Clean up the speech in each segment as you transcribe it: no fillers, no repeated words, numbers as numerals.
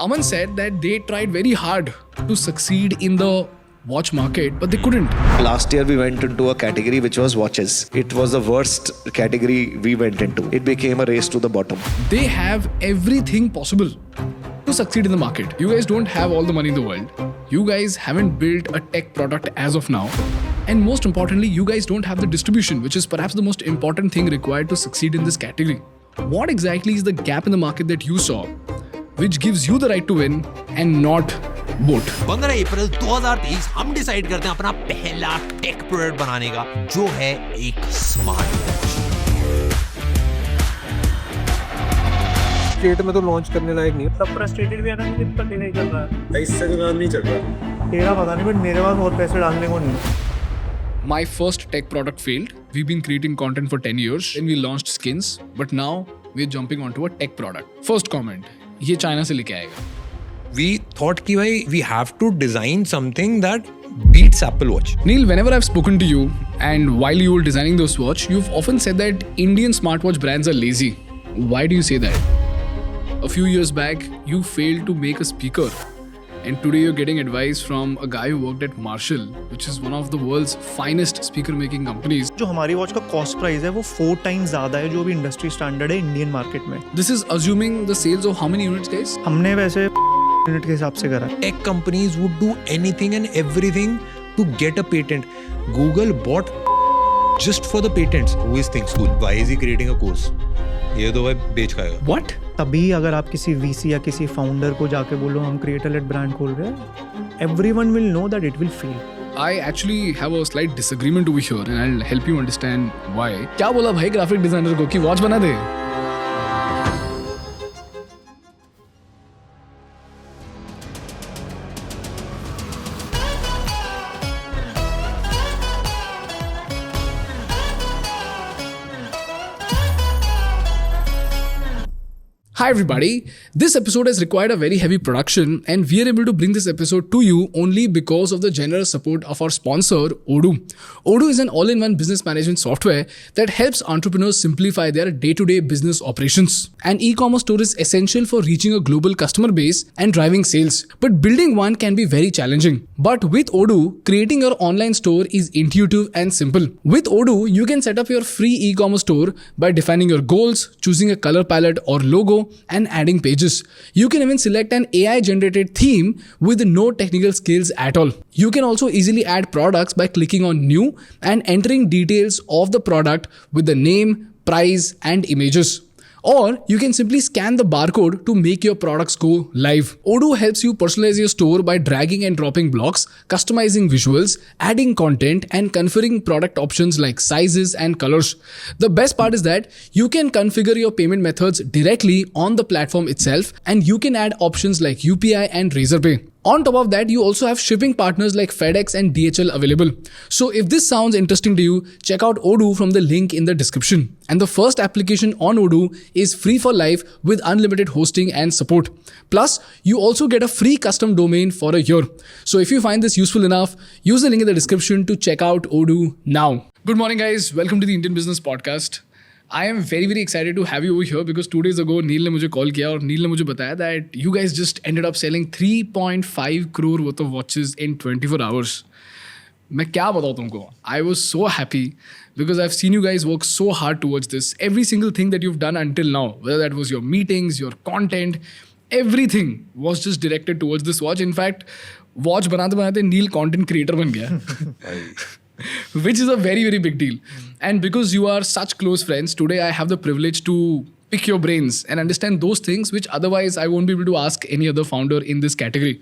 Aman said that they tried very hard to succeed in the watch market, but they couldn't. Last year we went into a category which was watches. It was the worst category we went into. It became a race to the bottom. They have everything possible to succeed in the market. You guys don't have all the money in the world. You guys haven't built a tech product as of now. And most importantly, you guys don't have the distribution, which is perhaps the most important thing required to succeed in this category. What exactly is the gap in the market that you saw, which gives you the right to win and not vote? 15 अप्रैल 2023 हम decide करते हैं अपना पहला tech product बनाने का, जो है एक स्मार्ट वॉच। स्टेट में तो लॉन्च करने लायक नहीं है। सब फ्रस्ट्रेटेड भी है ना कि इतना नहीं चल रहा है। इससे दुकान नहीं चल रहा। तेरा पता नहीं, बट मेरे पास बहुत पैसे डालने को नहीं। My first tech product failed. We've been creating content for 10 years. Then we launched skins, but now we're jumping onto a tech product. First comment, ये चाइना से लेके आएगा। We thought कि भाई we have to design something that beats Apple Watch. Neel, whenever I've spoken to you and while you were designing this watch, you've often said that Indian smartwatch brands are lazy. Why do you say that? A few years back, you failed to make a speaker. And today you're getting advice from a guy who worked at Marshall, which is one of the world's finest speaker making companies. जो हमारी watch का cost price है वो 4 times ज्यादा है जो भी industry standard है इंडियन मार्केट में। This is assuming the sales of how many units, guys? हमने वैसे यूनिट के हिसाब से करा। Tech companies would do anything and everything to get a patent. Google bought just for the patents. Who is thinkschool? Why is he creating a course? ये तो भाई बेच खाएगा। What? तभी अगर आप किसी वीसी या किसी फाउंडर को जाके बोलो हम क्रिएटर लेड ब्रांड खोल रहे हैं, everyone will know that it will fail. I actually have a slight disagreement over here and I'll help you understand why. क्या बोला भाई ग्राफिक डिजाइनर को कि वॉच बना दे? Hi everybody, this episode has required a very heavy production and we are able to bring this episode to you only because of the generous support of our sponsor Odoo. Odoo is an all-in-one business management software that helps entrepreneurs simplify their day-to-day business operations. An e-commerce store is essential for reaching a global customer base and driving sales, but building one can be very challenging. But with Odoo, creating your online store is intuitive and simple. With Odoo, you can set up your free e-commerce store by defining your goals, choosing a color palette or logo, and adding pages. You can even select an AI-generated theme with no technical skills at all. You can also easily add products by clicking on New and entering details of the product with the name, price, and images. Or you can simply scan the barcode to make your products go live. Odoo helps you personalize your store by dragging and dropping blocks, customizing visuals, adding content, and configuring product options like sizes and colors. The best part is that you can configure your payment methods directly on the platform itself, and you can add options like UPI and Razorpay. On top of that, you also have shipping partners like FedEx and DHL available. So if this sounds interesting to you, check out Odoo from the link in the description. And the first application on Odoo is free for life with unlimited hosting and support. Plus, you also get a free custom domain for a year. So if you find this useful enough, use the link in the description to check out Odoo now. Good morning, guys. Welcome to the Indian Business Podcast. I am very, very excited to have you over here because 2 days ago, Neel ने मुझे call किया और Neel ने मुझे बताया that you guys just ended up selling 3.5 crore worth of watches in 24 hours. मैं क्या बताऊँ तुमको? I was so happy because I've seen you guys work so hard towards this. Every single thing that you've done until now, whether that was your meetings, your content, everything was just directed towards this watch. In fact, watch बनाते बनाते Neel content creator बन गया. Which is a very, very big deal. And because you are such close friends, today I have the privilege to pick your brains and understand those things which otherwise I won't be able to ask any other founder in this category.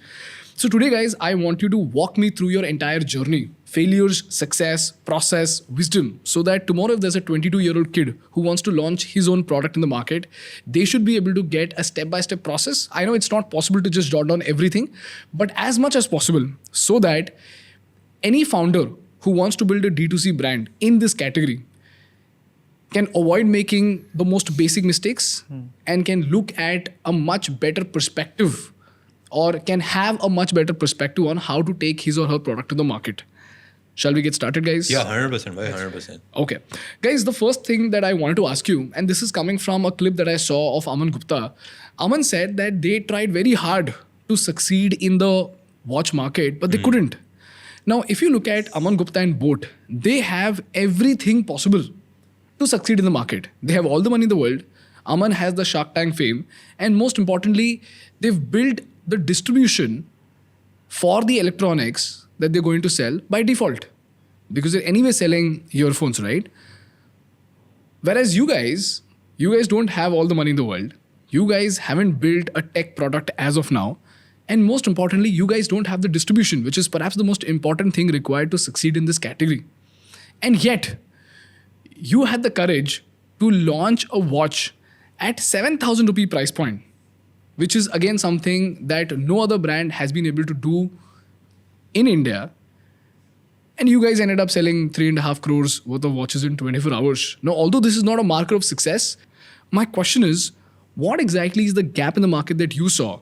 So today, guys, I want you to walk me through your entire journey. Failures, success, process, wisdom. So that tomorrow if there's a 22-year-old kid who wants to launch his own product in the market, they should be able to get a step-by-step process. I know it's not possible to just jot down everything, but as much as possible so that any founder who wants to build a D2C brand in this category can avoid making the most basic mistakes and can look at a much better perspective or can have a much better perspective on how to take his or her product to the market. Shall we get started, guys? Yeah, 100%, bhai, 100%. Okay. Guys, the first thing that I wanted to ask you, and this is coming from a clip that I saw of Aman Gupta, Aman said that they tried very hard to succeed in the watch market, but they couldn't. Now, if you look at Aman Gupta and Boat, they have everything possible to succeed in the market. They have all the money in the world. Aman has the Shark Tank fame. And most importantly, they've built the distribution for the electronics that they're going to sell by default. Because they're anyway selling earphones, right? Whereas you guys don't have all the money in the world. You guys haven't built a tech product as of now. And most importantly, you guys don't have the distribution, which is perhaps the most important thing required to succeed in this category. And yet, you had the courage to launch a watch at 7,000 rupee price point, which is again something that no other brand has been able to do in India. And you guys ended up selling 3.5 crores worth of watches in 24 hours. Now, although this is not a marker of success, my question is, what exactly is the gap in the market that you saw,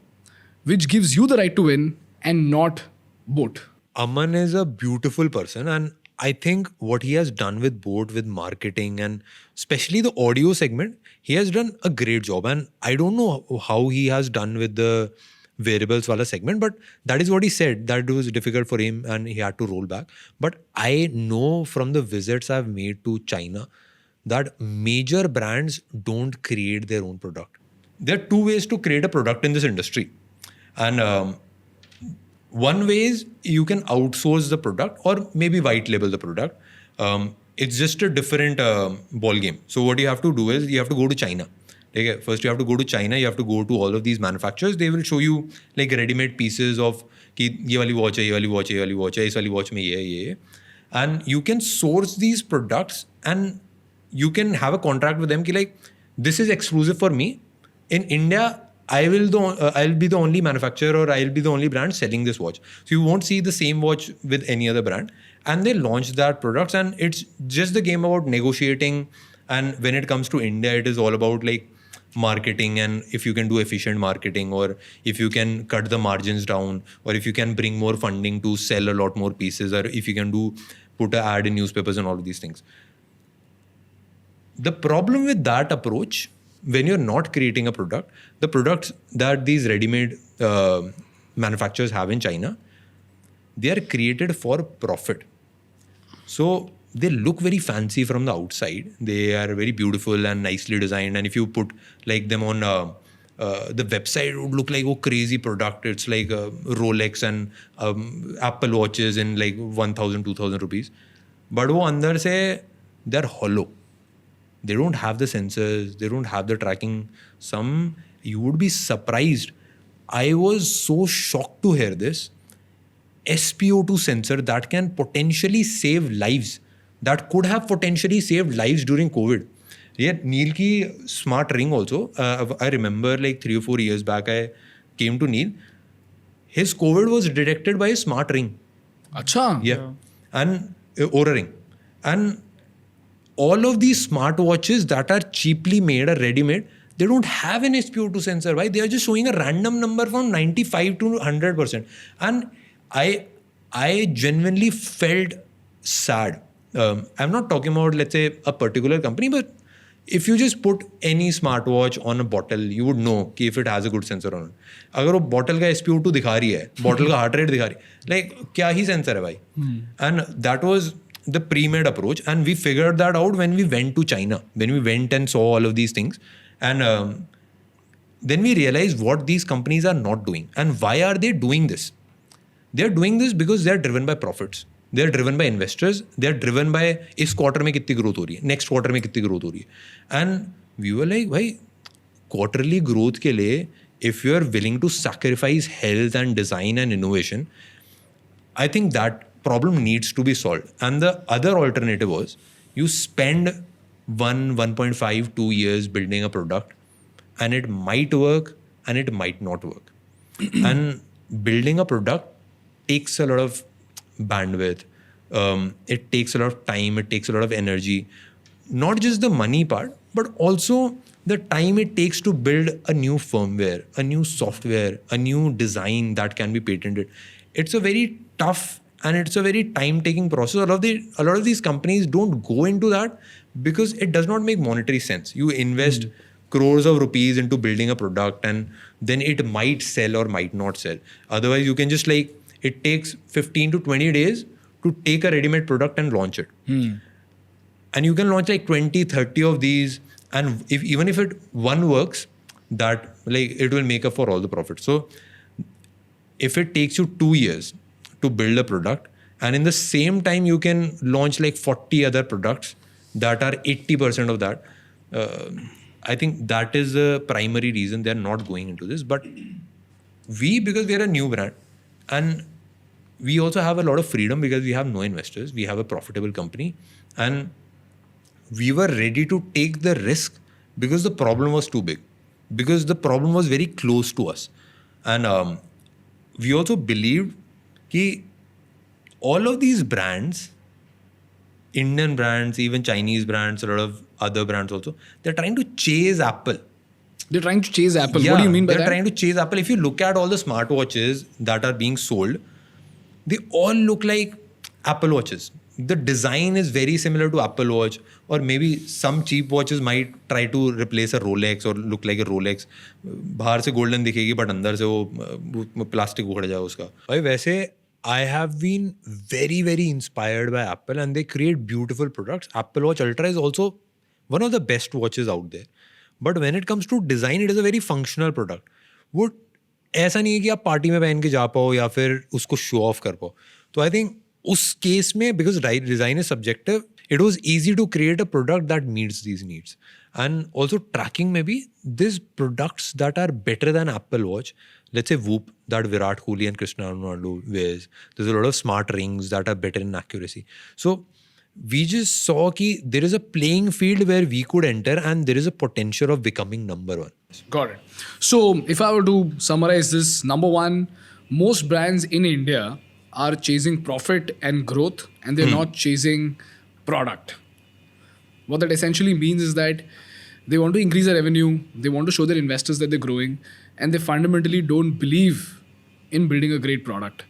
which gives you the right to win and not Boat? Aman is a beautiful person, and I think what he has done with Boat, with marketing, and especially the audio segment, he has done a great job. And I don't know how he has done with the wearables wala segment, but that is what he said, that it was difficult for him and he had to roll back. But I know from the visits I've made to China that major brands don't create their own product. There are two ways to create a product in this industry. And one way is you can outsource the product or maybe white label the product. It's just a different ball game. So what you have to do is you have to go to China. Okay? First you have to go to China. You have to go to all of these manufacturers. They will show you like ready-made pieces of कि ये वाली watch है, ये वाली watch है, ये वाली watch है, इस वाली watch में ये है. And you can source these products and you can have a contract with them कि like this is exclusive for me. In India, I'll be the only manufacturer or I'll be the only brand selling this watch. So you won't see the same watch with any other brand. And they launch that products, and it's just the game about negotiating. And when it comes to India, it is all about like marketing, and if you can do efficient marketing, or if you can cut the margins down, or if you can bring more funding to sell a lot more pieces, or if you can put an ad in newspapers and all of these things. The problem with that approach, when you're not creating a product, the products that these ready-made manufacturers have in China, they are created for profit. So they look very fancy from the outside. They are very beautiful and nicely designed. And if you put like them on the website, it would look like a crazy product. It's like Rolex and Apple watches in like 1,000, 2,000 rupees. But wo andar se, they're hollow. They don't have the sensors. They don't have the tracking. You would be surprised. I was so shocked to hear this. SpO2 sensor that can potentially save lives. That could have potentially saved lives during COVID. Yeah, Neel ki smart ring also. I remember like 3 or 4 years back, I came to Neel. His COVID was detected by a smart ring. Acha. Yeah. And Oura ring. And all of these smartwatches that are cheaply made or ready-made, they don't have an SpO2 sensor. Right? They are just showing a random number from 95 to 100%. And I genuinely felt sad. I'm not talking about, let's say, a particular company, but if you just put any smartwatch on a bottle, you would know if it has a good sensor on it. अगर वो bottle का SpO2 दिखा रही है, bottle का heart rate दिखा रही है, like क्या ही sensor है भाई? And that was the pre-made approach, and we figured that out when we went to China, when we went and saw all of these things, and then we realized what these companies are not doing and why are they doing this. They're doing this because they're driven by profits. They're driven by investors. They're driven by इस quarter में कितनी growth हो रही है, next quarter में कितनी growth हो रही है. And we were like, भाई quarterly growth के लिए, if you're willing to sacrifice health and design and innovation, I think that problem needs to be solved. And the other alternative was you spend 1.5, 2 years building a product, and it might work and it might not work. And building a product takes a lot of bandwidth. It takes a lot of time. It takes a lot of energy. Not just the money part, but also the time it takes to build a new firmware, a new software, a new design that can be patented. It's a very tough and it's a very time-taking process. A lot of these companies don't go into that because it does not make monetary sense. You invest crores of rupees into building a product, and then it might sell or might not sell. Otherwise, you can just like, it takes 15 to 20 days to take a ready-made product and launch it. And you can launch like 20, 30 of these. And even if one works, that like it will make up for all the profit. So if it takes you 2 years to build a product, and in the same time you can launch like 40 other products that are 80% of that, I think that is the primary reason they're not going into this. But because we're a new brand, and we also have a lot of freedom because we have no investors, we have a profitable company, and we were ready to take the risk because the problem was too big, because the problem was very close to us. And we also believed that all of these brands, Indian brands, even Chinese brands, a lot of other brands also, they're trying to chase Apple. They're trying to chase Apple. Yeah, what do you mean by that? They're trying to chase Apple. If you look at all the smartwatches that are being sold, they all look like Apple watches. The design is very similar to Apple Watch, or maybe some cheap watches might try to replace a Rolex or look like a Rolex. बाहर से golden दिखेगी, but अंदर से वो plastic उखड़ जाए उसका. भाई वैसे I have been very, very inspired by Apple, and they create beautiful products. Apple Watch Ultra is also one of the best watches out there. But when it comes to design, it is a very functional product. वो ऐसा नहीं है कि आप party में पहन के जा पाओ या फिर उसको शो ऑफ कर पाओ. तो आई थिंक उस केस में, because design is subjective, it was easy to create a product that meets these needs. And also tracking, maybe these products that are better than Apple Watch, let's say Whoop that Virat Kohli and Cristiano Ronaldo wears. There's a lot of smart rings that are better in accuracy. So we just saw that there is a playing field where we could enter, and there is a potential of becoming number one. Got it. So if I were to summarize this, number one, most brands in India are chasing profit and growth, and they're not chasing product. What that essentially means is that they want to increase their revenue, they want to show their investors that they're growing, and they fundamentally don't believe in building a great product.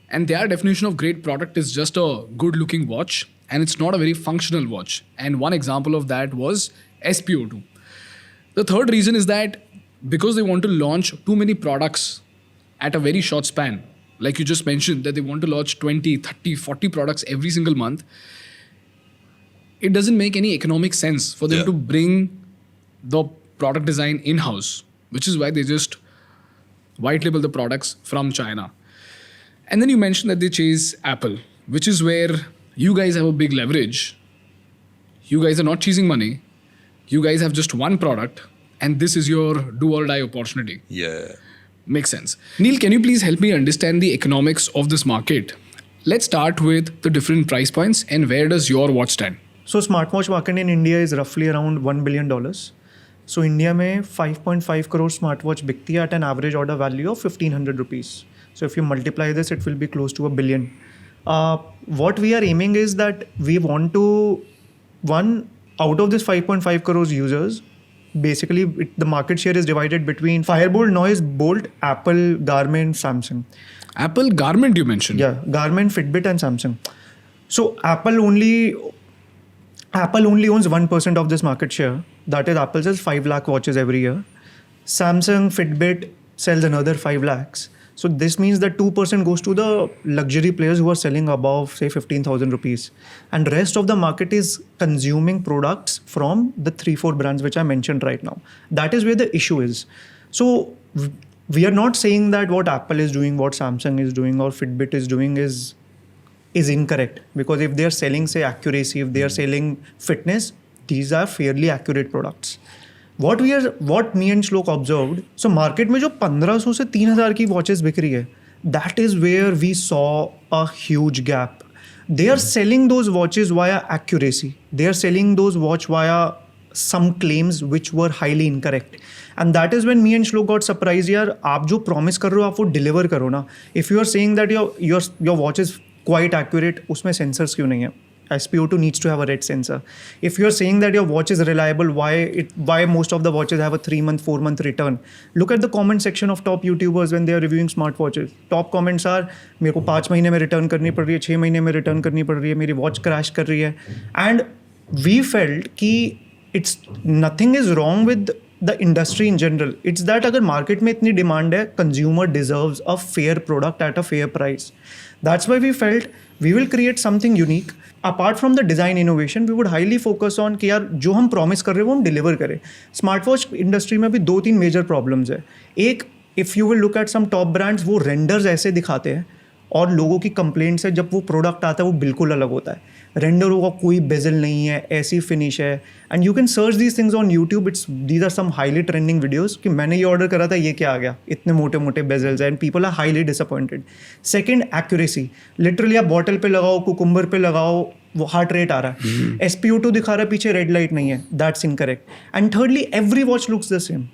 And their definition of great product is just a good looking watch, and it's not a very functional watch. And one example of that was SPO2. The third reason is that because they want to launch too many products at a very short span, like you just mentioned, that they want to launch 20, 30, 40 products every single month, it doesn't make any economic sense for them to bring the product design in-house, which is why they just white label the products from China. And then you mentioned that they chase Apple, which is where you guys have a big leverage. You guys are not chasing money. You guys have just one product, and this is your do or die opportunity. Yeah. Makes sense. Neel, can you please help me understand the economics of this market? Let's start with the different price points, and where does your watch stand? So smartwatch market in India is roughly around $1 billion. So India में 5.5 crore smartwatch बिकती है at an average order value of 1,500 rupees. So if you multiply this, it will be close to $1 billion. What we are aiming is that we want to, out of this 5.5 crores users, basically the market share is divided between Firebolt, Noise, Bolt, Apple, Garmin, Samsung. Apple, Garmin you mentioned. Yeah, Garmin, Fitbit and Samsung. So Apple only owns 1% of this market share. That is, Apple sells 5 lakh watches every year. Samsung, Fitbit sells another 5 lakhs. So this means that 2% goes to the luxury players who are selling above, say, 15,000 rupees. And rest of the market is consuming products from the 3-4 brands which I mentioned right now. That is where the issue is. So we are not saying that what Apple is doing, what Samsung is doing, or Fitbit is doing is incorrect. Because if they are selling, say, accuracy, if they are selling fitness, these are fairly accurate products. What me and Shlok observed, so market में जो 1500 से 3000 की watches बिक रही है, that is where we saw a huge gap. They are selling those watches via accuracy. They are selling those watch via some claims which were highly incorrect. And that is when me and Shlok got surprised. यार आप जो promise कर रहे हो आप वो deliver करो ना. If you are saying that your watch is quite accurate, उसमें sensors क्यों नहीं है? SPO2 needs to have a red sensor. If you're saying that your watch is reliable, why most of the watches have a 3-month, 4-month return? Look at the comment section of top YouTubers when they are reviewing smartwatches. Top comments are, मेरे को 5 महीने में return करनी पड़ रही है, 6 महीने में return करनी पड़ रही है, मेरी watch crash कर रही है. And we felt कि it's nothing is wrong with the industry in general. It's that अगर market में इतनी demand है, consumer deserves a fair product at a fair price. That's why we felt we will create something unique. Apart from the design innovation, we would highly focus on कि यार जो हम promise कर रहे हैं वो हम deliver करें. Smartwatch industry में भी 2-3 major problems है. एक, if you will look at some top brands, वो renders ऐसे दिखाते हैं और लोगों की कंप्लेंट्स है जब वो प्रोडक्ट आता है वो बिल्कुल अलग होता है. रेंडर होगा, कोई बेजल नहीं है, ऐसी फिनिश है. And you can search these things on YouTube. It's these are some highly trending videos कि मैंने ये ऑर्डर करा था, ये क्या आ गया, इतने मोटे मोटे बेजल्स हैं, and people are highly disappointed. Second, accuracy. Literally आप बॉटल पे लगाओ, कुकुम्बर पे लगाओ, वो हार्ट रेट आ रहा है, SpO2 दिखा रहा है, पीछे रेड लाइट नहीं है. That's incorrect. And thirdly, every watch looks the same.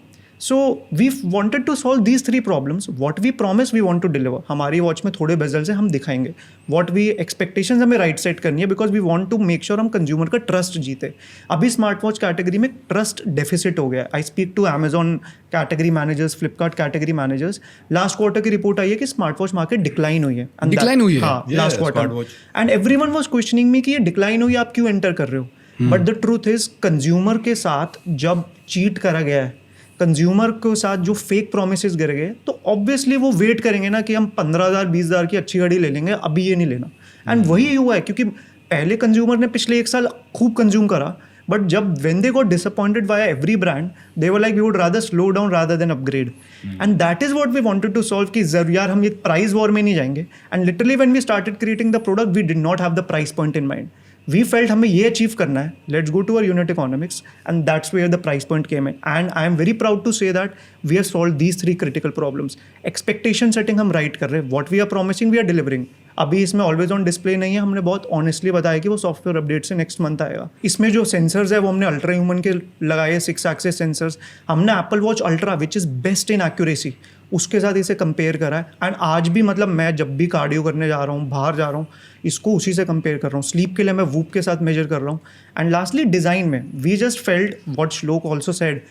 So we wanted to solve these 3 problems. What we promise we want to deliver. हमारी वॉच में थोड़े बेजल्स हैं, हम दिखाएंगे. What we expectations हमें राइट सेट करनी है because we want to make sure हम कंज्यूमर का ट्रस्ट जीते. अभी स्मार्ट वॉच कैटेगरी में ट्रस्ट डेफिसिट हो गया. I speak to Amazon category managers, Flipkart category managers. Last quarter की रिपोर्ट आई है कि स्मार्ट वॉच मार्केट डिक्लाइन हुई है. डिक्लाइन हुई है? हाँ, last quarter. And everyone was questioning me कि ये डिक्लाइन हुई, आप क्यों एंटर कर रहे हो. But the truth is, consumer के साथ जब चीट करा गया है, कंज्यूमर के साथ जो फेक प्रोमिसेस गिर गए, तो ऑब्वियसली वो वेट करेंगे ना कि हम 15,000 20,000 की अच्छी गाड़ी ले लेंगे, अभी ये नहीं लेना. एंड वही हुआ है, क्योंकि पहले कंज्यूमर ने पिछले 1 साल खूब कंज्यूम करा, बट जब when they got disappointed by every brand, they were like we would rather slow down rather than upgrade. And that is what we wanted to solve कि जरूर यार हम ये प्राइस वॉर में नहीं जाएंगे. And literally when we started creating the product, we did not have the price point in mind. We felt हमें ये अचीव करना है, let's go to our unit economics, and that's where the price point came in. And I am very proud to say that we have solved these 3 critical problems. Expectation setting हम right कर रहे हैं, what we are promising we are delivering. अभी इसमें always on display नहीं है, हमने बहुत ऑनेस्टली बताया कि वो सॉफ्टवेयर अपडेट से नेक्स्ट मंथ आएगा. इसमें जो सेंसर्स है वो हमने अल्ट्रा ह्यूमन के लगाए, 6 एक्सिस सेंसर्स. हमने Apple watch ultra which is best in accuracy, उसके साथ इसे कंपेयर करा है. एंड आज भी मतलब मैं जब भी कार्डियो करने जा रहा हूँ, बाहर जा रहा हूँ, इसको उसी से कंपेयर कर रहा हूँ. स्लीप के लिए मैं वूप के साथ मेजर कर रहा हूँ. एंड लास्टली डिज़ाइन में we just felt what Shlok also said,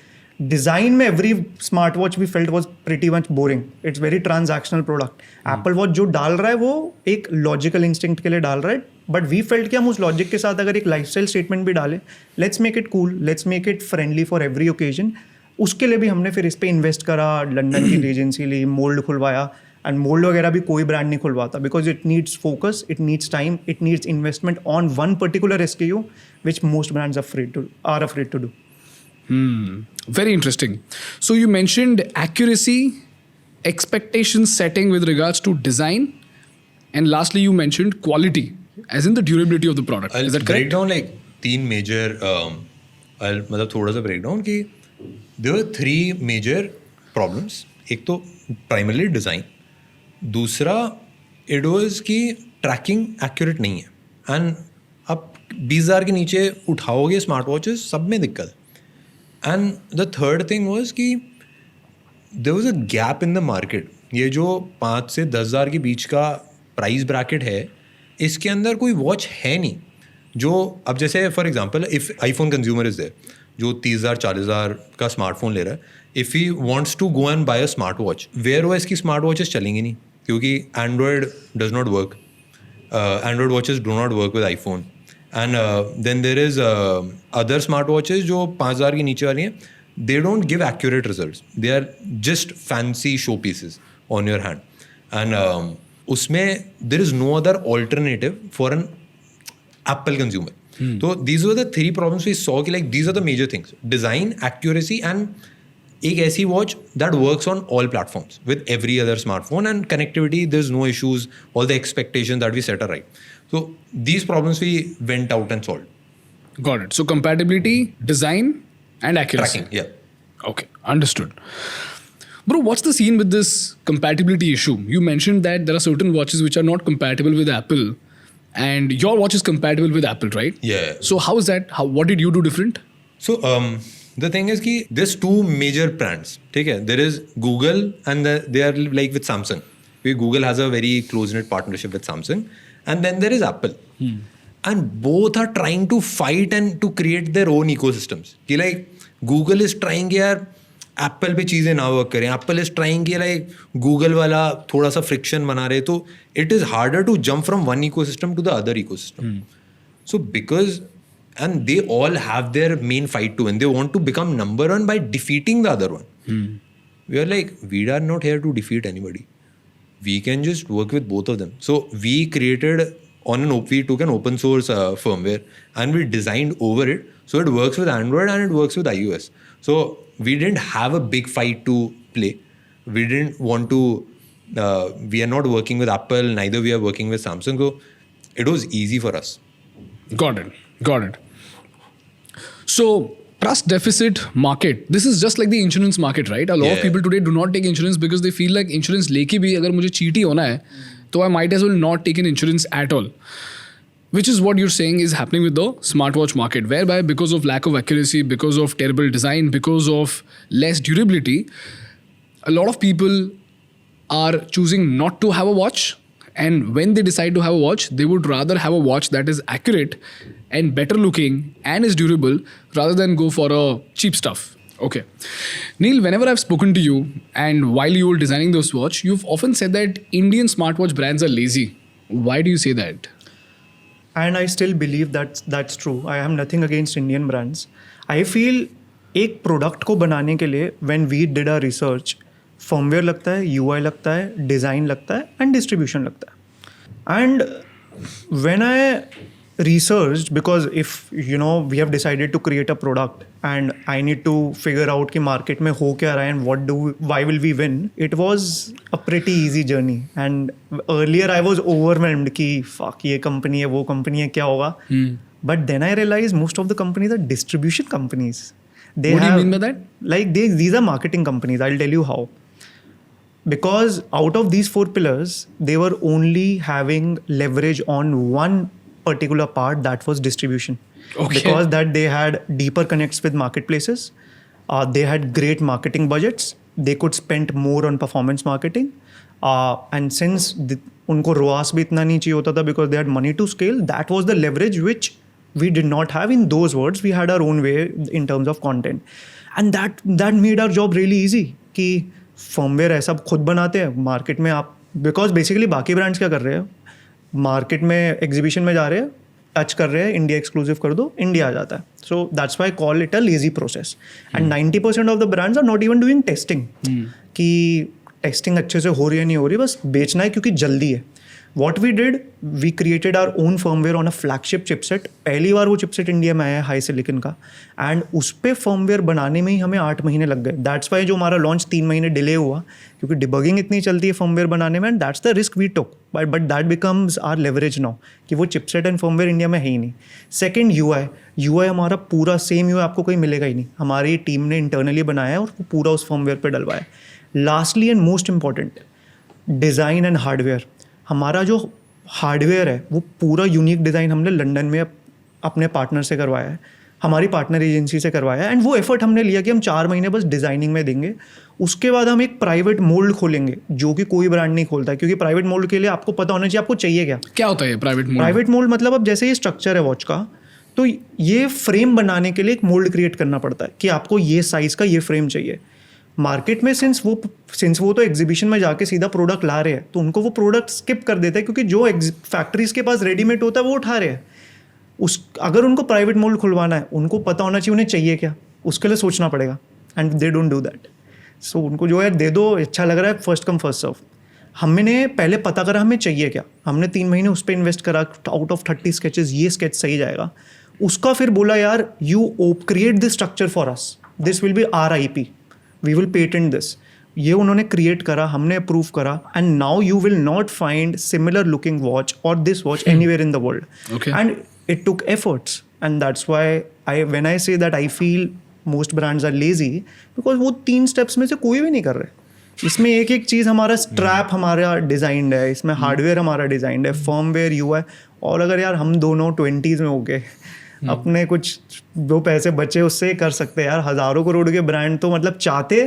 design में every smart watch we felt was pretty much boring. It's very transactional product. Apple watch जो डाल रहा है वो एक लॉजिकल इंस्टिंक्ट के लिए डाल रहा है, बट वी फेल्ट कि हम उस लॉजिक के साथ अगर एक लाइफस्टाइल स्टेटमेंट भी डालें, let's make it cool, let's make it friendly for every occasion. उसके लिए भी हमने फिर इस पर इन्वेस्ट करा, लंदन की एजेंसी ली, मोल्ड खुलवाया. एंड मोल्ड वगैरह भी कोई ब्रांड नहीं खुलवाता because it needs focus, it needs time, it needs investment on one particular SKU which most brands are afraid to do. Very interesting. So you mentioned accuracy, expectation setting with regards to design, and lastly you mentioned quality, as in the durability of the product. I'll Is that break correct? down like 3 major. मतलब थोड़ा सा break down कि there were 3 major problems. एक तो primarily design. दूसरा it was कि tracking accurate नहीं है. And आप 20,000 के नीचे उठाओगे स्मार्ट वॉचेस, सब में दिक्कत. And the third thing was कि there was a gap in the market. ये जो 5 से 10,000 के बीच का प्राइस ब्रैकेट है, इसके अंदर कोई वॉच है नहीं जो, अब जैसे for example if iPhone consumer is there जो 30,000 40,000 का स्मार्टफोन ले रहा है, if he wants to go and buy a smart watch, wear OS की स्मार्ट वॉचेस चलेंगी नहीं क्योंकि Android does not work. Android watches do not work with iPhone. And then there is other smartwatches जो 5,000 के नीचे वाली हैं, they don't give accurate results. They are just fancy show pieces on your hand. And उसमें there is no other alternative for an Apple consumer. So these were the 3 problems we saw कि like these are the major things: design, accuracy, and एक ऐसी watch that works on all platforms with every other smartphone, and connectivity, there's no issues, all the expectations that we set are right. So these problems we went out and solved. Got it. So compatibility, design, and accuracy. Tracking, yeah. Okay, understood. Bro, what's the scene with this compatibility issue? You mentioned that there are certain watches which are not compatible with Apple, and your watch is compatible with Apple, right? Yeah. So how is that? What did you do different? So the thing is कि there's 2 major brands. ठीक है? There is Google and they are like with Samsung. Google has a very close-knit partnership with Samsung. And then there is Apple. And both are trying to fight and to create their own ecosystems. कि like Google is trying कि यार Apple पे चीज़ें ना work करें. Apple is trying कि like Google वाला थोड़ा सा friction बना रहे. तो it is harder to jump from one ecosystem to the other ecosystem. So because and they all have their main fight to win. They want to become number one by defeating the other one. We are like, we are not here to defeat anybody. We can just work with both of them. So we created we took an open source firmware and we designed over it. So it works with Android and it works with iOS. So we didn't have a big fight to play. We didn't want to, we are not working with Apple, neither we are working with Samsung. So it was easy for us. Got it. So trust deficit market. This is just like the insurance market, right? A lot of people today do not take insurance because they feel like insurance लेके भी अगर मुझे cheat ही होना है, तो I might as well not take an insurance at all. Which is what you're saying is happening with the smartwatch market, whereby because of lack of accuracy, because of terrible design, because of less durability, a lot of people are choosing not to have a watch. And when they decide to have a watch, they would rather have a watch that is accurate and better looking and is durable rather than go for a cheap stuff. Okay. Neel, whenever I've spoken to you and while you were designing this watch, you've often said that Indian smartwatch brands are lazy. Why do you say that? And I still believe that's true. I have nothing against Indian brands. I feel एक product को बनाने के लिए when we did our research, firmware लगता है, UI लगता है, design लगता है and distribution लगता है. And when I researched, because if we have decided to create a product and I need to figure out कि market में हो क्या रहा है and why will we win, it was a pretty easy journey. And earlier I was overwhelmed कि fuck ये company है वो company है क्या होगा. But then I realized most of the companies are distribution companies. What do you mean by that? Like these are marketing companies. I'll tell you how. Because out of these 4 pillars, they were only having leverage on one particular part, that was distribution. Okay. Because that they had deeper connects with marketplaces, they had great marketing budgets, they could spend more on performance marketing, and since उनको ROAS भी इतना नहीं चाहिए होता था because they had money to scale, that was the leverage which we did not have. In those words, we had our own way in terms of content, and that made our job really easy. कि firmware ऐसा खुद बनाते हैं market में आप, because basically बाकी brands क्या कर रहे हैं, मार्केट में एग्जीबिशन में जा रहे हैं, टच कर रहे हैं, इंडिया एक्सक्लूसिव कर दो, इंडिया आ जाता है. So that's why call it a lazy process. And 90% of the brands are not even doing testing, कि टेस्टिंग अच्छे से हो रही है नहीं हो रही, बस बेचना है क्योंकि जल्दी है. What we did, we created our own firmware on a flagship chipset. पहली बार वो chipset इंडिया में आया है हाई सिलिकॉन का, एंड उस पर फर्मवेयर बनाने में ही हमें 8 महीने लग गए. दैट्स वाई जो हमारा लॉन्च 3 महीने डिले हुआ, क्योंकि डिबगिंग इतनी चलती है फर्मवेयर बनाने में, and that's the risk we took. But that becomes our leverage now कि वो चिपसेट एंड फर्मवेयर इंडिया में है ही नहीं. सेकेंड UI हमारा पूरा सेम UI आपको कहीं मिलेगा ही नहीं. हमारी टीम ने इंटरनली बनाया है और वो पूरा उस फर्मवेयर पर डलवाया है. Lastly and most important, design and hardware. हमारा जो हार्डवेयर है वो पूरा यूनिक डिज़ाइन हमने लंदन में अपने पार्टनर से करवाया है, हमारी पार्टनर एजेंसी से करवाया है. एंड वो एफर्ट हमने लिया कि हम 4 महीने बस डिज़ाइनिंग में देंगे, उसके बाद हम एक प्राइवेट मोल्ड खोलेंगे जो कि कोई ब्रांड नहीं खोलता है. क्योंकि प्राइवेट मोल्ड के लिए आपको पता होना चाहिए आपको चाहिए क्या होता है प्राइवेट मोल्ड. प्राइवेट मोल्ड मतलब अब जैसे ये स्ट्रक्चर है वॉच का, तो ये फ्रेम बनाने के लिए एक मोल्ड क्रिएट करना पड़ता है कि आपको ये साइज़ का ये फ्रेम चाहिए. मार्केट में सिंस वो तो एग्जीबिशन में जाके सीधा प्रोडक्ट ला रहे हैं, तो उनको वो प्रोडक्ट स्किप कर देते हैं, क्योंकि जो फैक्ट्रीज के पास रेडीमेड होता है वो उठा रहे हैं. अगर उनको प्राइवेट मोल्ड खुलवाना है, उनको पता होना चाहिए उन्हें चाहिए क्या, उसके लिए सोचना पड़ेगा. And they don't do that. So उनको जो है दे दो, अच्छा लग रहा है, फर्स्ट कम फर्स्ट सर्व. हमने पहले पता करा हमें चाहिए क्या, हमने 3 महीने उस पर इन्वेस्ट करा. आउट ऑफ 30 स्केचेस ये स्केच सही जाएगा, उसका फिर बोला यार you create this structure for us, this will be our IP, we will patent this. ये उन्होंने क्रिएट करा, हमने अप्रूव करा, and now you will not find similar looking watch or this watch anywhere in the world. And it took efforts, and that's why when I say that I feel most brands are lazy, because वो 3 steps में से कोई भी नहीं कर रहे. इसमें एक चीज़, हमारा स्ट्रैप हमारा डिज़ाइंड है, इसमें हार्डवेयर हमारा डिज़ाइंड है, फर्मवेयर UI. और अगर यार हम दोनों 20s में हो गए, अपने कुछ दो पैसे बचे उससे कर सकते हैं यार. हज़ारों करोड़ के ब्रांड तो मतलब चाहते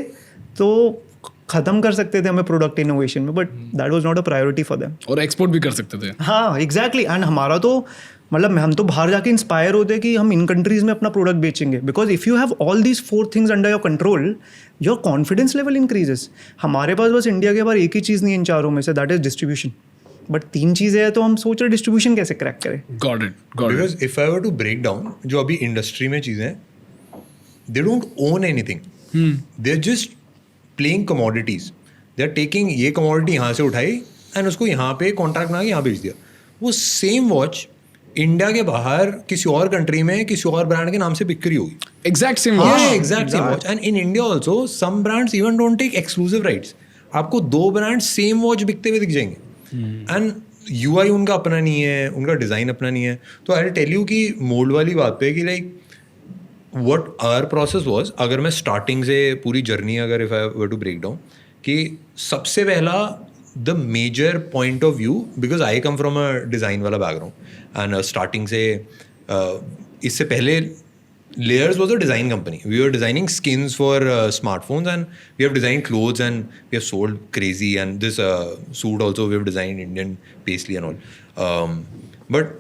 तो ख़त्म कर सकते थे हमें प्रोडक्ट इनोवेशन में, but that was not a priority for them. और एक्सपोर्ट भी कर सकते थे. हाँ एग्जैक्टली. एंड हमारा तो मतलब हम तो बाहर जाके इंस्पायर होते कि हम इन कंट्रीज़ में अपना प्रोडक्ट बेचेंगे, because if you have all these 4 things under your control, your confidence level increases. हमारे पास बस इंडिया के बाहर एक ही चीज़ नहीं इन चारों में से, दैट इज़ डिस्ट्रीब्यूशन. बट 3 चीज़ें हैं तो हम सोच रहे डिस्ट्रीब्यूशन कैसे क्रैक करें. Got it. Got it. Because if I were to break down, जो अभी इंडस्ट्री में चीज़ें हैं, they don't own anything. They're just playing commodities. They're taking ये commodity यहाँ से उठाई and उसको यहाँ पे कॉन्ट्रैक्ट बना के यहाँ बेच दिया. वो सेम वॉच इंडिया के बाहर किसी और कंट्री में किसी और ब्रांड के नाम से बिक रही होगी. Exact same watch. Yeah, exact same watch. And in India also, some brands even don't take exclusive rights. आपको 2 ब्रांड सेम वॉच बिकते हुए दिख जाएंगे. एंड UI उनका अपना नहीं है, उनका डिज़ाइन अपना नहीं है. तो आई टेल यू कि मोल्ड वाली बात पे कि like what our process was, अगर मैं स्टार्टिंग से पूरी जर्नी अगर if I were to break down, कि सबसे पहला the major point of view, because I come from a design वाला बैकग्राउंड एंड स्टार्टिंग से इससे पहले Layers was a design company. We were designing skins for smartphones, and we have designed clothes and we have sold crazy. And this suit also we have designed Indian paisley and all. But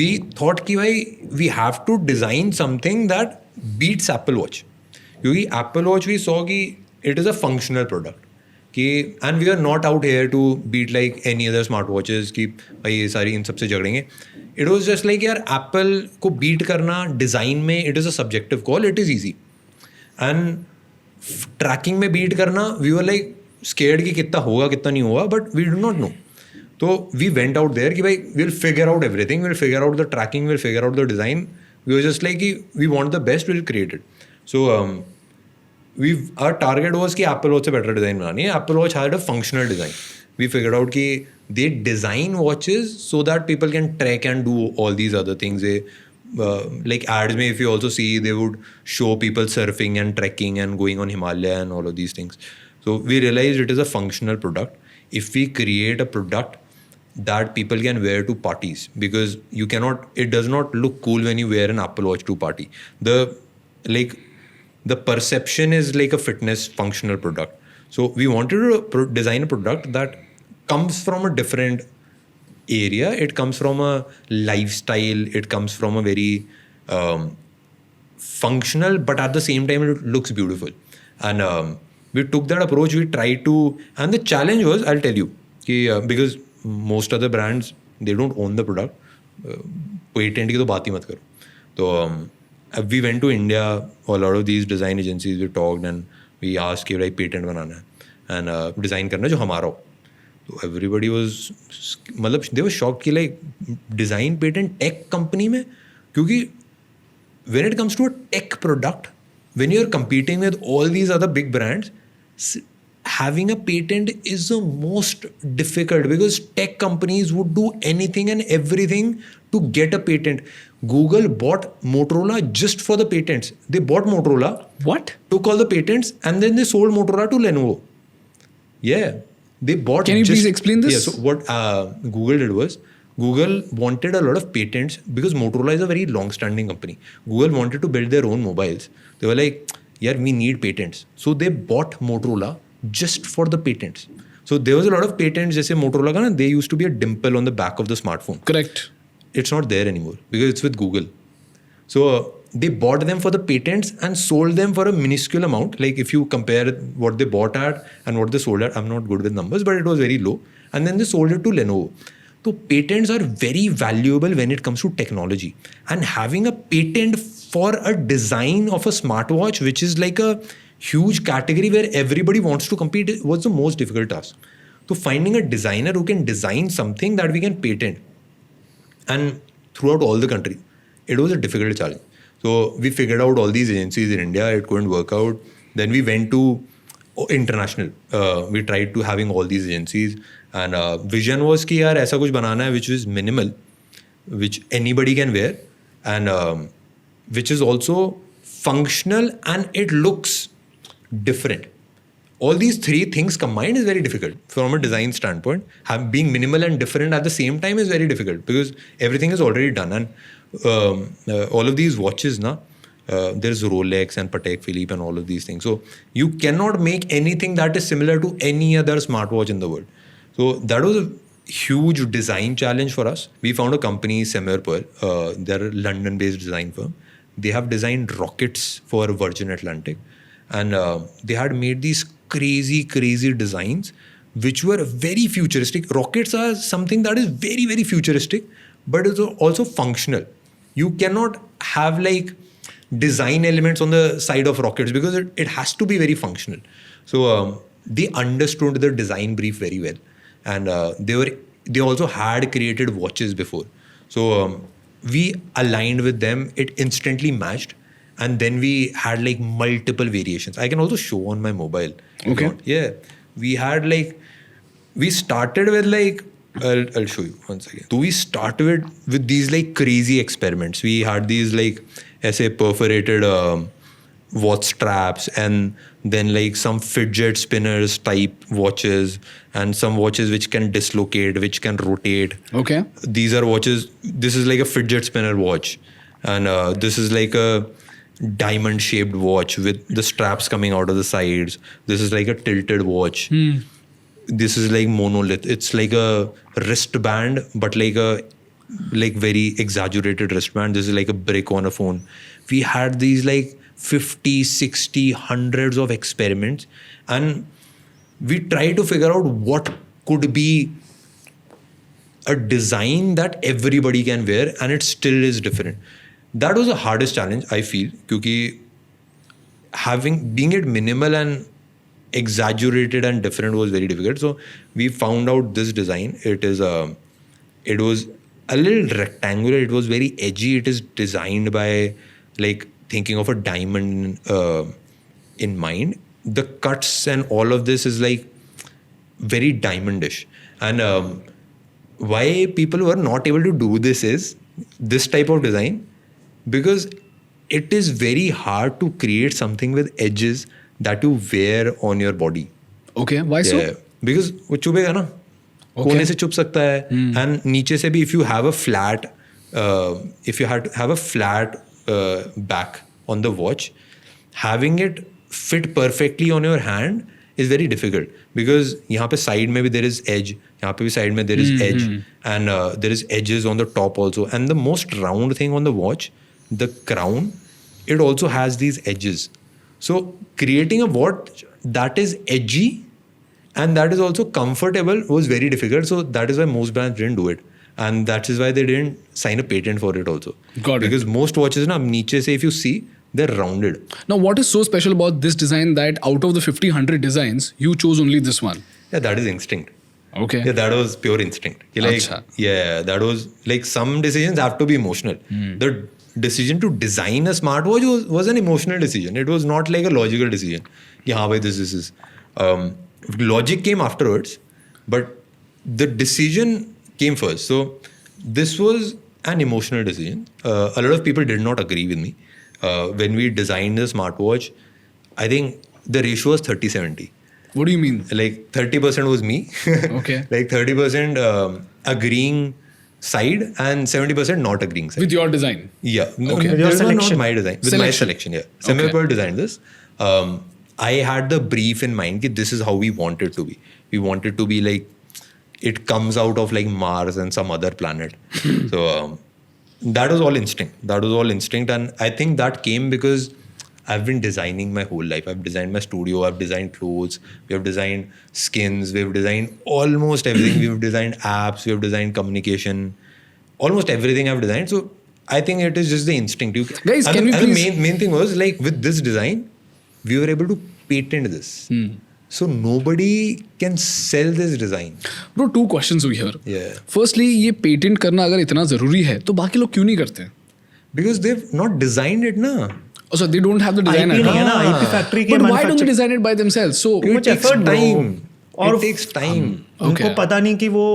we thought कि भाई we have to design something that beats Apple Watch. क्योंकि Apple Watch we saw कि it is a functional product. And we are not out here to beat like any other smartwatches कि भाई ये सारी इन सबसे झगड़ेंगे. It was just like यार Apple को beat करना डिज़ाइन में it is a subjective call, it is easy. And tracking में beat करना we were like scared कि कितना होगा कितना नहीं होगा, but we do not know. तो we went out there कि भाई we'll figure out everything, we'll figure out the tracking, we'll figure out the design. We were just like कि we want the best, we'll create it. So our target was कि Apple Watch से better design बनानी है. Apple Watch had a functional design. We figured out कि they design watches so that people can track and do all these other things. They, like ads में if you also see, they would show people surfing and trekking and going on Himalaya and all of these things. So we realized it is a functional product. If we create a product that people can wear to parties, because you cannot, it does not look cool when you wear an Apple Watch to party. The perception is like a fitness functional product. So we wanted to design a product that comes from a different area. It comes from a lifestyle. It comes from a very functional, but at the same time it looks beautiful. And we took that approach. We tried to, and the challenge was, I'll tell you, because most other brands, they don't own the product. Patent की तो बात ही मत करो. तो we went to India, a lot of these design agencies, we talked and we asked कि भाई patent बनाना है and design करना है जो हमारा हो. तो everybody was, मतलब they were shocked कि like design patent tech company में, क्योंकि when it comes to a tech product, when you're competing with all these other big brands, having a patent is the most difficult, because tech companies would do anything and everything to get a patent. Google bought Motorola just for the patents. They bought Motorola. What? Took all the patents and then they sold Motorola to Lenovo. Yeah. They bought. Can you please explain this? Yeah. So what Google did was, Google wanted a lot of patents because Motorola is a very long-standing company. Google wanted to build their own mobiles. They were like, yeah, we need patents. So they bought Motorola just for the patents. So there was a lot of patents. जैसे Motorola का ना, there used to be a dimple on the back of the smartphone. Correct. It's not there anymore because it's with Google. So they bought them for the patents and sold them for a minuscule amount. Like if you compare what they bought at and what they sold at, I'm not good with numbers, but it was very low. And then they sold it to Lenovo. So patents are very valuable when it comes to technology. And having a patent for a design of a smartwatch, which is like a huge category where everybody wants to compete, was the most difficult task. So finding a designer who can design something that we can patent, and throughout all the country, it was a difficult challenge. So we figured out all these agencies in India, it couldn't work out. Then we went to international. We tried to having all these agencies, and vision was कि यार ऐसा कुछ बनाना है which is minimal, which anybody can wear, and which is also functional and it looks different. All these three things combined is very difficult from a design standpoint. Being minimal and different at the same time is very difficult because everything is already done. And all of these watches, there's Rolex and Patek Philippe and all of these things. So you cannot make anything that is similar to any other smartwatch in the world. So that was a huge design challenge for us. We found a company, Semir Pearl. They're a London-based design firm. They have designed rockets for Virgin Atlantic. And they had made these crazy designs which were very futuristic. Rockets are something that is very, very futuristic, but it's also functional. You cannot have like design elements on the side of rockets because it has to be very functional. So they understood the design brief very well, and they also had created watches before. So we aligned with them. It instantly matched, and then we had like multiple variations. I can also show on my mobile. Okay. Yeah, we had like, we started with like, I'll show you once again. So we started with these like crazy experiments. We had these like ऐसे perforated watch straps, and then like some fidget spinners type watches, and some watches which can dislocate, which can rotate. Okay. These are watches. This is like a fidget spinner watch, and this is like a diamond shaped watch with the straps coming out of the sides. This is like a tilted watch. This is like monolith. It's like a wristband, but like very exaggerated wristband. This is like a brick on a phone. We had these like 50, 60, hundreds of experiments, and we tried to figure out what could be a design that everybody can wear and it still is different. That was the hardest challenge, I feel, because being it minimal and exaggerated and different was very difficult. So we found out this design. It was a little rectangular. It was very edgy. It is designed by like thinking of a diamond in mind. The cuts and all of this is like very diamondish. And why people were not able to do this is this type of design, because it is very hard to create something with edges that you wear on your body. Okay, why so? Because वो चुभेगा ना, कोने से चुभ सकता है, and नीचे से भी if you have a flat, back on the watch, having it fit perfectly on your hand is very difficult, because यहाँ पे side में भी there is edge, यहाँ पे भी side में there is edge, and there is edges on the top also, and the most round thing on the watch, the crown, it also has these edges. So creating a watch that is edgy and that is also comfortable was very difficult. So that is why most brands didn't do it, and that is why they didn't sign a patent for it also. Got it. Because most watches na नीचे से if you see, they're rounded. Now, what is so special about this design that out of the 50-100 designs, you chose only this one? Yeah, that is instinct. Okay. Yeah, that was pure instinct. Like, yeah, that was like, some decisions have to be emotional. The decision to design a smartwatch was an emotional decision. It was not like a logical decision. Yeah, bhai, this is. Logic came afterwards, but the decision came first. So this was an emotional decision. A lot of people did not agree with me. When we designed the smartwatch, I think the ratio was 30-70. What do you mean? Like 30% was me. Okay. Like 30% agreeing side and 70% not agreeing side. With your design? Yeah. Okay. With your selection. Not my design. With my selection, yeah. Semi-Pearl designed this. I had the brief in mind that this is how we want it to be. We want it to be like, it comes out of like Mars and some other planet. So that was all instinct. And I think that came because I've been designing my whole life. I've designed my studio, I've designed clothes, we have designed skins, we've designed almost everything. We've designed apps, we've designed communication, almost everything I've designed. So I think it is just the instinct. Guys, can we please... The main thing was like, with this design, we were able to patent this. So nobody can sell this design. Bro, 2 questions over here. Yeah. Firstly, ये patent करना अगर इतना ज़रूरी है, तो बाकी लोग क्यों नहीं करते? Because they've not designed it, na. Oh, so they don't have the design. IP नहीं है ना, IP factory के But why don't they design it by themselves? So it takes effort, bro. time. और It takes time. उनको पता नहीं कि वो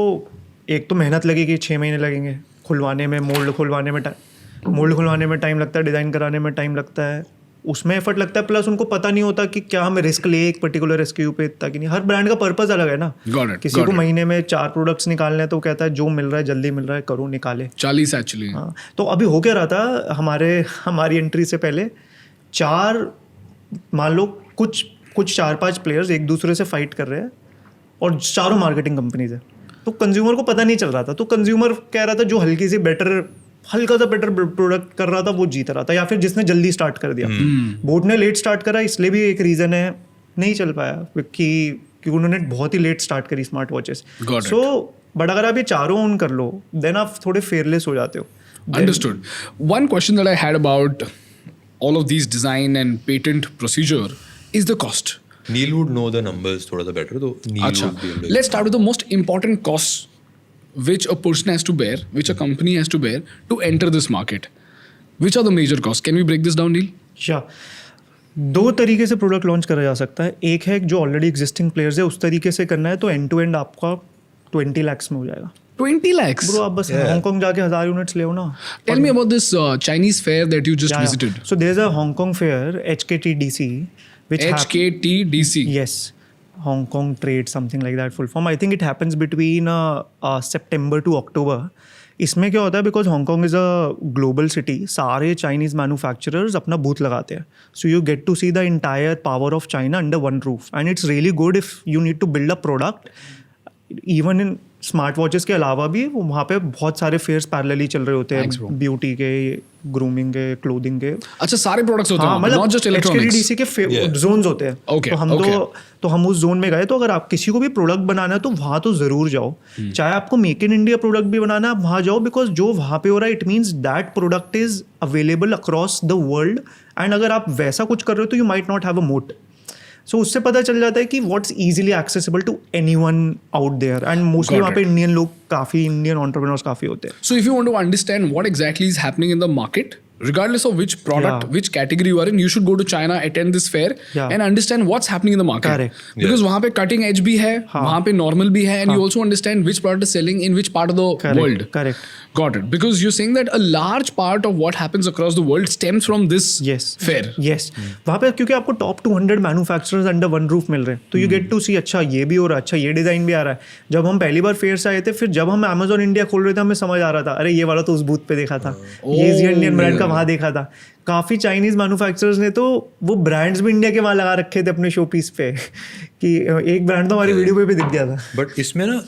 एक तो मेहनत लगेगी, 6 महीने लगेंगे खुलवाने में, मोल्ड खुलवाने में टाइम लगता है, डिज़ाइन कराने में टाइम लगता है, उसमें एफर्ट लगता है, प्लस उनको पता नहीं होता कि क्या हमें रिस्क ले एक पर्टिकुलर एसक्यू पे, ताकि नहीं, हर ब्रांड का पर्पस अलग है ना. किसी को महीने में 4 प्रोडक्ट्स निकालने हैं तो कहता है जो मिल रहा है जल्दी मिल रहा है करो, निकाले 40 एक्चुअली. हाँ, तो अभी हो क्या रहा था हमारी एंट्री से पहले, 4 मान लो कुछ 4-5 प्लेयर्स एक दूसरे से फाइट कर रहे हैं और चारों मार्केटिंग कंपनीज है, तो कंज्यूमर को पता नहीं चल रहा था. तो कंज्यूमर कह रहा था जो हल्का सा बेटर प्रोडक्ट कर रहा था वो जीत रहा था, या फिर जिसने जल्दी स्टार्ट कर दिया. बोट ने लेट स्टार्ट करा, इसलिए भी एक रीज़न है नहीं चल पाया, क्योंकि क्योंकि उन्होंने बहुत ही लेट स्टार्ट करी smart watches. Got it. So but अगर आप ये चारों ओन कर लो देन आप थोड़े फेयरलेस हो जाते हो. Understood. One question that I had about all of these design and patent procedure is the cost. Neel would know the numbers थोड़ा सा better, तो Neel Acha. would be able to. Let's start with the most important costs which a person has to bear, which a company has to bear to enter this market. Which are the major costs? Can we break this down, Neel? या दो तरीके से product launch करा जा सकता है. एक है जो ऑलरेडी एग्जिस्टिंग प्लेयर्स है उस तरीके से करना है तो एंड टू एंड आपका 20 lakhs में हो जाएगा. 20 lakhs? ब्रो आप बस हांगकांग जाके 1000 यूनिट्स ले ना. Tell me about this Chinese fair that you just visited. So there's a Hong Kong fair, HKTDC, which HKTDC. Yes, Hong Kong Trade, something like that full form. I think it happens between September to October. इसमें क्या होता है because Hong Kong is a global city, सारे Chinese manufacturers अपना booth लगाते हैं. So you get to see the entire power of China under one roof and it's really good if you need to build a product. Even in smart watches के अलावा भी वहाँ पे बहुत सारे फेयर्स पैरेलली चल रहे होते हैं, ब्यूटी के, ग्रूमिंग के, क्लोथिंग के. अच्छा, सारे प्रोडक्ट्स होते हैं, मतलब not just electronics. HKDC के जोन्स होते हैं. Okay, तो हम उस जोन में गए. तो अगर आप किसी को भी प्रोडक्ट बनाना है तो वहाँ तो ज़रूर जाओ. चाहे आपको मेक इन इंडिया प्रोडक्ट भी बनाना है आप वहाँ जाओ, बिकॉज जो वहाँ पे हो रहा है it means that product is available across the world. And अगर आप वैसा कुछ कर रहे हो तो you might not have a moat. So उससे पता चल जाता है कि what's easily accessible to anyone out there. And mostly वहाँ पे इंडियन लोग काफ़ी, इंडियन एंटरप्रेन्योर्स काफ़ी होते हैं. So if you want to understand what exactly is happening in the market, regardless of which product, which category you are in, you should go to China, attend this fair, and understand what's happening in the market. Correct. Because वहाँ पे cutting edge भी है, वहाँ पे normal भी है, and you also understand which product is selling in which part of the world. Correct. Got it. Because you're saying that a large part of what happens across the world stems from this fair. Yes. वहाँ पे क्योंकि आपको top 200 manufacturers under one roof मिल रहे हैं तो you get to सी अच्छा ये भी हो रहा है, अच्छा ये डिज़ाइन भी आ रहा है. जब हम पहली बार फेयर से आए थे, फिर जब हम अमेजॉन इंडिया खोल रहे थे हमें समझ आ रहा था अरे ये वाला तो उस बूथ पे देखा था, ये इंडियन ब्रांड का वहाँ देखा था. काफ़ी चाइनीज़ मैन्युफैक्चरर्स ने तो वो ब्रांड्स भी इंडिया के वहाँ लगा रखे थे अपने शो पीस पे कि एक ब्रांड तो हमारी वीडियो पे भी दिख गया था. बट इसमें ना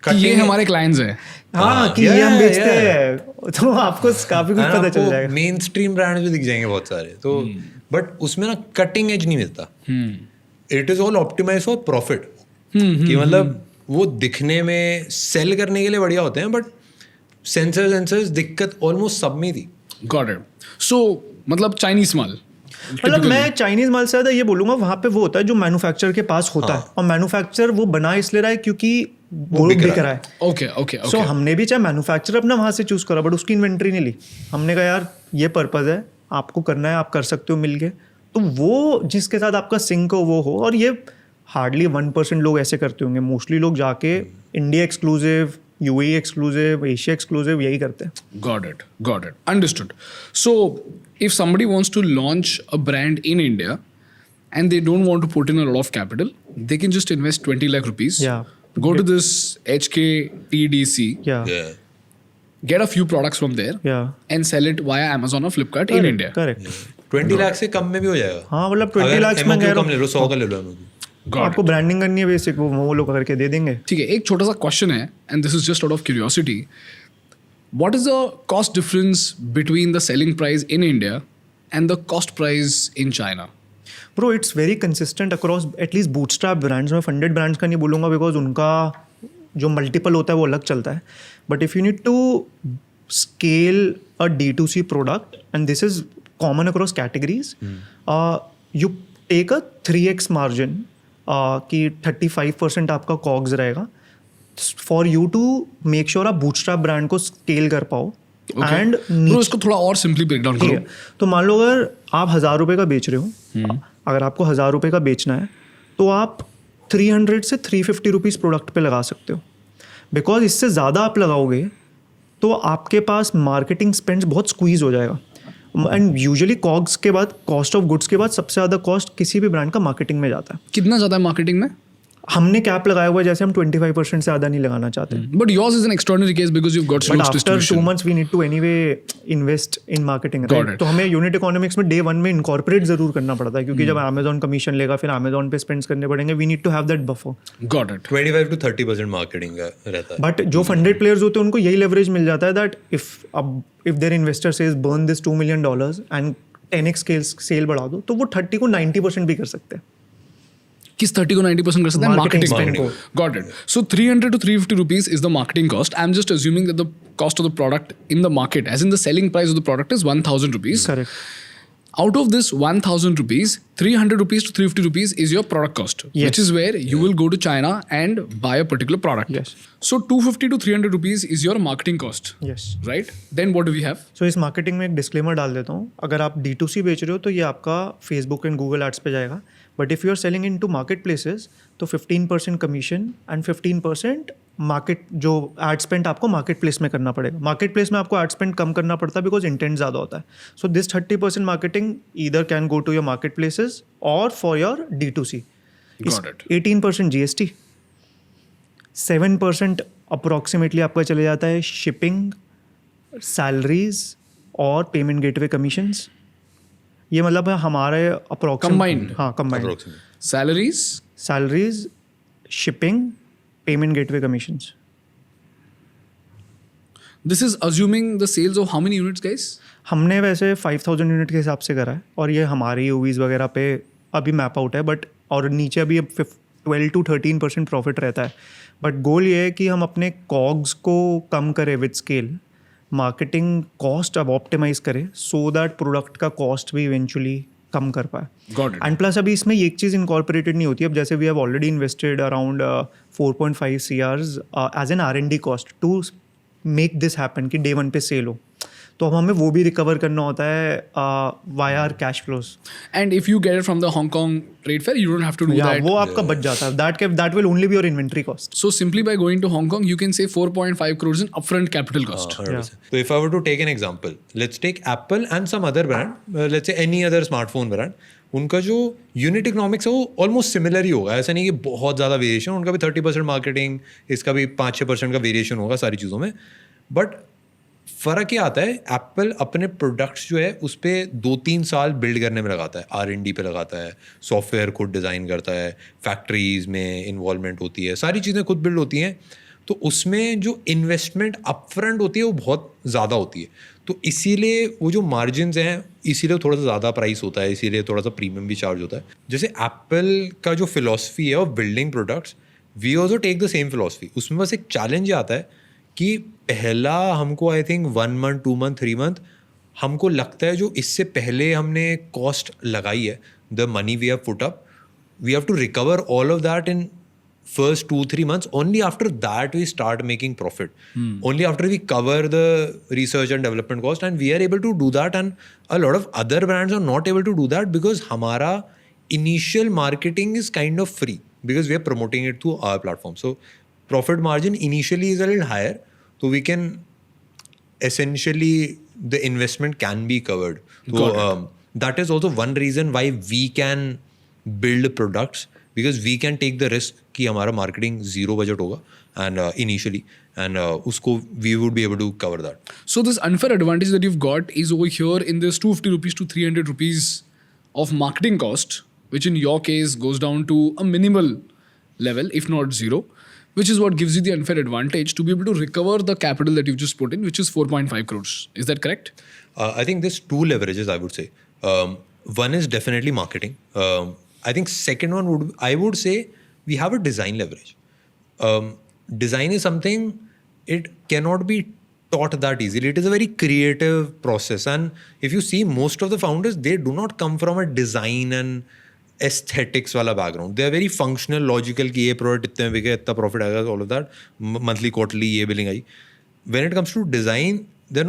कि ये हमारे क्लाइंट्स हैं. हाँ कि ये हम बेचते हैं, तो आपको काफ़ी कुछ पता चल जाएगा. मेन स्ट्रीम ब्रांड्स भी दिख जाएंगे बहुत सारे. तो बट उसमें ना कटिंग एज नहीं मिलता. It is all optimise for profit. कि मतलब वो दिखने में, सेल करने के लिए बढ़िया होते हैं, बट सेंसर्स दिक्कत ऑलमोस्ट सब में थी. Got it. So मतलब चाइनीज माल. मतलब मैं चाइनीज माल से ज़्यादा ये बोलूँगा वहाँ पे वो होता है जो मैन्युफैक्चरर के पास होता है, और मैन्युफैक्चरर वो बना इसलिए रहा है क्योंकि वो बिक रहा है. Okay. सो हमने भी चाहे मैन्युफैक्चरर अपना वहाँ से चूज़ करा बट उसकी इन्वेंट्री नहीं ली. हमने कहा यार ये पर्पज़ है, आपको करना है, आप कर सकते हो मिल के. तो वो जिसके साथ आपका सिंक हो वो हो. और ये हार्डली 1% लोग ऐसे करते होंगे. मोस्टली लोग जाके India exclusive, UAE exclusive, Asia exclusive यही करते हैं. Got it. Understood. So if somebody wants to launch a brand in India and they don't want to put in a lot of capital, they can just invest 20 lakh rupees. Yeah. Go to this HKTDC. Yeah. Get a few products from there. Yeah. And sell it via Amazon or Flipkart in India. Correct. 20 lakh से कम में भी हो जाएगा. हाँ मतलब 20 लाख में कम ले लो, 100 का ले लो. आपको ब्रांडिंग करनी है बेसिक, वो लोग करके दे देंगे. ठीक है, एक छोटा सा क्वेश्चन है and this is just out of curiosity. What is the cost difference between the selling price in India and the cost price in China? Bro it's very consistent across at least bootstrap brands. में funded brands का नहीं बोलूँगा because उनका जो multiple होता है वो अलग चलता है. But if you need to scale a D2C product and this is common across categories, you take a 3x margin कि 35% आपका कॉग्स रहेगा for you to make sure आप बूटस्ट्रैप ब्रांड को स्केल कर पाओ. एंड इसको थोड़ा और सिंपली ब्रेक डाउन करो. तो मान लो अगर आप 1000 रुपये का बेच रहे हो, अगर आपको 1000 रुपये का बेचना है तो आप 300 से 350 रुपीज़ प्रोडक्ट पे लगा सकते हो. बिकॉज इससे ज़्यादा आप लगाओगे तो आपके पास मार्केटिंग स्पेंड्स बहुत स्क्वीज हो जाएगा. एंड यूजुअली कॉग्स के बाद, कॉस्ट ऑफ गुड्स के बाद सबसे ज़्यादा कॉस्ट किसी भी ब्रांड का मार्केटिंग में जाता है. कितना ज़्यादा है मार्केटिंग में? हमने कैप लगाया हुआ है, जैसे हम 25% से ज़्यादा नहीं लगाना चाहते. But yours is an extraordinary case because you have got slow after 2 months we need to anyway invest in marketing. तो हमें यूनिट इकोनॉमिक्स में डे 1 में इनकॉर्पोरेट जरूर करना पड़ता है क्योंकि जब अमेजॉन कमिशन लेगा फिर अमेजॉन पे स्पेंड्स करने पड़ेंगे. We need to have that buffer. Got it. 25 to 30% marketing का रहता है. बट जो फंडेड प्लेयर्स होते हैं उनको यही लेवरेज मिल जाता है that if there investor says burn this $2 million and 10x sale बढ़ा दो, तो वो 30 को 90% भी कर सकते हैं. किस 30 को 90% कर सकते हैं Marketing मार्केटिंग spend स्पेंड को. Got it. So 300 to 350 rupees is the marketing cost. I'm just assuming that the cost of the product in the market, as in the selling price of the product, is 1,000 rupees. Correct. Out of this 1,000 rupees, 300 rupees to 350 rupees is your product cost, Yes. which is where you will go to China and buy a particular product. Yes. So 250 to 300 rupees is your marketing cost, Yes. right? Then what do we have? सो इस marketing में एक disclaimer डाल देता हूँ. अगर आप D2C बेच रहे हो तो ये आपका फेसबुक एंड गूगल एड्स पे जाएगा. But if you are selling in two market places तो 15% कमीशन एंड 15% मार्केट जो एड स्पेंड आपको मार्केट प्लेस में करना पड़ेगा. मार्केट प्लेस में आपको एड स्पेंड कम करना पड़ता है बिकॉज इंटेंट ज़्यादा होता है. So this 30% marketing either can go to your market places or for your D2C. Got it. 18% GST, 7% approximately आपका चले जाता है शिपिंग, सैलरीज और पेमेंट गेटवे कमीशंस. ये मतलब है हमारे Combined. हाँ combined. Approximate. Salaries? Salaries, shipping, payment gateway commissions. This is assuming the sales of how many units, guys? हमने वैसे 5,000 यूनिट के हिसाब से करा है और ये हमारी यूवीज वगैरह पे अभी मैप आउट है. बट और नीचे अभी 12 to 13% प्रॉफिट रहता है. बट गोल ये है कि हम अपने कॉग्स को कम करें विद स्केल, मार्केटिंग कॉस्ट अब ऑप्टिमाइज करें सो दैट प्रोडक्ट का कॉस्ट भी इवेंचुअली कम कर पाए. Got it. एंड प्लस अभी इसमें एक चीज़ इनकॉर्पोरेटेड नहीं होती. अब जैसे we have already invested around 4.5 CRs as an R&D cost to make this happen कि डे 1 पे सेल हो. तो अब हमें वो भी रिकवर करना होता है via our cash flows. And if you get it from the Hong Kong trade fair, you don't have to do that. वो आपका बच जाता है. That will only be your inventory cost. So simply by going to Hong Kong, you can save 4.5 crores in upfront capital cost. 100%. So if I were to take an example, let's take Apple and some other brand, let's say any other smartphone brand, उनका जो unit economics है वो almost similar ही होगा. ऐसा नहीं कि बहुत ज़्यादा वेरिएशन. उनका भी 30% मार्केटिंग, इसका भी 5-6% का वेरिएशन होगा सारी चीज़ों में. बट फ़र्क क्या आता है, एप्पल अपने प्रोडक्ट्स जो है उस पर 2-3 साल बिल्ड करने में लगाता है, R&D पे लगाता है, सॉफ्टवेयर खुद डिज़ाइन करता है, फैक्ट्रीज में इन्वॉल्वमेंट होती है, सारी चीज़ें खुद बिल्ड होती हैं. तो उसमें जो इन्वेस्टमेंट अपफ्रंट होती है वो बहुत ज़्यादा होती है. तो इसीलिए वो जो मार्जिन्स हैं इसीलिए थोड़ा सा ज़्यादा प्राइस होता है, इसीलिए थोड़ा सा प्रीमियम भी चार्ज होता है. जैसे एप्पल का जो फिलॉसफी है of building products, we also take the same philosophy. उसमें बस एक चैलेंज आता है कि पहला हमको I think 1 month, 2 month, 3 month हमको लगता है जो इससे पहले हमने कॉस्ट लगाई है, the money we have put up, we have to recover all of that in first 2-3 months. Only after that we start making profit. Only after we cover the research and development cost, and we are able to do that, and a lot of other brands are not able to do that because हमारा initial marketing is kind of free because we are promoting it through our platform. So profit margin initially is a little higher, so we can essentially the investment can be covered. So that is also one reason why we can build products, because we can take the risk कि हमारा marketing zero budget होगा and initially, and उसको we would be able to cover that. So this unfair advantage that you've got is over here in this 250 rupees to 300 rupees of marketing cost, which in your case goes down to a minimal level, if not zero, which is what gives you the unfair advantage to be able to recover the capital that you've just put in, which is 4.5 crores. Is that correct? I think there's 2 leverages, I would say. One is definitely marketing. I think second one I would say we have a design leverage. Design is something, it cannot be taught that easily. It is a very creative process, and if you see most of the founders, they do not come from a design and aesthetics wala background. They are very functional, logical कि ये product इतने में बिके, इतना profit आएगा, all of that, monthly, quarterly ये billing I. When it comes to design, they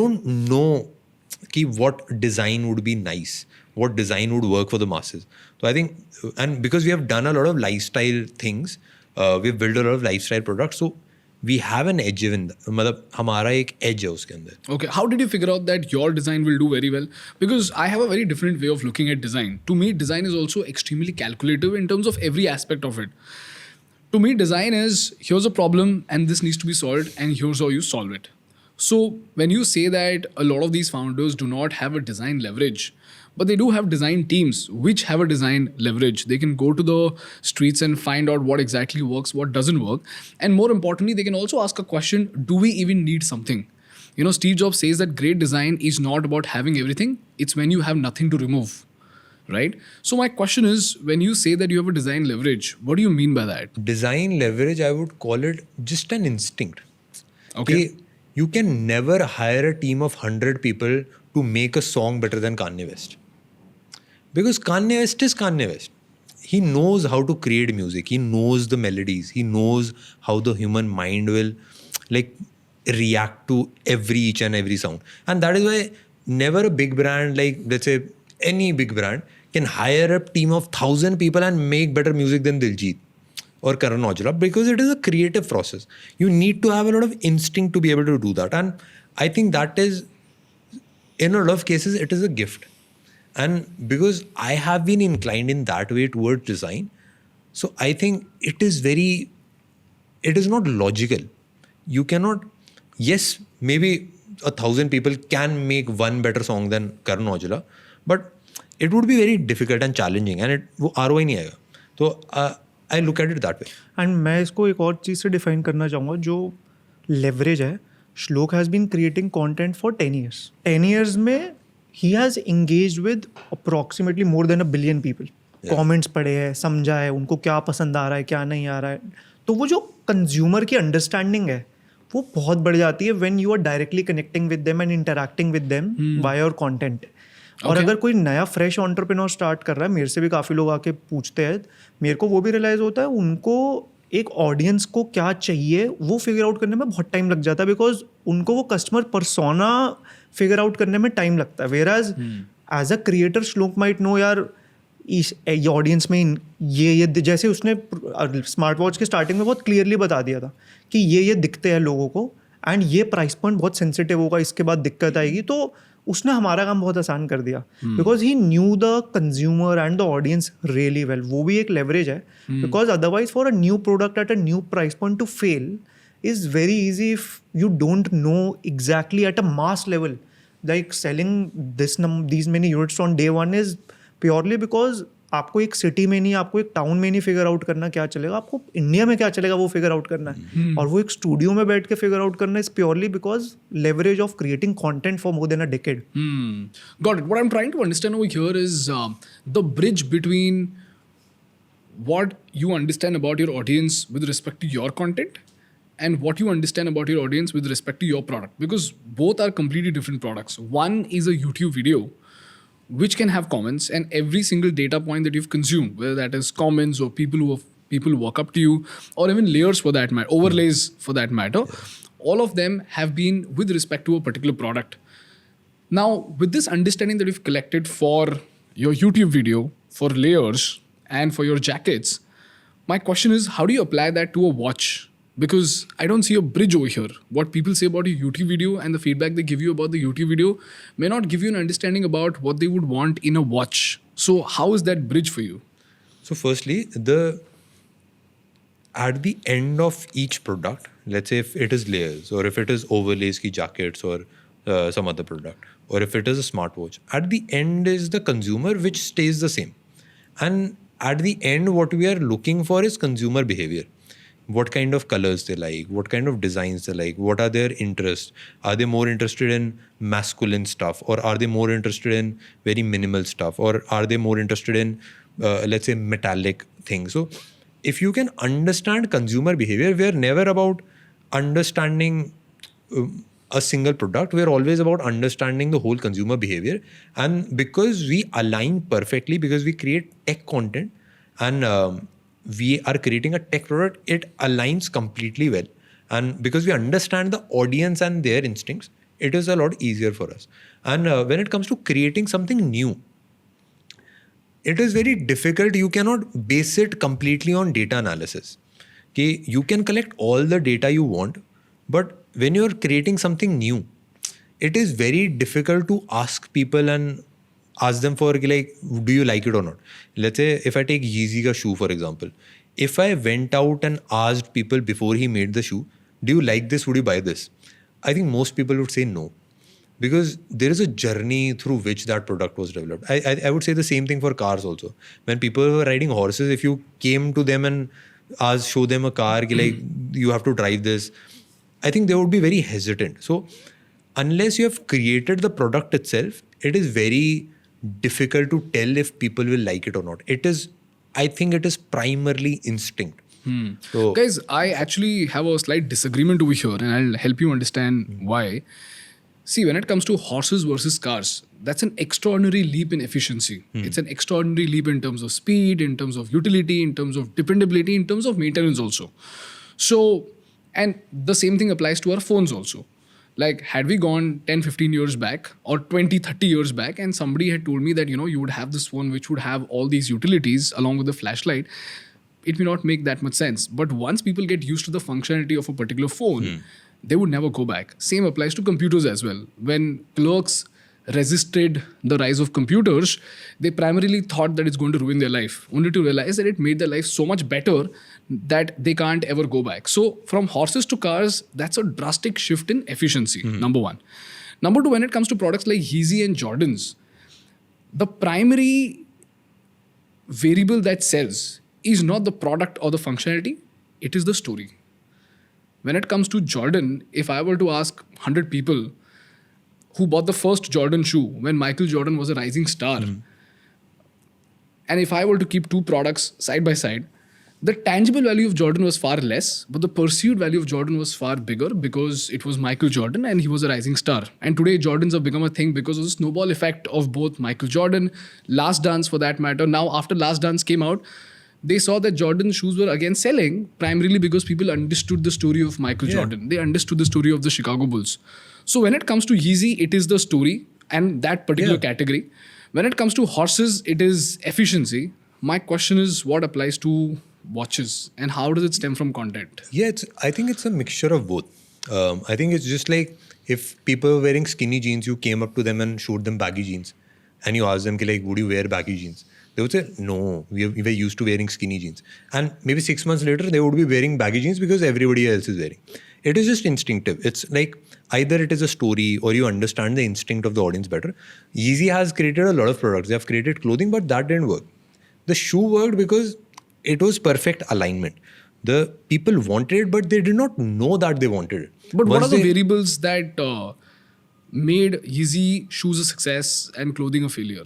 don't know कि what design would be nice, what design would work for the masses. So I think, and because we have done a lot of lifestyle things, we've built a lot of lifestyle products, so we have an edge in that. मतलब हमारा एक edge है उसके अंदर. Okay, how did you figure out that your design will do very well? Because I have a very different way of looking at design. To me, design is also extremely calculative in terms of every aspect of it. To me, design is, here's a problem and this needs to be solved, and here's how you solve it. So when you say that a lot of these founders do not have a design leverage, but they do have design teams which have a design leverage. They can go to the streets and find out what exactly works, what doesn't work. And more importantly, they can also ask a question, do we even need something? You know, Steve Jobs says that great design is not about having everything. It's when you have nothing to remove, right? So my question is, when you say that you have a design leverage, what do you mean by that? Design leverage, I would call it just an instinct. Okay. You can never hire a team of 100 people to make a song better than Kanye West. Because Kanye West is Kanye West. He knows how to create music. He knows the melodies. He knows how the human mind will like react to each and every sound. And that is why never a big brand, like let's say any big brand, can hire a team of 1,000 people and make better music than Diljit or Karan Aujla, because it is a creative process. You need to have a lot of instinct to be able to do that. And I think that is, in a lot of cases, it is a gift. And because I have been inclined in that way towards design, so I think it is not logical. You cannot, yes, maybe 1,000 people can make one better song than Karan Aujla, but it would be very difficult and challenging, and वो ROI नहीं आएगा. So I look at it that way. And मैं इसको एक और चीज़ से define करना चाहूँगा जो लेवरेज है. Shlok has been creating content for 10 years. 10 years में ही has engage with approximately more than 1 billion people. Comments पढ़े हैं, समझा है उनको क्या पसंद आ रहा है, क्या नहीं आ रहा है. तो वो जो कंज्यूमर की अंडरस्टैंडिंग है वो बहुत बढ़ जाती है when you are directly connecting with them and interacting with them by your content. और अगर कोई नया फ्रेश एंटरप्रेन्योर स्टार्ट कर रहा है, मेरे से भी काफ़ी लोग आके पूछते हैं, मेरे को वो भी रियलाइज़ होता है उनको एक ऑडियंस को क्या चाहिए वो फिगर आउट करने में बहुत टाइम लग जाता है, बिकॉज उनको वो कस्टमर पर्सोना फिगर आउट करने में टाइम लगता है. वेयर एज अ क्रिएटर श्लोक माइट नो यार ये ऑडियंस में ये जैसे उसने स्मार्ट वॉच के स्टार्टिंग में बहुत क्लियरली बता दिया था कि ये दिखते हैं लोगों को एंड ये प्राइस पॉइंट बहुत सेंसिटिव होगा, इसके बाद दिक्कत आएगी. तो उसने हमारा काम बहुत आसान कर दिया because he new the consumer and the audience really well. वो भी एक लेवरेज है, because otherwise for a new product at a new price point two fail is very easy if you don't know exactly at a mass level. Like selling these many units on day one is purely because आपको एक city में नहीं, आपको एक town में नहीं figure out करना क्या चलेगा, आपको इंडिया में क्या चलेगा वो फिगर आउट करना है. और वो एक स्टूडियो में बैठ के फिगर आउट करना is purely because leverage of creating content for more than a decade. Got it. What I'm trying to understand over here is the bridge between what you understand about your audience with respect to your content and what you understand about your audience with respect to your product, because both are completely different products. One is a YouTube video which can have comments, and every single data point that you've consumed, whether that is comments or people who walk up to you, or even layers for that matter, overlays for that matter, all of them have been with respect to a particular product. Now, with this understanding that you've collected for your YouTube video, for layers, and for your jackets, my question is, how do you apply that to a watch? Because I don't see a bridge over here. What people say about your YouTube video and the feedback they give you about the YouTube video may not give you an understanding about what they would want in a watch. So how is that bridge for you? So firstly, at the end of each product, let's say if it is layers or if it is overlays ki jackets or some other product, or if it is a smartwatch, at the end is the consumer, which stays the same. And at the end, what we are looking for is consumer behavior. What kind of colors they like, what kind of designs they like, what are their interests? Are they more interested in masculine stuff, or are they more interested in very minimal stuff, or are they more interested in, let's say, metallic things? So if you can understand consumer behavior, we are never about understanding a single product. We are always about understanding the whole consumer behavior. And because we align perfectly, because we create tech content and we are creating a tech product, it aligns completely well. And because we understand the audience and their instincts, it is a lot easier for us. And when it comes to creating something new, it is very difficult. You cannot base it completely on data analysis. Okay, you can collect all the data you want, but when you're creating something new, it is very difficult to ask people and ask them for like, do you like it or not? Let's say if I take Yeezy ka shoe for example, if I went out and asked people before he made the shoe, do you like this, would you buy this? I think most people would say no, because there is a journey through which that product was developed. I would say the same thing for cars also. When people were riding horses, if you came to them and show them a car like you have to drive this, I think they would be very hesitant. So unless you have created the product itself, it is very difficult to tell if people will like it or not. I think it is primarily instinct. So, Guys, I actually have a slight disagreement over here, and I'll help you understand why. See, when it comes to horses versus cars, that's an extraordinary leap in efficiency. It's an extraordinary leap in terms of speed, in terms of utility, in terms of dependability, in terms of maintenance also. So, and the same thing applies to our phones also. Like, had we gone 10, 15 years back or 20, 30 years back, and somebody had told me that, you would have this phone which would have all these utilities along with the flashlight, it may not make that much sense. But once people get used to the functionality of a particular phone, they would never go back. Same applies to computers as well. When clerks resisted the rise of computers, they primarily thought that it's going to ruin their life, only to realize that it made their life so much better that they can't ever go back. So from horses to cars, that's a drastic shift in efficiency, number one. Number two, when it comes to products like Yeezy and Jordans, the primary variable that sells is not the product or the functionality, it is the story. When it comes to Jordan, if I were to ask 100 people who bought the first Jordan shoe when Michael Jordan was a rising star, and if I were to keep two products side by side, the tangible value of Jordan was far less, but the perceived value of Jordan was far bigger because it was Michael Jordan and he was a rising star. And today, Jordans have become a thing because of the snowball effect of both Michael Jordan, Last Dance for that matter. Now, after Last Dance came out, they saw that Jordan shoes were again selling primarily because people understood the story of Michael Jordan. They understood the story of the Chicago Bulls. So when it comes to Yeezy, it is the story and that particular category. When it comes to horses, it is efficiency. My question is, what applies to watches and how does it stem from content? yeah, I think it's a mixture of both. I think it's just like if people were wearing skinny jeans, you came up to them and showed them baggy jeans, and you asked them, like, would you wear baggy jeans? They would say, no, we were used to wearing skinny jeans. And maybe 6 months later, they would be wearing baggy jeans because everybody else is wearing. It is just instinctive. It's like either it is a story or you understand the instinct of the audience better. Yeezy has created a lot of products. They have created clothing, but that didn't work. The shoe worked because it was perfect alignment. The people wanted it, but they did not know that they wanted it. But what are the variables that made Yeezy shoes a success and clothing a failure?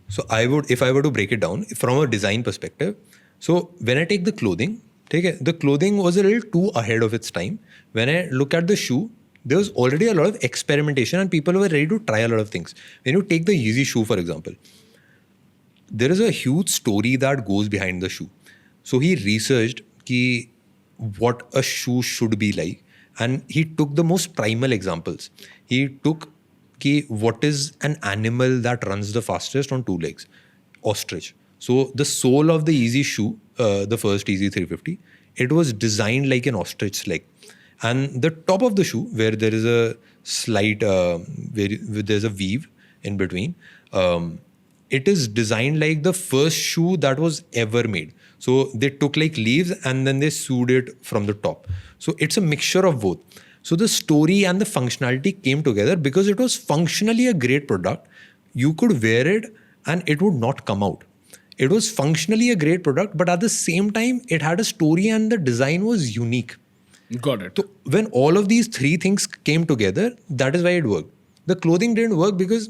So if I were to break it down from a design perspective, so when I take the clothing, the clothing was a little too ahead of its time. When I look at the shoe, there was already a lot of experimentation and people were ready to try a lot of things. When you take the Yeezy shoe, for example, there is a huge story that goes behind the shoe. So he researched what a shoe should be like, and he took the most primal examples. He took what is an animal that runs the fastest on two legs? Ostrich. So the sole of the Yeezy shoe, the first Yeezy 350, it was designed like an ostrich leg. And the top of the shoe, where there is a slight, there's a weave in between, it is designed like the first shoe that was ever made. So they took like leaves and then they sewed it from the top. So it's a mixture of both. So the story and the functionality came together because it was functionally a great product. You could wear it and it would not come out. It was functionally a great product, but at the same time, it had a story and the design was unique. Got it. So when all of these three things came together, that is why it worked. The clothing didn't work because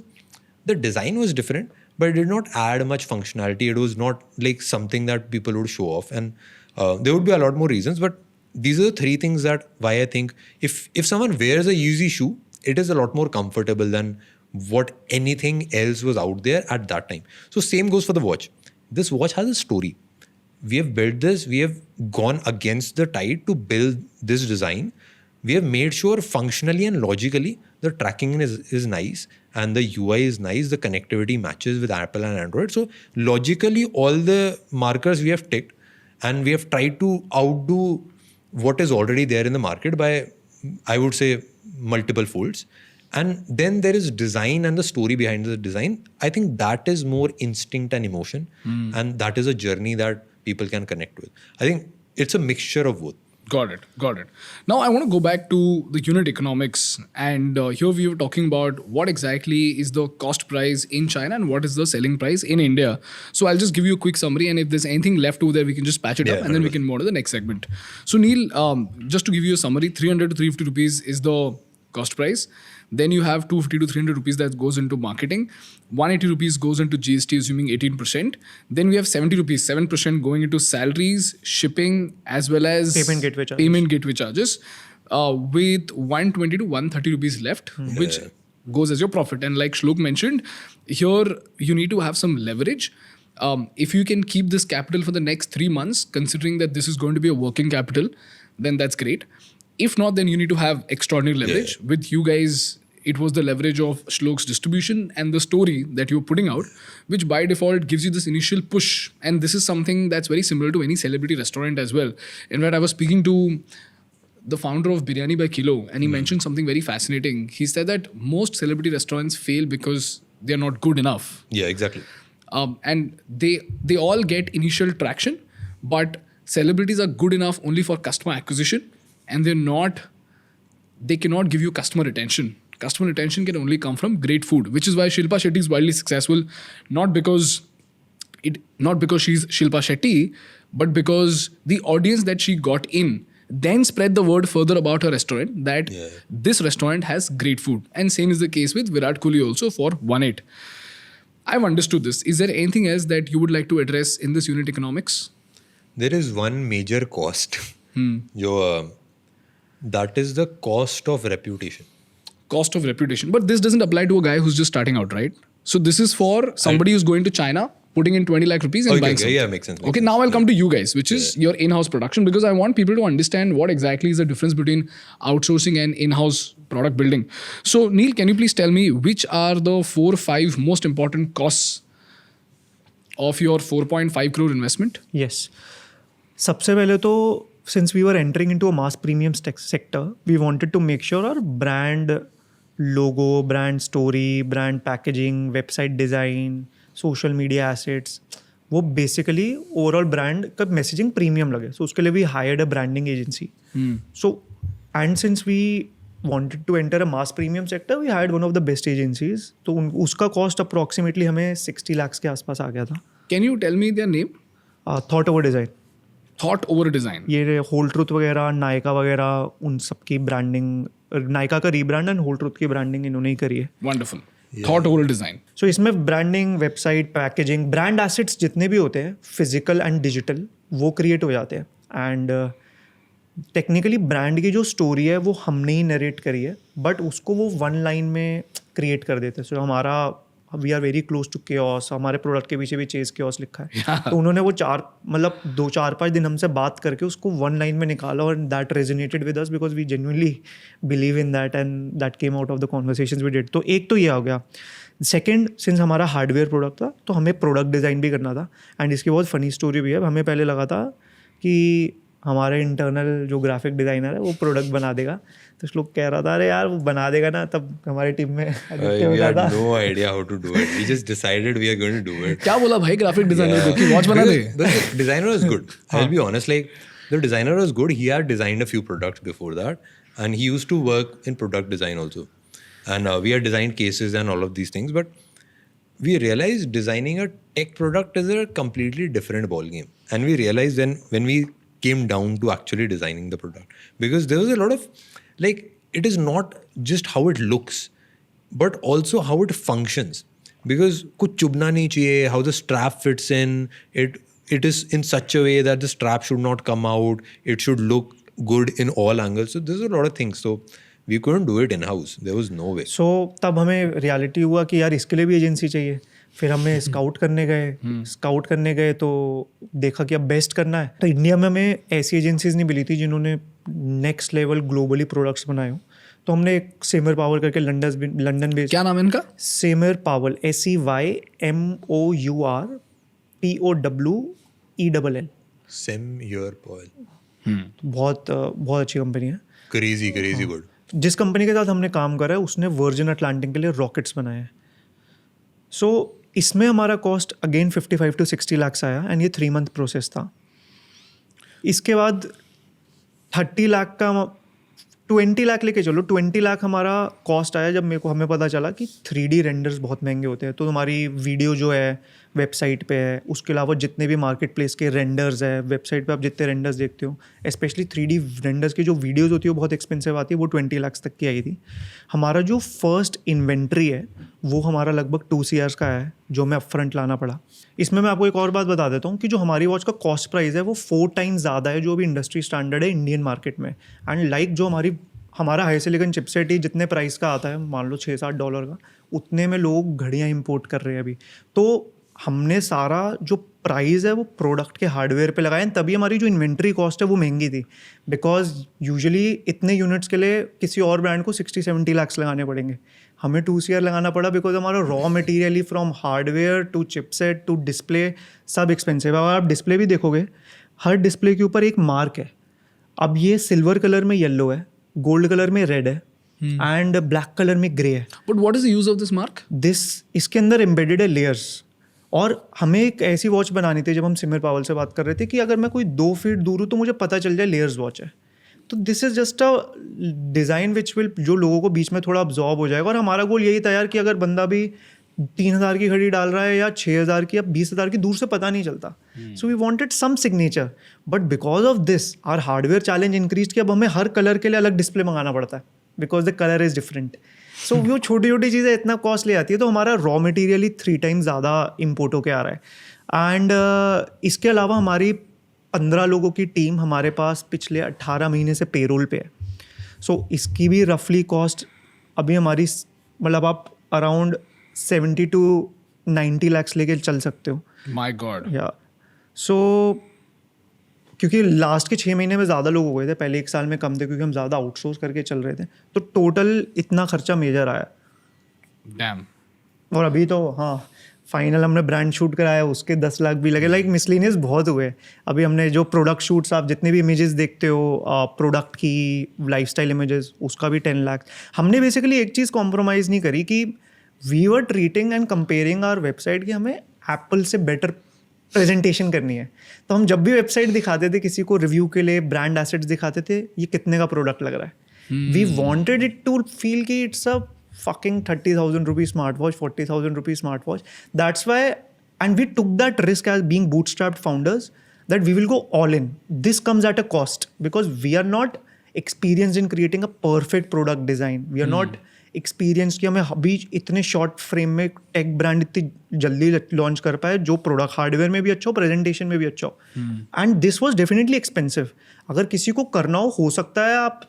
the design was different, but it did not add much functionality. It was not like something that people would show off. And there would be a lot more reasons, but these are the three things that why I think if someone wears a Yeezy shoe, it is a lot more comfortable than what anything else was out there at that time. So same goes for the watch. This watch has a story. We have built this. We have gone against the tide to build this design. We have made sure functionally and logically the tracking is nice and the UI is nice. The connectivity matches with Apple and Android. So logically, all the markers we have ticked, and we have tried to outdo what is already there in the market by, I would say, multiple folds. And then there is design and the story behind the design. I think that is more instinct and emotion. And that is a journey that people can connect with. I think it's a mixture of both. Got it. Now I want to go back to the unit economics, and here we were talking about what exactly is the cost price in China and what is the selling price in India. So I'll just give you a quick summary, and if there's anything left over there, we can just patch it up, and then we can move on to the next segment. So Neel, just to give you a summary, 300 to 350 rupees is the cost price. Then you have 250 to 300 rupees that goes into marketing. 180 rupees goes into GST, assuming 18%. Then we have 70 rupees, 7% going into salaries, shipping, as well as Payment gateway charges. With 120 to 130 rupees left, which goes as your profit. And like Shlok mentioned, here you need to have some leverage. If you can keep this capital for the next 3 months, considering that this is going to be a working capital, then that's great. If not, then you need to have extraordinary leverage. With you guys, it was the leverage of Shlok's distribution and the story that you're putting out, which by default gives you this initial push. And this is something that's very similar to any celebrity restaurant as well. In fact, I was speaking to the founder of Biryani by Kilo, and he mentioned something very fascinating. He said that most celebrity restaurants fail because they're not good enough. Yeah, exactly. And they all get initial traction, but celebrities are good enough only for customer acquisition, and they cannot give you customer retention. Customer retention can only come from great food, which is why Shilpa Shetty is wildly successful, not because she's Shilpa Shetty, but because the audience that she got in then spread the word further about her restaurant that this restaurant has great food. And same is the case with Virat Kohli also for 1-8. I've understood this. Is there anything else that you would like to address in this unit economics? There is one major cost. That is the cost of reputation. Cost of reputation. But this doesn't apply to a guy who's just starting out, right? So this is for somebody who's going to China, putting in 20 lakh rupees and buying something. Yeah, makes sense. Okay, now I'll come to you guys, which is your in-house production, because I want people to understand what exactly is the difference between outsourcing and in-house product building. So Neel, can you please tell me which are the 4 or 5 most important costs of your 4.5 crore investment? Yes. सबसे पहले तो since we were entering into a mass premium sector, we wanted to make sure our brand logo, brand story, brand packaging, website design, social media assets, वो basically overall brand का messaging premium लगे. So उसके लिए we hired a branding agency. So and since we wanted to enter a mass premium sector, we hired one of the best agencies. तो उसका cost approximately हमें 60 lakhs के आसपास आ गया था. Can you tell me their name? Thought over design. Thought over design. ये whole truth वगैरह, नायका वगैरह, उन सब की ब्रांडिंग, नायका का रीब्रांड एंड होल ट्रूथ की ब्रांडिंग इन्होंने ही करी है. Wonderful. Thought over design. So इसमें branding, website, packaging, brand assets जितने भी होते हैं फिजिकल एंड डिजिटल, वो क्रिएट हो जाते हैं. एंड टेक्निकली ब्रांड की जो स्टोरी है वो हमने ही नरेट करी है, बट उसको वो 1 लाइन में क्रिएट कर देते हैं. सो हमारा we are very close to chaos, हमारे प्रोडक्ट के पीछे भी चेज केओस लिखा है. तो उन्होंने वो 2-4-5 दिन हमसे बात करके उसको 1 लाइन में निकाला, और that resonated with us because we genuinely believe in that and that came out of the conversations we did. तो एक तो ये हो गया. सेकेंड, सिंस हमारा हार्डवेयर प्रोडक्ट था तो हमें प्रोडक्ट डिज़ाइन भी करना था. एंड इसकी बहुत फनी स्टोरी भी है. हमें पहले लगा था कि हमारे इंटरनल जो ग्राफिक डिज़ाइनर है वो प्रोडक्ट बना देगा. तो श्लोक कह रहा था अरे यार वो बना देगा ना, तब हमारी टीम में We had no idea how to do it. We just decided we are going to do it. क्या बोला भाई ग्राफिक डिजाइनर को कि वॉच बना दे? The designer was good. I'll be honest, like the designer was good. He had designed a few products before that, and he used to work in product design also. And we had designed cases and all of these things, but we realized designing a tech product is a completely different ballgame. And we realized then when we came down to actually designing the product, because there was a lot of like, it is not just how it looks, but also how it functions. Because kuch chubna nahi chahiye, how the strap fits in, it is in such a way that the strap should not come out, it should look good in all angles. So there's a lot of things. So we couldn't do it in-house. There was no way. So तब हमें reality हुआ कि यार इसके लिए भी agency चाहिए. फिर हमें स्काउट करने गए तो देखा कि अब बेस्ट करना है. तो इंडिया में हमें ऐसी एजेंसीज नहीं मिली थी जिन्होंने नेक्स्ट लेवल ग्लोबली प्रोडक्ट्स बनाए हो. तो हमने एक सेमर पावर करके लंदन बेस्ड. क्या नाम है इनका? सेमर पावर, SEYMOURPOWELL. Semur Paul. बहुत अच्छी कंपनी है. Crazy good. जिस कंपनी के साथ हमने काम करा है उसने वर्जिन अटलांटिक के लिए रॉकेट्स बनाए हैं. सो इसमें हमारा कॉस्ट अगेन 55 to 60 लाख आया, एंड ये 3 month प्रोसेस था. इसके बाद 30 लाख का 20 लाख लेके चलो, 20 लाख हमारा कॉस्ट आया जब हमें पता चला कि 3D रेंडर्स बहुत महंगे होते हैं। तो तुम्हारी वीडियो जो है वेबसाइट पे है, उसके अलावा जितने भी मार्केट प्लेस के रेंडर्स है, वेबसाइट पे आप जितने रेंडर्स देखते हो, स्पेशली 3D रेंडर्स की जो वीडियोज़ होती है वो बहुत एक्सपेंसिव आती है, वो 20 लाख तक की आई थी। हमारा जो फर्स्ट इन्वेंट्री है वो हमारा लगभग 2 CR का है, जो हमें अपफ्रंट लाना पड़ा। इसमें मैं आपको एक और बात बता देता हूँ कि जो हमारी वॉच का कॉस्ट प्राइस है वो 4 टाइम्स ज़्यादा है जो अभी इंडस्ट्री स्टैंडर्ड है इंडियन मार्केट में। एंड लाइक जो हमारा हाई सिलिकॉन चिपसेट ही जितने प्राइस का आता है, मान लो $6-7 का, उतने में लोग घड़ियाँ इंपोर्ट कर रहे हैं अभी। तो हमने सारा जो प्राइस है वो प्रोडक्ट के हार्डवेयर पे लगाया, तभी हमारी जो इन्वेंट्री कॉस्ट है वो महंगी थी। बिकॉज यूजुअली इतने यूनिट्स के लिए किसी और ब्रांड को 60-70 लाख लगाने पड़ेंगे, हमें 2 CR लगाना पड़ा बिकॉज हमारा रॉ मटेरियल ही from hardware to chipset to display सब एक्सपेंसिव है। अगर आप डिस्प्ले भी देखोगे, हर डिस्प्ले के ऊपर एक मार्क है। अब ये सिल्वर कलर में येलो है, गोल्ड कलर में रेड है एंड ब्लैक कलर में ग्रे है। But what is the use of this mark? इसके अंदर एम्बेडेड है लेयर्स। और हमें एक ऐसी वॉच बनानी थी, जब हम सिमर पावल से बात कर रहे थे, कि अगर मैं कोई 2 फीट दूर हूँ तो मुझे पता चल जाए लेयर्स वॉच है। तो this is just a design which will, जो लोगों को बीच में थोड़ा अब्जॉर्ब हो जाएगा। और हमारा गोल यही था यार कि अगर बंदा भी 3,000 की घड़ी डाल रहा है या 6,000 की या 20,000 की, दूर से पता नहीं चलता। So we wanted some signature, but because of this our hardware challenge increase कि अब हमें हर कलर के लिए अलग डिस्प्ले मंगाना पड़ता है, because the colour is different. So वो छोटी छोटी चीज़ें इतना कॉस्टली आती है, तो हमारा रॉ मटेरियल ही 3 टाइम्स ज़्यादा इम्पोर्ट होके आ रहा है। एंड इसके अलावा हमारी 15 लोगों की टीम हमारे पास पिछले 18 महीने से पेरोल पे है। सो इसकी भी रफली कॉस्ट अभी हमारी, मतलब आप अराउंड 70 to 90 lakhs लेके चल सकते हो। My God. या सो क्योंकि लास्ट के 6 महीने में ज़्यादा लोग हो गए थे, पहले 1 साल में कम थे क्योंकि हम ज़्यादा आउटसोर्स करके चल रहे थे, तो टोटल इतना खर्चा मेजर आया। डैम। और अभी तो हाँ, फाइनल हमने ब्रांड शूट कराया, उसके 10 लाख भी लगे। लाइक मिसलिनियस बहुत हुए। अभी हमने जो प्रोडक्ट शूट्स, आप जितने भी इमेजेस देखते हो प्रोडक्ट की, लाइफस्टाइल इमेजेस, उसका भी 10 लाख। हमने बेसिकली एक चीज़ कॉम्प्रोमाइज़ नहीं करी कि we were treating and comparing our website कि हमें एप्पल से बेटर प्रेजेंटेशन करनी है। तो हम जब भी वेबसाइट दिखाते थे किसी को रिव्यू के लिए, ब्रांड एसेट्स दिखाते थे, ये कितने का प्रोडक्ट लग रहा है। We wanted it to feel कि it's a fucking 30,000 rupees smartwatch, 40,000 rupees smartwatch. That's why, and we took that risk as being bootstrapped founders, that we will go all in. This comes at a cost because we are not experienced in creating a perfect product design. We are not experienced कि हमें अभी इतने short frame में tech brand इतनी जल्दी launch कर पाए जो प्रोडक्ट हार्डवेयर में भी अच्छा हो, प्रेजेंटेशन में भी अच्छा हो। And this was definitely expensive. अगर किसी को करना हो सकता है आप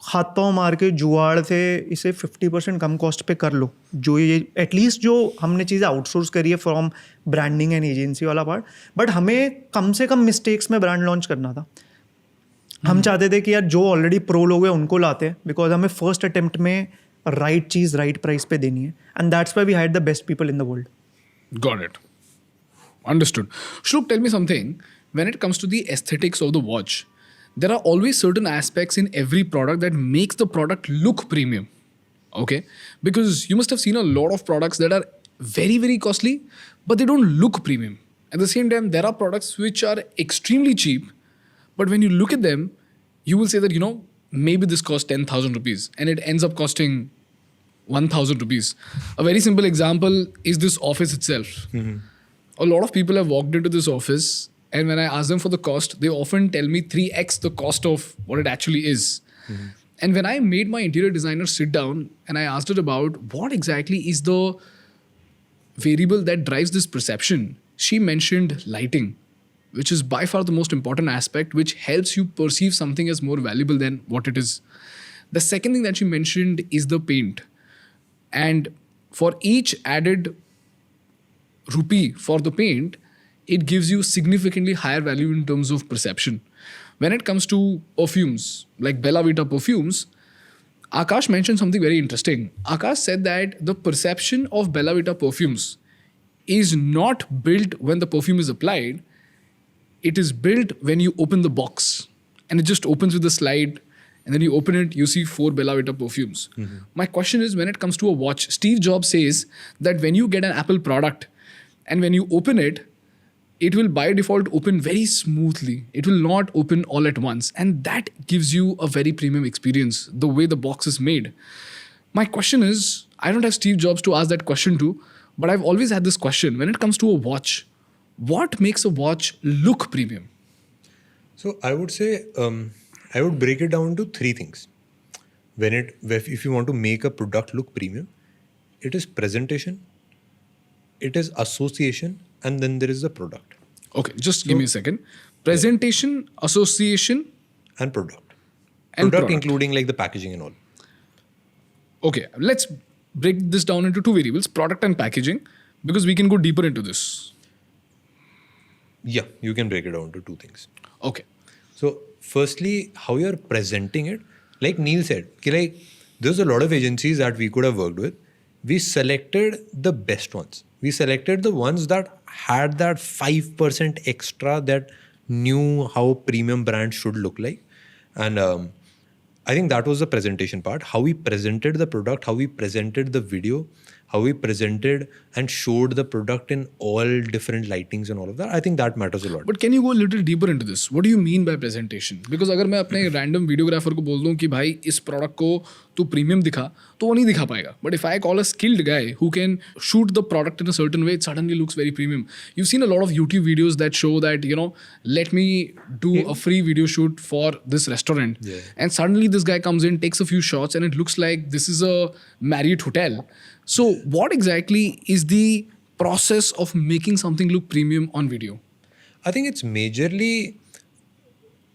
हाथ पाँव मार के जुगाड़ से इसे 50% कम कॉस्ट पे कर लो। जो ये एटलीस्ट जो हमने चीज़ें आउटसोर्स करी है फ्रॉम ब्रांडिंग एंड एजेंसी वाला पार्ट, बट हमें कम से कम मिस्टेक्स में ब्रांड लॉन्च करना था। हम चाहते थे कि यार जो ऑलरेडी प्रो लोग हैं उनको लाते हैं, बिकॉज हमें फर्स्ट अटेम्प्ट में राइट चीज़ राइट प्राइस पे देनी है। And that's why we hired the best people in the world. Got it. Understood. Shlok, tell me something. When it comes to the aesthetics of the watch, there are always certain aspects in every product that makes the product look premium. Okay? Because you must have seen a lot of products that are very, very costly, but they don't look premium. At the same time, there are products which are extremely cheap, but when you look at them, you will say that, maybe this costs 10,000 rupees and it ends up costing 1,000 rupees. A very simple example is this office itself. A lot of people have walked into this office, and when I ask them for the cost, they often tell me 3x the cost of what it actually is. And when I made my interior designer sit down and I asked her about what exactly is the variable that drives this perception, she mentioned lighting, which is by far the most important aspect, which helps you perceive something as more valuable than what it is. The second thing that she mentioned is the paint. And for each added rupee for the paint, it gives you significantly higher value in terms of perception. When it comes to perfumes, like Bella Vita perfumes, Akash mentioned something very interesting. Akash said that the perception of Bella Vita perfumes is not built when the perfume is applied. It is built when you open the box, and it just opens with a slide, and then you open it, you see 4 Bella Vita perfumes. My question is, when it comes to a watch, Steve Jobs says that when you get an Apple product and when you open it, it will by default open very smoothly. It will not open all at once. And that gives you a very premium experience, the way the box is made. My question is, I don't have Steve Jobs to ask that question to, but I've always had this question. When it comes to a watch, what makes a watch look premium? So I would say, I would break it down to three things. If you want to make a product look premium, it is presentation, it is association, and then there is the product. Okay, just give me a second. Presentation, association, And product. And Product product. including like the packaging and all. Okay, let's break this down into two variables, product and packaging, because we can go deeper into this. Yeah, you can break it down to two things. Okay. So firstly, how you're presenting it, like Neel said, there's a lot of agencies that we could have worked with. We selected the best ones. We selected the ones that had that 5% extra that knew how premium brands should look like. And I think that was the presentation part. How we presented the product, how we presented the video, how we presented and showed the product in all different lightings and all of that. I think that matters a lot. But can you go a little deeper into this? What do you mean by presentation? Because अगर मैं अपने random videographer को बोल दूँ कि भाई इस product को तू premium दिखा, तो वो नहीं दिखा पाएगा. But if I call a skilled guy who can shoot the product in a certain way, it suddenly looks very premium. You've seen a lot of YouTube videos that show that, let me do a free video shoot for this restaurant. Yeah. And suddenly this guy comes in, takes a few shots, and it looks like this is a Marriott hotel. So what exactly is the process of making something look premium on video? I think it's majorly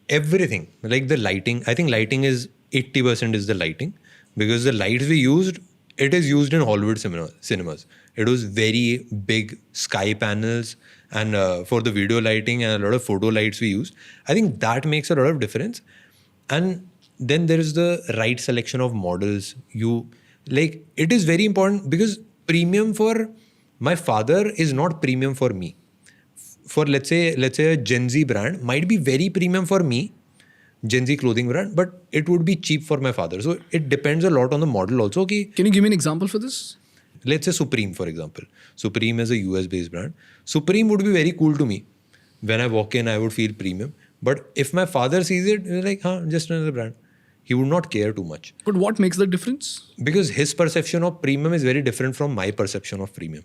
everything. Like the lighting. I think lighting is 80% is the lighting. Because the lights we used, it is used in Hollywood cinemas. It was very big sky panels and for the video lighting and a lot of photo lights we used. I think that makes a lot of difference. And then there is the right selection of models. It is very important because premium for my father is not premium for me. For let's say a Gen Z brand might be very premium for me, Gen Z clothing brand, but it would be cheap for my father. So it depends a lot on the model also. Can you give me an example for this? Let's say Supreme, for example. Supreme is a US based brand. Supreme would be very cool to me. When I walk in, I would feel premium. But if my father sees it, he's like, just another brand. He would not care too much. But what makes the difference? Because his perception of premium is very different from my perception of premium.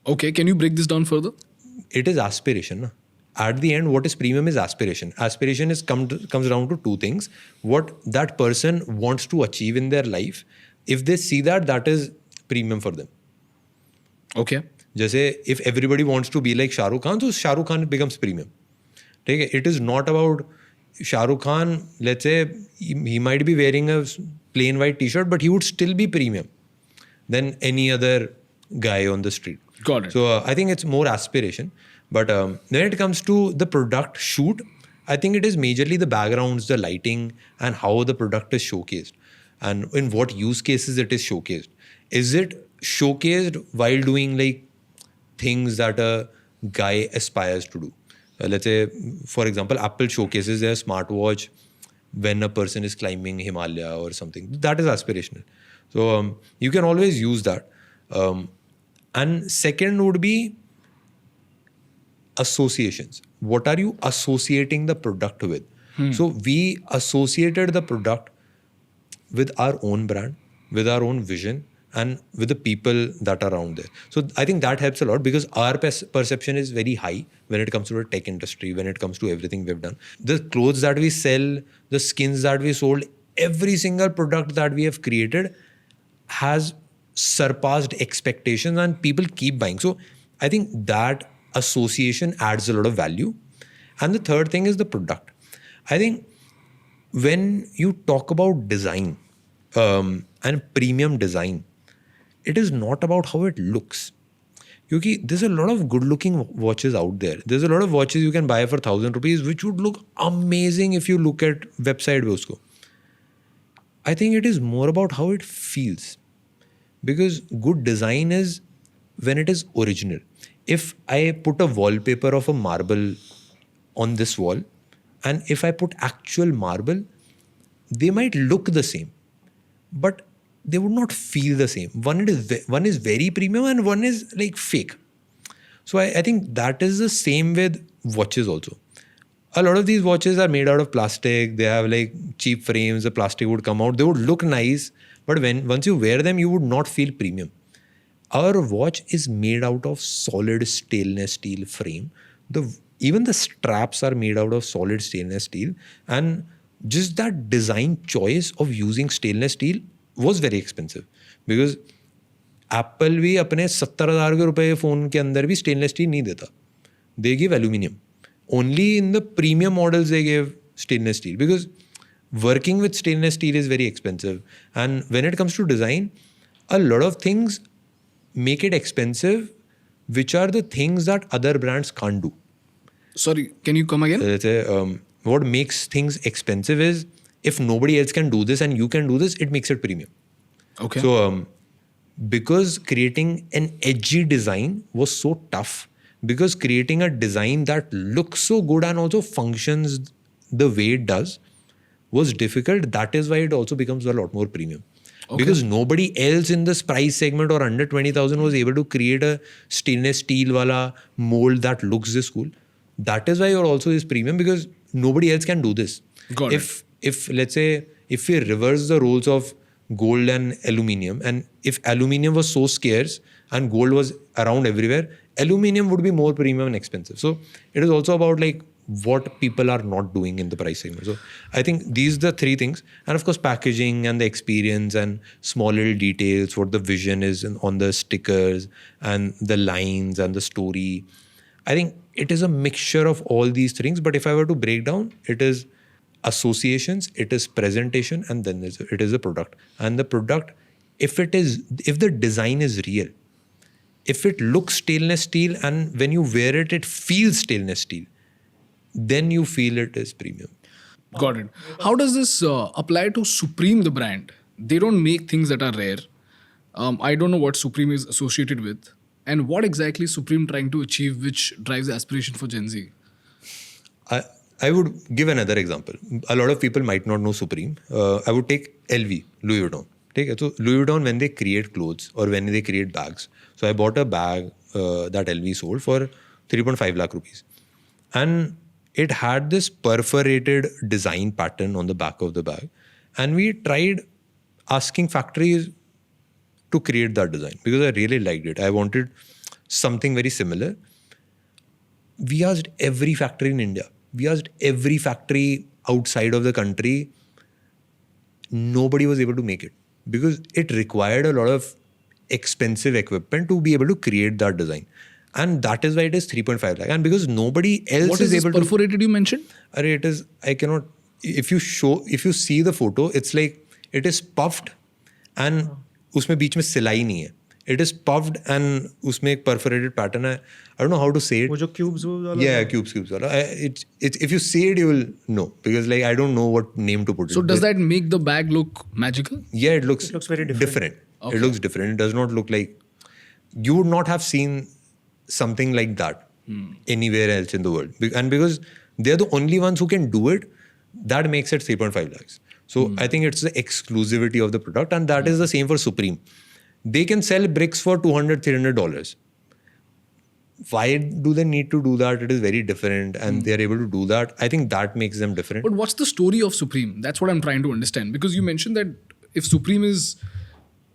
Okay, can you break this down further? It is aspiration. Na? At the end, what is premium is aspiration. Aspiration comes down to two things. What that person wants to achieve in their life. If they see that is premium for them. Okay. Jaise if everybody wants to be like Shah Rukh Khan, so Shah Rukh Khan becomes premium. It is not about Shah Rukh Khan, let's say he might be wearing a plain white t-shirt, but he would still be premium than any other guy on the street. Got it. So I think it's more aspiration. But when it comes to the product shoot, I think it is majorly the backgrounds, the lighting, and how the product is showcased. And in what use cases it is showcased. Is it showcased while doing like things that a guy aspires to do? Let's say, for example, Apple showcases their smartwatch when a person is climbing Himalaya or something. That is aspirational. So you can always use that. And second would be associations. What are you associating the product with? So we associated the product with our own brand, with our own vision, and with the people that are around there. So I think that helps a lot because our perception is very high when it comes to the tech industry, when it comes to everything we've done. The clothes that we sell, the skins that we sold, every single product that we have created has surpassed expectations and people keep buying. So I think that association adds a lot of value. And the third thing is the product. I think when you talk about design and premium design, it is not about how it looks. Because there's a lot of good looking watches out there. There's a lot of watches you can buy for 1,000 rupees, which would look amazing if you look at website में उसको. I think it is more about how it feels. Because good design is when it is original. If I put a wallpaper of a marble on this wall, and if I put actual marble, they might look the same, but they would not feel the same. One is very premium and one is like fake. So I think that is the same with watches also. A lot of these watches are made out of plastic. They have like cheap frames. The plastic would come out. They would look nice, but once you wear them, you would not feel premium. Our watch is made out of solid stainless steel frame. Even the straps are made out of solid stainless steel, and just that design choice of using stainless steel was very expensive, because Apple भी अपने 70,000 के रुपए phone के अंदर भी stainless steel नहीं देता. They give aluminium. Only in the premium models they give stainless steel, because working with stainless steel is very expensive. And when it comes to design, a lot of things make it expensive, which are the things that other brands can't do. Sorry, can you come again? Let's say, what makes things expensive is if nobody else can do this and you can do this, it makes it premium. Okay. So, because creating an edgy design was so tough, because creating a design that looks so good and also functions the way it does was difficult. That is why it also becomes a lot more premium. Okay. Because nobody else in this price segment or under 20,000 was able to create a stainless steel wala mold that looks this cool. That is why it also is premium, because nobody else can do this. Got it. If let's say, if we reverse the roles of gold and aluminium, and if aluminium was so scarce and gold was around everywhere, aluminium would be more premium and expensive. So it is also about like what people are not doing in the price segment. So I think these are the three things. And of course, packaging and the experience and small little details, what the vision is on the stickers and the lines and the story. I think it is a mixture of all these things. But if I were to break down, it is associations, it is presentation, and then it is a product. And the product, if the design is real, if it looks stainless steel and when you wear it, it feels stainless steel, then you feel it is premium. Got it. How does this apply to Supreme, the brand? They don't make things that are rare. I don't know what Supreme is associated with. And what exactly is Supreme trying to achieve, which drives the aspiration for Gen Z? I would give another example. A lot of people might not know Supreme. I would take LV, Louis Vuitton. So Louis Vuitton, when they create clothes or when they create bags. So I bought a bag that LV sold for 3.5 lakh rupees. And it had this perforated design pattern on the back of the bag. And we tried asking factories to create that design because I really liked it. I wanted something very similar. We asked every factory in India. We asked every factory outside of the country. Nobody was able to make it because it required a lot of expensive equipment to be able to create that design. And that is why it is 3.5 lakh. And because nobody else what is able to... What is perforated you mentioned? It is, I cannot... If you see the photo, it's like, it is puffed and उसमें बीच में सिलाई नहीं है. It is puffed and उसमें एक perforated pattern है. I don't know how to say it. वो जो cubes वाला. Yeah, cubes वाला. It's if you see it, you will know because like I don't know what name to put it. So does that make the bag look magical? Yeah, it looks very different. Okay. It looks different. It does not look like... You would not have seen something like that anywhere else in the world. And because they're the only ones who can do it, that makes it 3.5 lakhs. So I think it's the exclusivity of the product, and that is the same for Supreme. They can sell bricks for $200, $300. Why do they need to do that? It is very different, and they are able to do that. I think that makes them different. But what's the story of Supreme? That's what I'm trying to understand. Because you mentioned that if Supreme is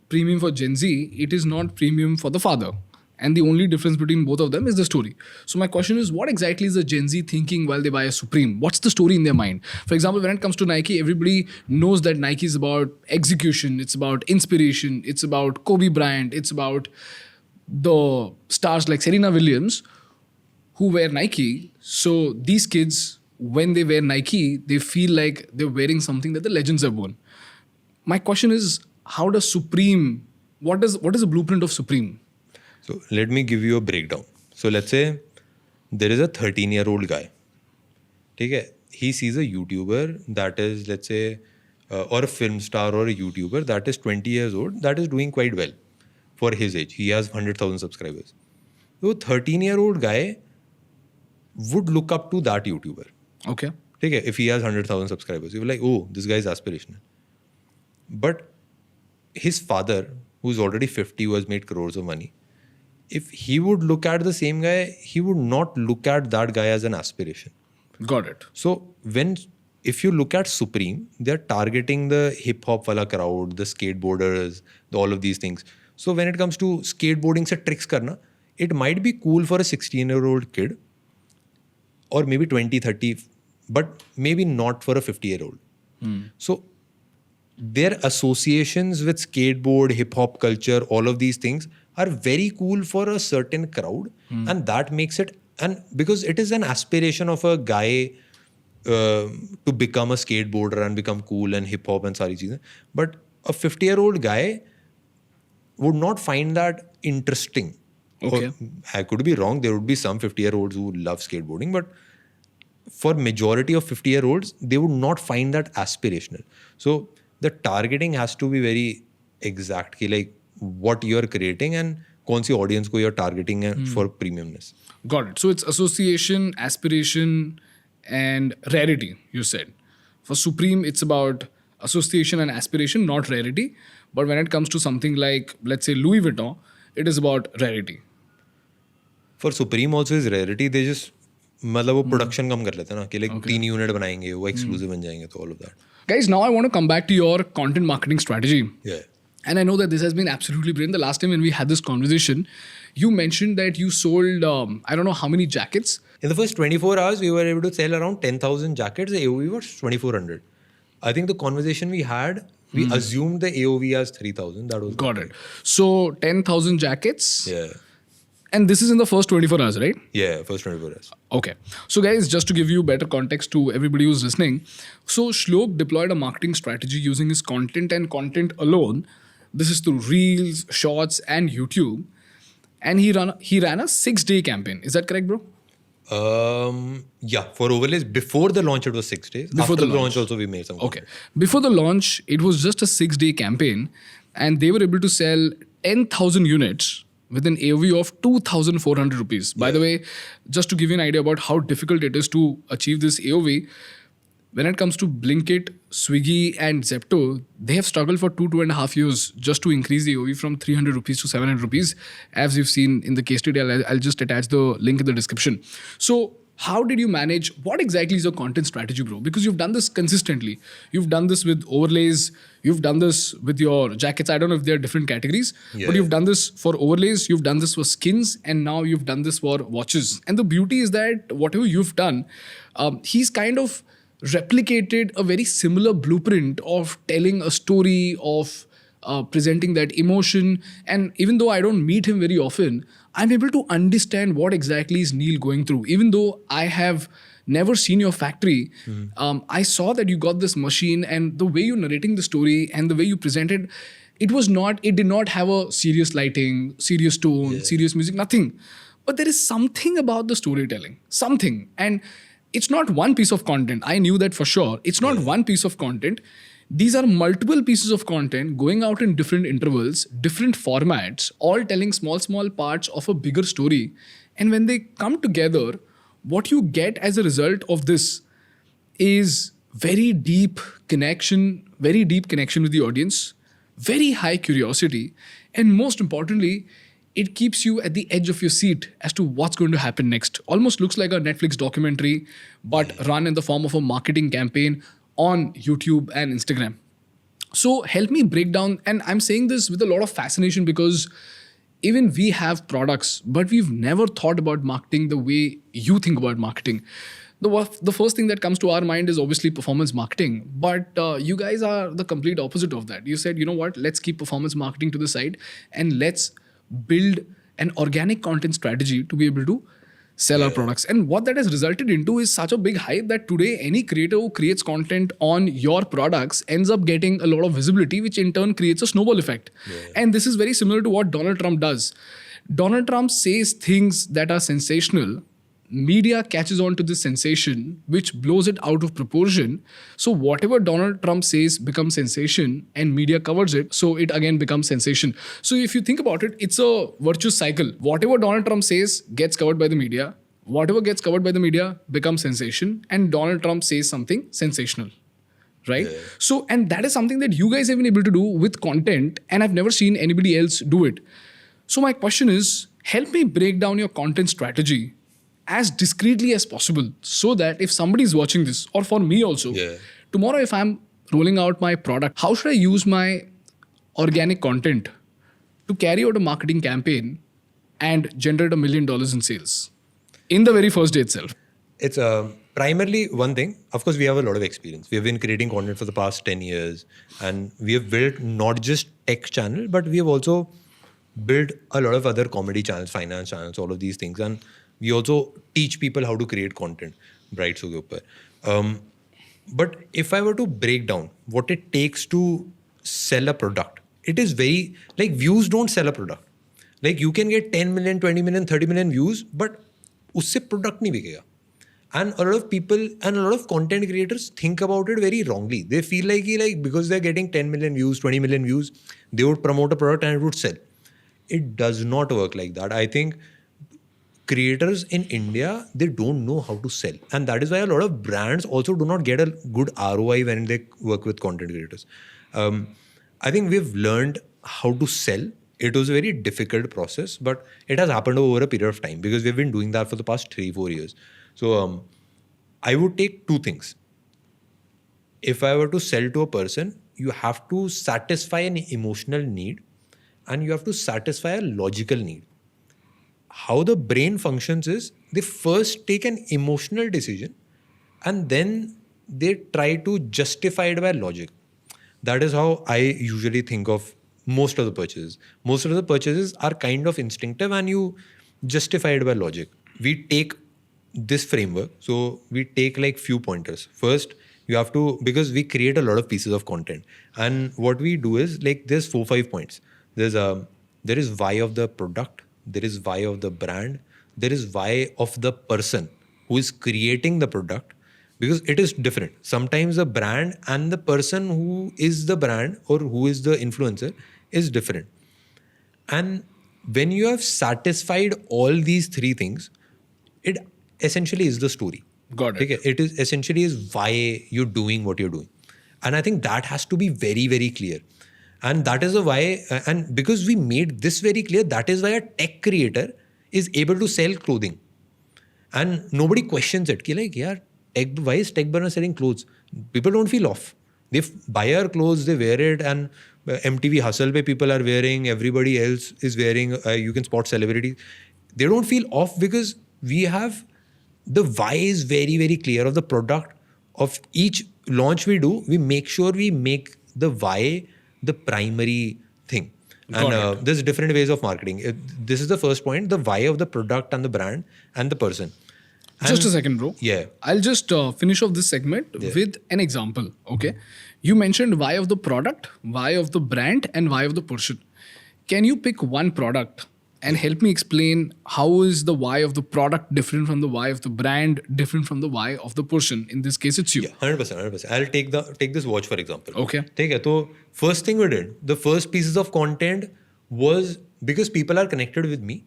premium for Gen Z, it is not premium for the father. And the only difference between both of them is the story. So my question is, what exactly is the Gen Z thinking while they buy a Supreme? What's the story in their mind? For example, when it comes to Nike, everybody knows that Nike is about execution. It's about inspiration. It's about Kobe Bryant. It's about the stars like Serena Williams who wear Nike. So these kids, when they wear Nike, they feel like they're wearing something that the legends have worn. My question is, how does Supreme, what is the blueprint of Supreme? So let me give you a breakdown. So let's say there is a 13-year-old guy. Okay? He sees a YouTuber that is, let's say, or a film star or a YouTuber that is 20 years old, that is doing quite well for his age. He has 100,000 subscribers. So a 13-year-old guy would look up to that YouTuber. Okay. Okay? If he has 100,000 subscribers, he will be like, oh, this guy is aspirational. But his father, who's already 50, who has made crores of money, if he would look at the same guy, he would not look at that guy as an aspiration. Got it. So if you look at Supreme, they're targeting the hip hop wala crowd, the skateboarders, all of these things. So when it comes to skateboarding se tricks karna, it might be cool for a 16-year-old kid or maybe 20, 30, but maybe not for a 50-year-old. So their associations with skateboard, hip hop culture, all of these things are very cool for a certain crowd. And that makes it, and because it is an aspiration of a guy to become a skateboarder and become cool and hip hop and sari cheezein. But a 50-year-old guy would not find that interesting. Okay. Or, I could be wrong. There would be some 50-year-olds who love skateboarding, but for majority of 50-year-olds, they would not find that aspirational. So the targeting has to be very exact. Ki like what you're creating and kaun si audience ko you're targeting for premiumness. Got it. So it's association, aspiration, and rarity, you said. For Supreme, it's about association and aspiration, not rarity. But when it comes to something like, let's say, Louis Vuitton, it is about rarity. For Supreme also is rarity. They just मतलब वो production कम कर लेते हैं ना कि like 3 unit बनाएंगे वो exclusive बन जाएंगे तो all of that. Guys, now I want to come back to your content marketing strategy. Yeah. And I know that this has been absolutely brilliant. The last time when we had this conversation, you mentioned that you sold, I don't know how many jackets. In the first 24 hours, we were able to sell around 10,000 jackets. The AOV was 2,400. I think the conversation we had, we assumed the AOV as 3,000. That was Got it. So 10,000 jackets. Yeah. And this is in the first 24 hours, right? Yeah, first 24 hours. Okay. So guys, just to give you better context to everybody who's listening. So Shlok deployed a marketing strategy using his content and content alone. This is through Reels, Shorts and YouTube. And he ran a 6-day campaign. Is that correct, bro? Yeah, for overlays, before the launch, it was 6 days. Before After the launch also, we made some. Okay. Before the launch, it was just a 6-day campaign. And they were able to sell 10,000 units with an AOV of 2,400 rupees. By the way, just to give you an idea about how difficult it is to achieve this AOV, when it comes to Blinkit, Swiggy and Zepto, they have struggled for 2.5 years just to increase the AOV from 300 rupees to 700 rupees. As you've seen in the case study, I'll just attach the link in the description. So how did you manage? What exactly is your content strategy, bro? Because you've done this consistently. You've done this with overlays. You've done this with your jackets. I don't know if they're different categories, but you've done this for overlays. You've done this for skins, and now you've done this for watches. And the beauty is that whatever you've done, he's kind of replicated a very similar blueprint of telling a story, of presenting that emotion. And even though I don't meet him very often, I'm able to understand what exactly is Neel going through. Even though I have never seen your factory, I saw that you got this machine, and the way you're narrating the story and the way you presented, it did not have a serious lighting, serious tone, serious music, nothing. But there is something about the storytelling, something. And it's not one piece of content. I knew that for sure. It's not one piece of content. These are multiple pieces of content going out in different intervals, different formats, all telling small parts of a bigger story. And when they come together, what you get as a result of this is very deep connection with the audience, very high curiosity, and most importantly, it keeps you at the edge of your seat as to what's going to happen next. Almost looks like a Netflix documentary, but run in the form of a marketing campaign on YouTube and Instagram. So help me break down, and I'm saying this with a lot of fascination because even we have products, but we've never thought about marketing the way you think about marketing. The first thing that comes to our mind is obviously performance marketing, but you guys are the complete opposite of that. You said, you know what, let's keep performance marketing to the side and let's build an organic content strategy to be able to sell our products. And what that has resulted into is such a big hype that today any creator who creates content on your products ends up getting a lot of visibility, which in turn creates a snowball effect. And this is very similar to what Donald Trump does. Donald Trump says things that are sensational. Media catches on to this sensation, which blows it out of proportion. So whatever Donald Trump says becomes sensation and media covers it. So it again becomes sensation. So if you think about it, it's a virtuous cycle. Whatever Donald Trump says gets covered by the media. Whatever gets covered by the media becomes sensation. And Donald Trump says something sensational. Right? So, and that is something that you guys have been able to do with content. And I've never seen anybody else do it. So my question is, help me break down your content strategy as discreetly as possible so that if somebody is watching this, or for me also, tomorrow if I'm rolling out my product, how should I use my organic content to carry out a marketing campaign and generate $1 million in sales in the very first day itself? It's primarily one thing. Of course, we have a lot of experience. We have been creating content for the past 10 years, and we have built not just tech channel, but we have also built a lot of other comedy channels, finance channels, all of these things. And we also teach people how to create content. Bright so ke upar. But if I were to break down what it takes to sell a product, it is very, like, views don't sell a product. Like, you can get 10 million, 20 million, 30 million views, but usse product nahi bikega. And a lot of people and a lot of content creators think about it very wrongly. They feel like because they're getting 10 million views, 20 million views, they would promote a product and it would sell. It does not work like that. I think creators in India, they don't know how to sell. And that is why a lot of brands also do not get a good ROI when they work with content creators. I think we've learned how to sell. It was a very difficult process, but it has happened over a period of time because we've been doing that for the past 3-4 years. So I would take two things. If I were to sell to a person, you have to satisfy an emotional need and you have to satisfy a logical need. How the brain functions is they first take an emotional decision and then they try to justify it by logic. That is how I usually think of most of the purchases. Most of the purchases are kind of instinctive and you justify it by logic. We take this framework. So we take like few pointers. First, you have to, because we create a lot of pieces of content. And what we do is like there's 4-5 points. There is why of the product. There is why of the brand. There is why of the person who is creating the product, because it is different. Sometimes the brand and the person who is the brand or who is the influencer is different. And when you have satisfied all these three things, it essentially is the story. Got it. Okay? It is essentially is why you're doing what you're doing. And I think that has to be very, very clear. And that is the why, and because we made this very clear, that is why a tech creator is able to sell clothing. And nobody questions it. Like, yeah, why is tech burner selling clothes? People don't feel off. They buy our clothes, they wear it, and MTV Hustle pe people are wearing, everybody else is wearing, you can spot celebrities. They don't feel off because we have, the why is very, very clear of the product. Of each launch we do, we make sure we make the why the primary thing. And there's different ways of marketing. This is the first point, the why of the product and the brand and the person. And just a second, bro. Yeah. I'll just finish off this segment with an example. Okay. You mentioned why of the product, why of the brand, and why of the person. Can you pick one product and help me explain how is the why of the product different from the why of the brand, different from the why of the person? In this case, it's you. Yeah, 100%. I'll take this watch for example. Okay. So first thing we did, the first pieces of content was because people are connected with me.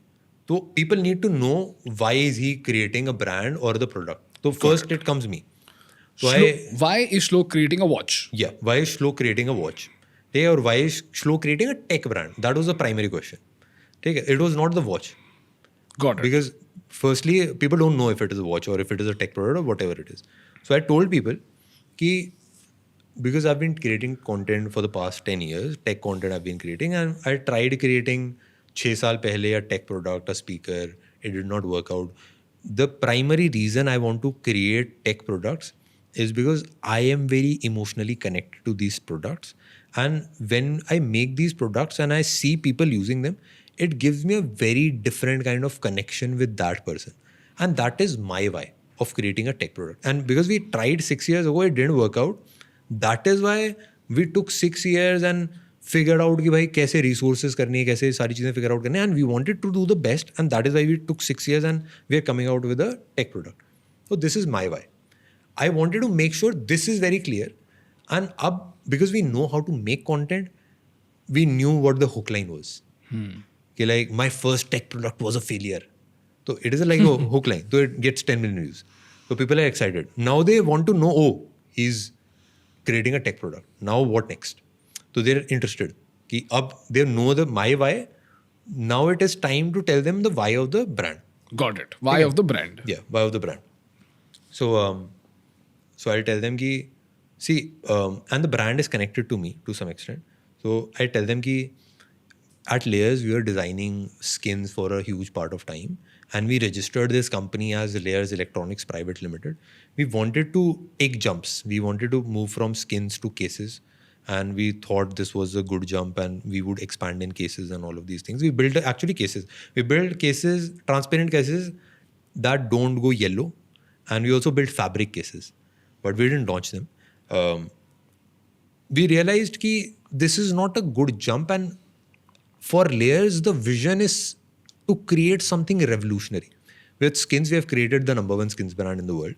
So people need to know why is he creating a brand or the product. So first it comes me. So why is Shlok creating a watch? Yeah, why is Shlok creating a watch? Or why is Shlok creating a tech brand? That was the primary question. It was not the watch. Got it. Because firstly, people don't know if it is a watch or if it is a tech product or whatever it is. So I told people ki, because I've been creating content for the past 10 years, tech content I've been creating, and I tried creating 6 saal pehle a tech product, a speaker. It did not work out. The primary reason I want to create tech products is because I am very emotionally connected to these products. And when I make these products and I see people using them, it gives me a very different kind of connection with that person. And that is my why of creating a tech product. And because we tried 6 years ago, it didn't work out. That is why we took 6 years and figured out कि भाई कैसे resources करनी है, कैसे सारी चीजें figure out करनी है, and we wanted to do the best, and that is why we took 6 years and we are coming out with a tech product. So this is my why. I wanted to make sure this is very clear, and because we know how to make content, we knew what the hook line was. Like my first tech product was a failure. So it is like a hook line. So it gets 10 million views. So people are excited. Now they want to know, oh, he's creating a tech product. Now what next? So they're interested. They know my why. now it is time to tell them the why of the brand. Got it. Why of the brand? Yeah, why of the brand. So I'll tell them ki, see, and the brand is connected to me to some extent. So I tell them ki, at Layers, we are designing skins for a huge part of time. And we registered this company as Layers Electronics Private Limited. We wanted to take jumps. We wanted to move from skins to cases. And we thought this was a good jump and we would expand in cases and all of these things. We built actually cases. We built cases, transparent cases that don't go yellow. And we also built fabric cases. But we didn't launch them. We realized that this is not a good jump. And for Layers, the vision is to create something revolutionary. With skins, we have created the #1 skins brand in the world.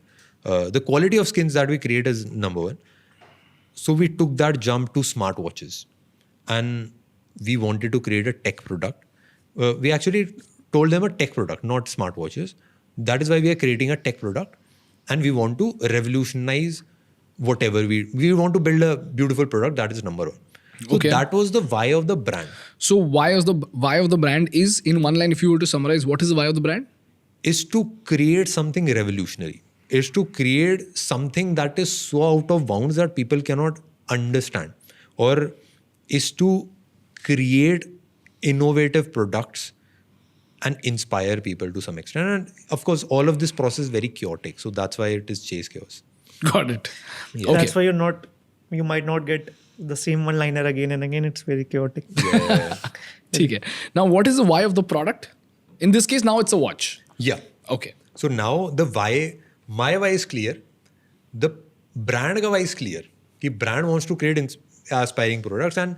The quality of skins that we create is #1. So we took that jump to smartwatches. And we wanted to create a tech product. We actually told them a tech product, not smartwatches. That is why we are creating a tech product. And we want to revolutionize whatever we want to build a beautiful product. That is #1. So that was the why of the brand. So why of the brand is, in one line, if you were to summarize, what is the why of the brand? Is to create something revolutionary. Is to create something that is so out of bounds that people cannot understand. Or is to create innovative products and inspire people to some extent. And of course, all of this process is very chaotic. So that's why it is chase chaos. Got it. Yeah. Okay. That's why you might not get the same one-liner again and again. It's very chaotic. Yeah. Okay. Now, what is the why of the product? In this case, now it's a watch. Yeah. Okay. So now the why, my why is clear. The brand ka why is clear. The brand wants to create aspiring products, and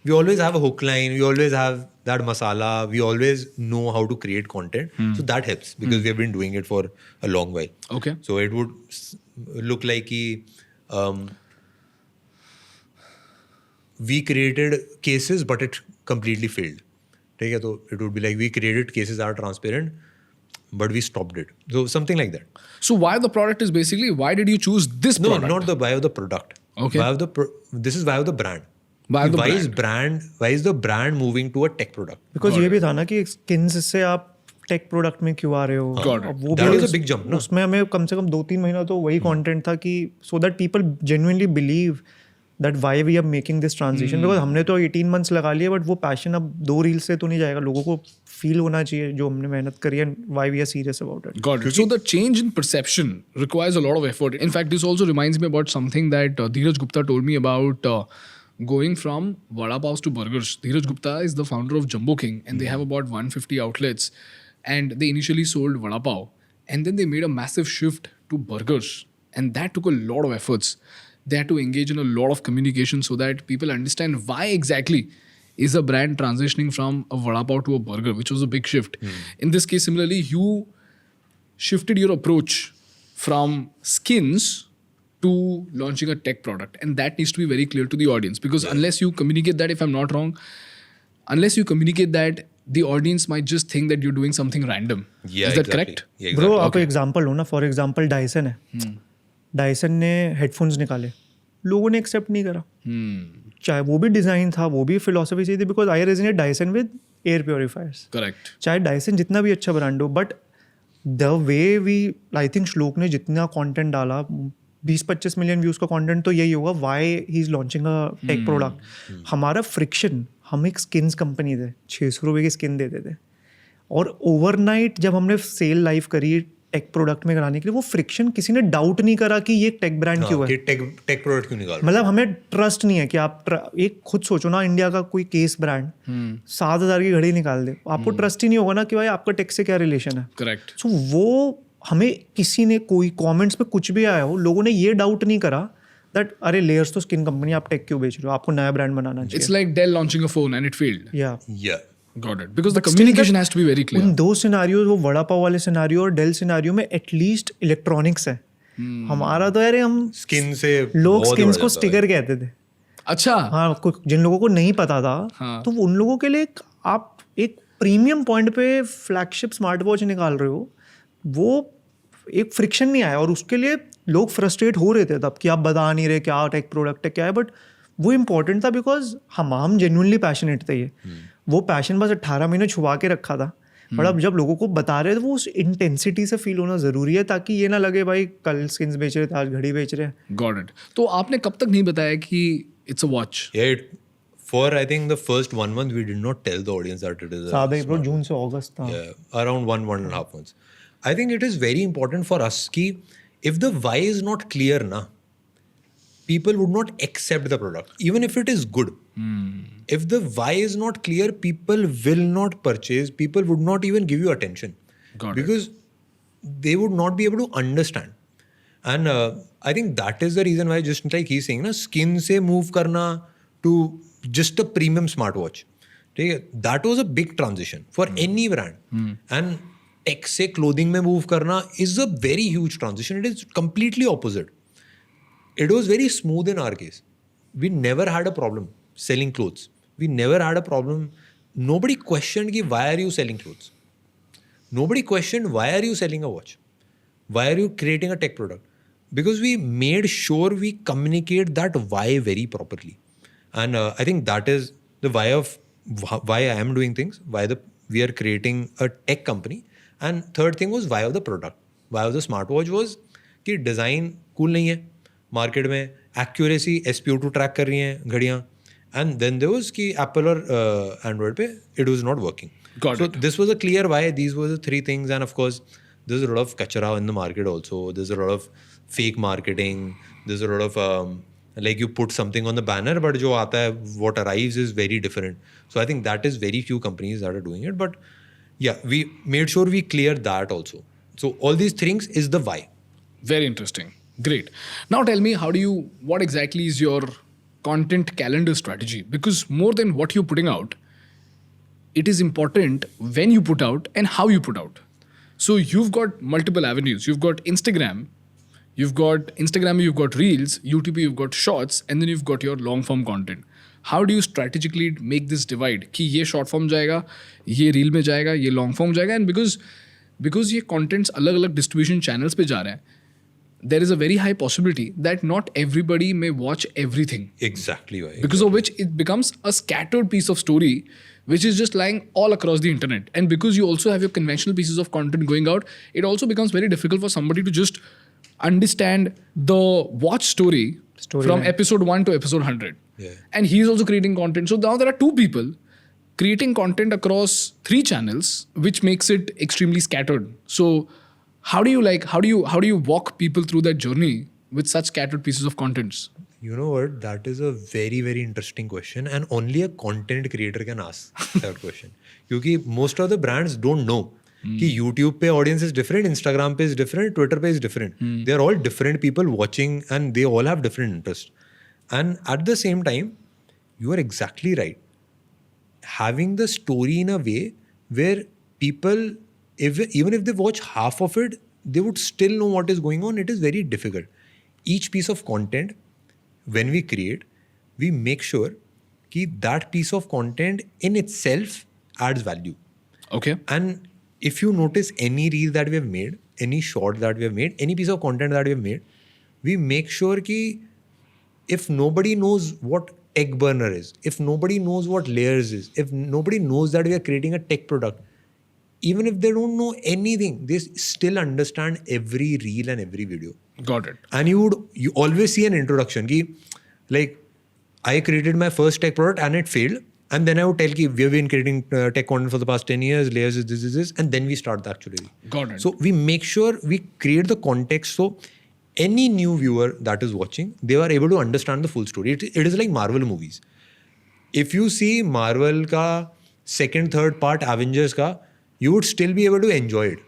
we always have a hook line. We always have that masala. We always know how to create content. So that helps because we have been doing it for a long while. Okay. So it would look like we created cases, but it completely failed. Okay, so it would be like we created cases that are transparent, but we stopped it. So something like that. So why the product is basically, why did you choose this No, product? not the why of the product. Okay. This is why of the brand. Why of the brand? Why is the brand moving to a tech product? Because ये भी था ना कि skins से आप tech product में क्यों आ रहे हो? Got it. अब वो That भी was a big jump, no? उसमें हमें कम से कम 2-3 महीना तो वही कंटेंट था कि so that people genuinely believe that why we are making this transition. Because हमने तो 18 months लगा लिए, but वो पैशन अब 2 रील से तो नहीं जाएगा. लोगों को फील होना चाहिए जो हमने मेहनत करी है, why we are serious about it. Got it. So the change in perception requires a lot of effort. In fact, this also reminds me about something that Dheeraj Gupta told me about going from vada paos to burgers. Dheeraj Gupta is the founder of Jumbo King, and they have about 150 outlets. And they initially sold vada pav, and then they made a massive shift to burgers, and that took a lot of efforts. They had to engage in a lot of communication so that people understand why exactly is a brand transitioning from a vada pav to a burger, which was a big shift. In this case, similarly, you shifted your approach from skins to launching a tech product, and that needs to be very clear to the audience, because unless you communicate that, if I'm not wrong, unless you communicate that, the audience might just think that you're doing something random. Yeah, is that exactly. correct? Yeah, exactly. Bro आपको example लो ना, for example Dyson है. Dyson ने headphones निकाले, लोगों ने accept नहीं करा. चाहे वो भी डिज़ाइन था, वो भी फिलोसफी चाहिए थी, because I resonate Dyson with air purifiers. Correct. चाहे डायसन जितना भी अच्छा ब्रांड हो, but the way we, I think Shlok ने जितना कंटेंट डाला, 20-25 मिलियन व्यूज़ का कंटेंट, तो यही होगा why he is launching a tech product. हमारा फ्रिक्शन, हम एक स्किन्स कंपनी थे, 600 रुपये की स्किन देते थे, और ओवरनाइट जब हमने सेल लाइव करी टेक प्रोडक्ट में कराने के लिए, वो फ्रिक्शन किसी ने डाउट नहीं करा कि ये टेक ब्रांड क्यों है. टेक प्रोडक्ट क्यों निकाल? मतलब हमें ट्रस्ट नहीं है कि आप एक खुद सोचो ना, इंडिया का कोई केस ब्रांड 7,000 की घड़ी निकाल दे, आपको ट्रस्ट ही नहीं होगा ना कि भाई आपका टेक से क्या रिलेशन है. Correct. सो वो हमें किसी ने कोई कमेंट्स पे कुछ भी आया हो, लोगों ने ये डाउट नहीं करा दैट अरे लेयर्स तो स्किन कंपनी, आप टेक क्यों बेच रहे हो, आपको नया ब्रांड बनाना चाहिए. It's like Dell launching a phone and it failed. Yeah. Got it. Because the communication has to be very clear. उन 2 सिनारियोज, वो वड़ा पाव वाले सिनारियो और डेल सिनारियो में एटलीस्ट इलेक्ट्रॉनिक्स है. हमारा तो यार हम स्किन से लोग बहुत स्किन्स बड़ा को जाता है. स्टिकर कहते थे. अच्छा. हाँ, जिन लोगों को नहीं पता था, तो उन लोगों के लिए आप एक प्रीमियम पॉइंट पे फ्लैगशिप स्मार्ट वॉच निकाल रहे हो, वो एक फ्रिक्शन नहीं आया, और उसके लिए लोग फ्रस्ट्रेट हो रहे थे तब कि आप बता नहीं रहे क्या टेक प्रोडक्ट है क्या है. बट वो इम्पोर्टेंट था बिकॉज हम जेन्युइनली पैशनेट थे ये. वो पैशन बस 18 महीने छुपा के रखा था, बट अब जब लोगों को बता रहे हैं तो वो उस इंटेंसिटी से फील होना ज़रूरी है, ताकि ये ना लगे भाई कल स्किन्स बेच रहे थे आज घड़ी बेच रहे हैं। Got it. तो आपने कब तक नहीं बताया कि it's a watch? For I think the first 1 month we did not tell the audience that it is a सादे ब्रो, smart- जून से अगस्त था। Yeah, around 1.5 months. I think it is very important for us कि if the why is not clear na, people would not accept the product even if it is good. If the why is not clear, people will not purchase. People would not even give you attention. Got it. Because they would not be able to understand. And I think that is the reason why, just like he's saying na, skin se move karna to just a premium smartwatch. ठीक है, that was a big transition for any brand. And tech से clothing में move करना is a very huge transition. It is completely opposite. It was very smooth in our case. We never had a problem selling clothes. We never had a problem. Nobody questioned कि why are you selling clothes? Nobody questioned why are you selling a watch? Why are you creating a tech product? Because we made sure we communicate that why very properly. And I think that is the why of why I am doing things, we are creating a tech company. And third thing was why of the product. Why of the smartwatch was कि design cool नहीं है, market में accuracy SPO2 track कर रही हैं घड़ियाँ, and then there was कि Apple और Android पे it was not working. Got So it. this was a clear why. These were the three things, and of course there's a lot of kachara in the market also. There's a lot of fake marketing. There's a lot of like you put something on the banner, but जो आता है, what arrives is very different. So I think that is very few companies that are doing it. But yeah, we made sure we cleared that also. So all these things is the why. Very interesting. Great. Now tell me, what exactly is your content calendar strategy? Because more than what you're putting out, it is important when you put out and how you put out. So you've got multiple avenues. You've got Instagram, you've got Reels, YouTube, you've got Shorts, and then you've got your long form content. How do you strategically make this divide? कि ये short form जाएगा, ये reel में जाएगा, ये long form जाएगा, and because ये contents अलग-अलग distribution channels पे जा रहे हैं, there is a very high possibility that not everybody may watch everything. Exactly why. Because of which it becomes a scattered piece of story which is just lying all across the internet. And because you also have your conventional pieces of content going out, it also becomes very difficult for somebody to just understand the watch story from episode 1 to episode 100. Yeah. And he's also creating content. So now there are two people creating content across 3 channels, which makes it extremely scattered. So how do you walk people through that journey with such scattered pieces of contents? You know what? That is a very, very interesting question, and only a content creator can ask that question. Because most of the brands don't know कि YouTube पे audience is different, Instagram पे is different, Twitter पे is different. They are all different people watching, and they all have different interests. And at the same time, you are exactly right. Having the story in a way where people, even if they watch half of it, they would still know what is going on. It is very difficult. Each piece of content, when we create, we make sure that piece of content in itself adds value. Okay. And if you notice any reel that we have made, any short that we have made, any piece of content that we have made, we make sure that if nobody knows what tech burner is, if nobody knows what layers is, if nobody knows that we are creating a tech product, even if they don't know anything, they still understand every reel and every video. Got it. And you always see an introduction. Like, I created my first tech product and it failed. And then I would tell we have been creating tech content for the past 10 years, layers is this, and then we start the actual reel. Got it. So we make sure we create the context so any new viewer that is watching, they are able to understand the full story. It is like Marvel movies. If you see Marvel ka second, third part, Avengers ka, you would still be able to enjoy it.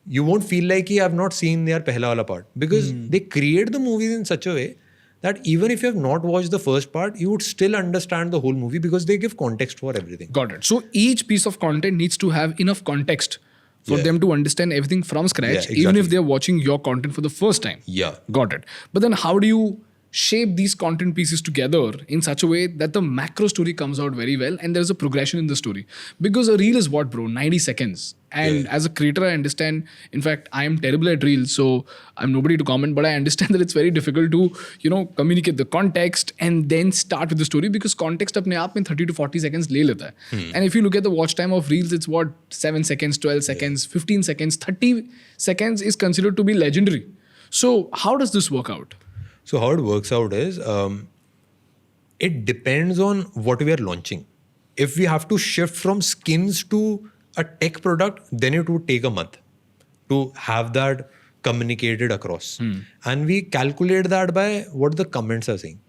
You won't feel like I have not seen their pehla wala part, because they create the movies in such a way that even if you have not watched the first part, you would still understand the whole movie because they give context for everything. Got it. So each piece of content needs to have enough context for them to understand everything from scratch, Yeah, exactly. even if they're watching your content for the first time. Yeah. Got it. But then how do you shape these content pieces together in such a way that the macro story comes out very well and there's a progression in the story? Because a reel is what, bro? 90 seconds. And as a creator, I understand. In fact, I am terrible at reels, so I'm nobody to comment, but I understand that it's very difficult to, communicate the context and then start with the story, because context apne aap mein 30 to 40 seconds le leta hai. And if you look at the watch time of reels, it's what, 7 seconds, 12 seconds, 15 seconds, 30 seconds is considered to be legendary. So how does this work out? So how it works out is, it depends on what we are launching. If we have to shift from skins to a tech product, then it would take a month to have that communicated across. And we calculate that by what the comments are saying,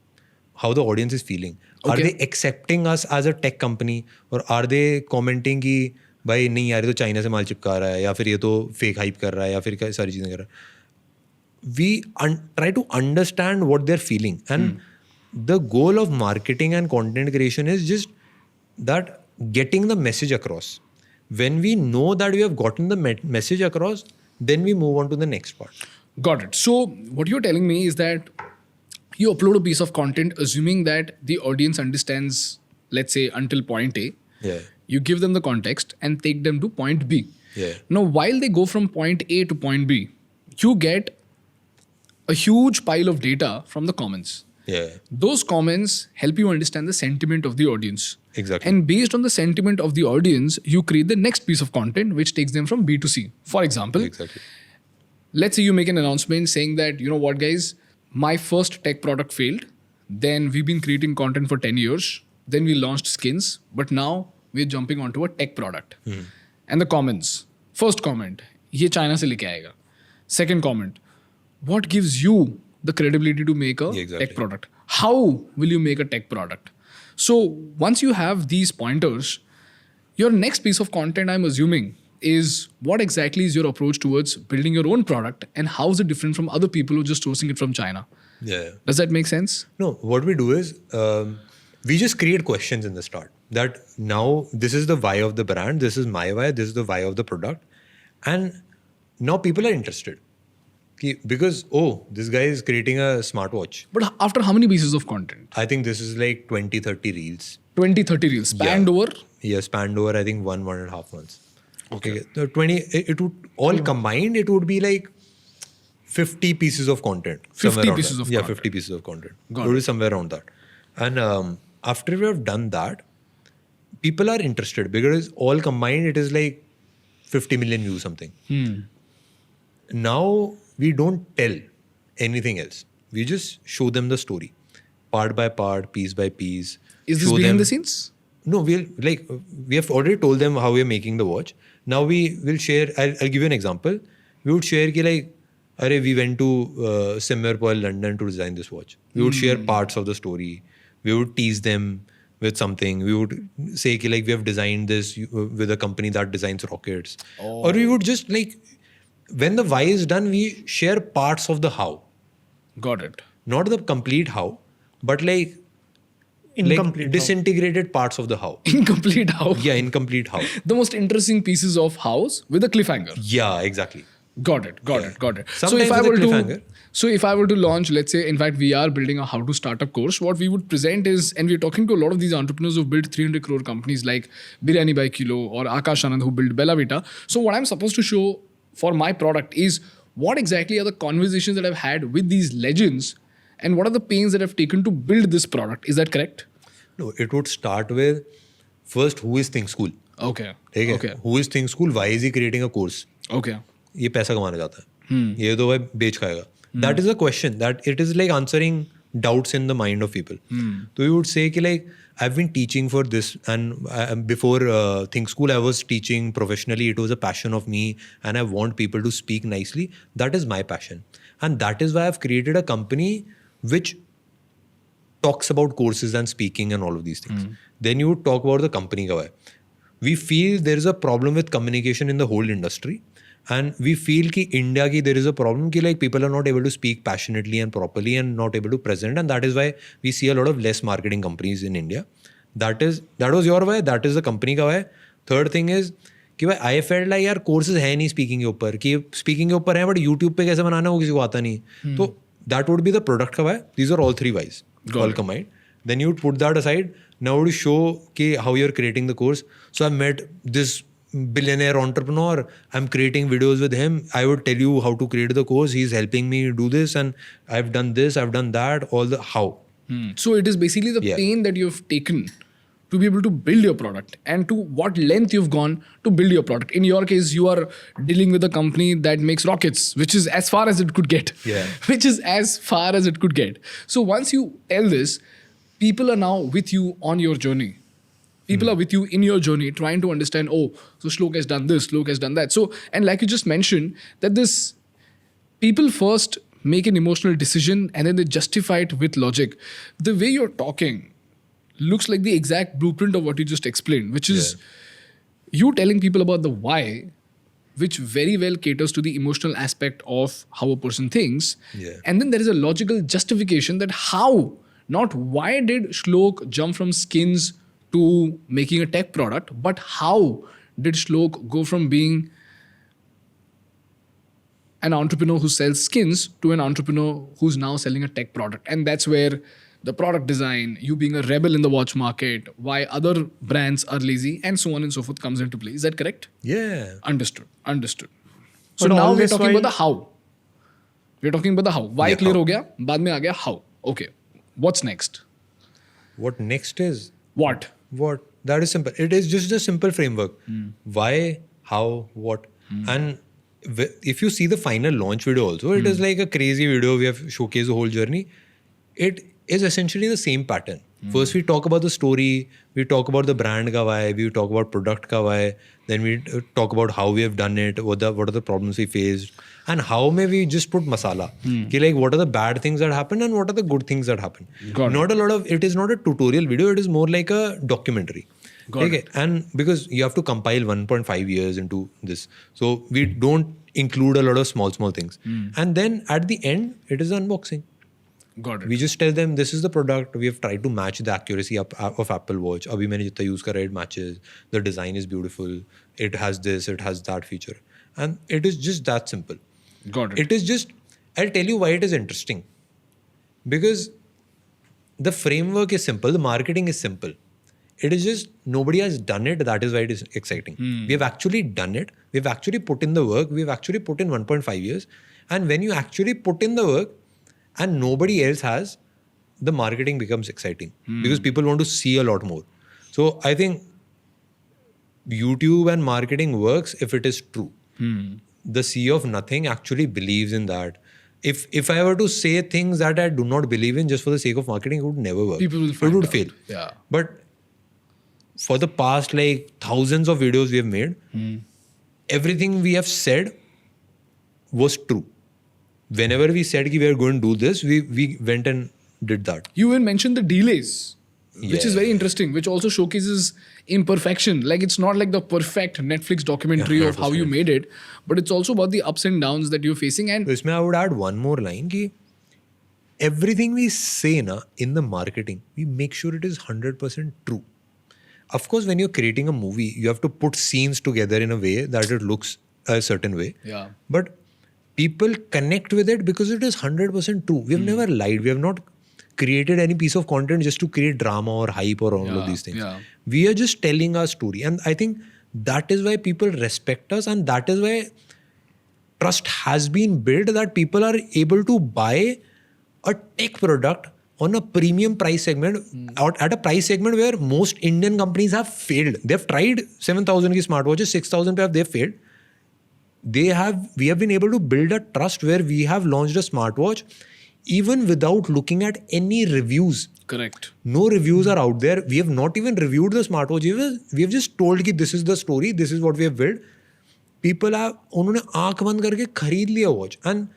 how the audience is feeling. Are they accepting us as a tech company, or are they commenting कि भाई नहीं यार ये तो China से माल चिपका रहा है, या फिर ये तो फेक हाइप कर रहा है, या फिर क्या सारी चीजें कर रहा है. We try to understand what they're feeling. And the goal of marketing and content creation is just that getting the message across. When we know that we have gotten the message across, then we move on to the next part. Got it. So what you're telling me is that you upload a piece of content assuming that the audience understands, let's say, until point A. Yeah. You give them the context and take them to point B. Yeah. Now, while they go from point A to point B, you get a huge pile of data from the comments. Yeah. Those comments help you understand the sentiment of the audience. Exactly. And based on the sentiment of the audience, you create the next piece of content which takes them from B to C. For example, Exactly. let's say you make an announcement saying that, you know what, guys, my first tech product failed. Then we've been creating content for 10 years. Then we launched skins. But now we're jumping onto a tech product. And the comments. First comment, ye China se leke aayega. Second comment, what gives you the credibility to make a tech product? How will you make a tech product? So once you have these pointers, your next piece of content, I'm assuming, is what exactly is your approach towards building your own product, and how is it different from other people who are just sourcing it from China? Yeah. Does that make sense? No, what we do is we just create questions in the start. That now this is the why of the brand, this is my why, this is the why of the product. And now people are interested. Because, this guy is creating a smartwatch. But after how many pieces of content? I think this is like 20-30 reels. 20-30 reels. Spanned over? Yeah, spanned over, I think, 1.5 months. Okay. So 20, it would all combined, it would be like 50 pieces of content. 50 pieces of content. Yeah, 50 pieces of content. Got it would be somewhere around that. And after we have done that, people are interested, because all combined, it is like 50 million views something. Now we don't tell anything else. We just show them the story, part by part, piece by piece. Is this behind the scenes? No, we have already told them how we are making the watch. Now we will share. I'll give you an example. We would share we went to Simmer Pearl, London to design this watch. We would share parts of the story. We would tease them with something. We would say we have designed this with a company that designs rockets. Or we would just when the why is done, we share parts of the how. Got it. Not the complete how, but Incomplete disintegrated parts of the how. Incomplete how? Yeah, incomplete how. The most interesting pieces of hows with a cliffhanger. Yeah, exactly. Got it. Sometimes So if I with a were to, cliffhanger. if I were to launch, let's say, in fact, we are building a how to startup course. What we would present is, and we're talking to a lot of these entrepreneurs who've built 300 crore companies like Biryani by Kilo or Akash Anand who built Bella Vita. So what I'm supposed to show for my product is what exactly are the conversations that I've had with these legends, and what are the pains that I've taken to build this product. Is that correct? No, it would start with first, who is thinkschool? Okay. Okay. Who is thinkschool? Why is he creating a course? Okay. ये पैसा कमाना चाहता है, ये तो भाई बेच खाएगा. That is a question that it is like answering doubts in the mind of people. So you would say I've been teaching for this, and before thinkschool I was teaching professionally. It was a passion of me, and I want people to speak nicely. That is my passion, and that is why I've created a company which talks about courses and speaking and all of these things. Then you would talk about the company ka why. We feel there is a problem with communication in the whole industry. And we feel that India there is a problem that people are not able to speak passionately and properly and not able to present, and that is why we see a lot of less marketing companies in India. That was your why. That is the company ka why. Third thing is that I felt like courses है नहीं speaking के ऊपर, कि speaking के ऊपर है but YouTube पे कैसे बनाना वो किसी को आता नहीं. तो that would be the product ka why. These are all 3 whys, all combined. Then you would put that aside. Now to show how you're creating the course. So I met this billionaire entrepreneur. I'm creating videos with him. I would tell you how to create the course. He's helping me do this, and I've done this, I've done that, all the how. So it is basically the pain that you've taken to be able to build your product and to what length you've gone to build your product. In your case, you are dealing with a company that makes rockets, which is as far as it could get. Yeah. Which is as far as it could get. So once you tell this, people are now with you on your journey. People are with you in your journey trying to understand, oh, so Shlok has done this, Shlok has done that. So, and like you just mentioned, that this people first make an emotional decision and then they justify it with logic. The way you're talking looks like the exact blueprint of what you just explained, which is you telling people about the why, which very well caters to the emotional aspect of how a person thinks. Yeah. And then there is a logical justification that how, not why did Shlok jump from skins to making a tech product, but how did Shlok go from being an entrepreneur who sells skins to an entrepreneur who's now selling a tech product. And that's where the product design, you being a rebel in the watch market, why other brands are lazy, and so on and so forth comes into play. Is that correct? Yeah. Understood. So But now all we're this talking while- about the how. We're talking about the how. Why Yeah, clear how. ho gaya, baad mein aa gaya how. Okay. What's next? What next is? What? What? That is simple. It is just a simple framework. Why, how, what. And if you see the final launch video also, it is like a crazy video. We have showcased the whole journey. It is essentially the same pattern. First, we talk about the story. We talk about the brand ka why. We talk about product ka why. Then we talk about how we have done it. What are the problems we faced. And how may we just put masala. Ki like what are the bad things that happen and what are the good things that happen. Not a lot of, it is not a tutorial video. It is more like a documentary. Okay. And because you have to compile 1.5 years into this. So we don't include a lot of small things. And then at the end, it is unboxing. Got it. We just tell them this is the product. We have tried to match the accuracy of Apple Watch. Abhi maine jitna use kara, it matches. The design is beautiful. It has this, it has that feature. And it is just that simple. Got it. It is just, I'll tell you why it is interesting. Because the framework is simple, the marketing is simple. It is just nobody has done it. That is why it is exciting. We have actually done it. We've actually put in the work. We've actually put in 1.5 years. And when you actually put in the work and nobody else has, the marketing becomes exciting because people want to see a lot more. So I think YouTube and marketing works if it is true. The CEO of nothing actually believes in that. If I were to say things that I do not believe in just for the sake of marketing, it would never work. People will It find would out. fail. Yeah. But for the past like thousands of videos we have made, everything we have said was true. Whenever we said we are going to do this, we went and did that. You even mentioned the delays, which is Yeah. very interesting, which also showcases imperfection. Like it's not like the perfect Netflix documentary of how you 100%. made it, but it's also about the ups and downs that you're facing. And So इसमें I would add one more line कि everything we say na in the marketing, we make sure it is 100% true. Of course, when you're creating a movie, you have to put scenes together in a way that it looks a certain way. Yeah. But people connect with it because it is 100% true. We have never lied. We have not created any piece of content just to create drama or hype or all of these things. yeah. We are just telling our story. And I think that is why people respect us, and that is why trust has been built, that people are able to buy a tech product on a premium price segment or at a price segment where most Indian companies have failed. They've tried 7,000 ki smartwatches, 6,000 pe they've failed. We have been able to build a trust where we have launched a smartwatch even without looking at any reviews. correct. No reviews are out there. We have not even reviewed the smartwatch. We have just told कि this is the story, this is what we have built. People have उन्होंने आँख बंद करके खरीद लिया watch. And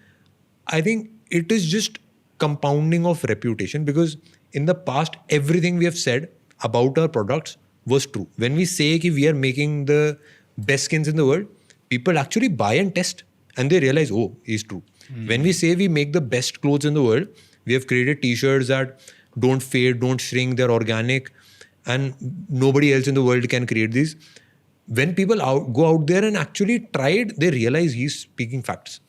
I think it is just compounding of reputation, because in the past everything we have said about our products was true. When we say कि we are making the best skins in the world, people actually buy and test and they realize, oh, it's true. When we say we make the best clothes in the world, we have created t-shirts that don't fade, don't shrink, they're organic, and nobody else in the world can create these. when people go out there and actually try it, they realize he's speaking facts.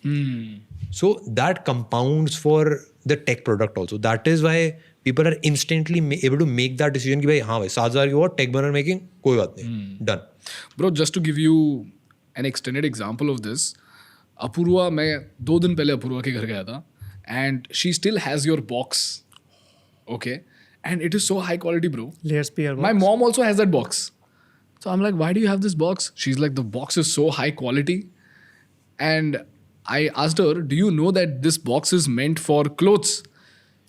So that compounds for the tech product also. That is why people are instantly able to make that decision कि भाई हाँ भाई 7,000 की हुआ tech banner making कोई बात नहीं, done. Bro, just to give you an extended example of this, Apurva, मैं 2 दिन पहले Apurva के घर गया था, and she still has your box, okay, and it is so high quality, bro. Layers PR box. My mom also has that box, so I'm like, why do you have this box? She's like, the box is so high quality, and I asked her, do you know that this box is meant for clothes?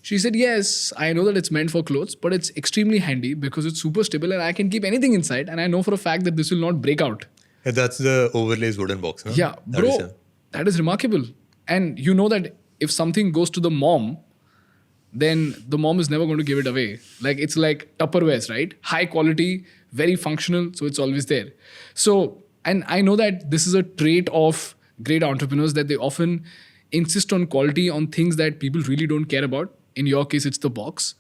She said, yes, I know that it's meant for clothes, but it's extremely handy because it's super stable and I can keep anything inside, and I know for a fact that this will not break out. That's the overlays wooden box. No? Yeah, bro, that is remarkable. And you know that if something goes to the mom, then the mom is never going to give it away. Like, it's like Tupperwares, right? High quality, very functional, so it's always there. So, and I know that this is a trait of great entrepreneurs, that they often insist on quality on things that people really don't care about. In your case, it's the box,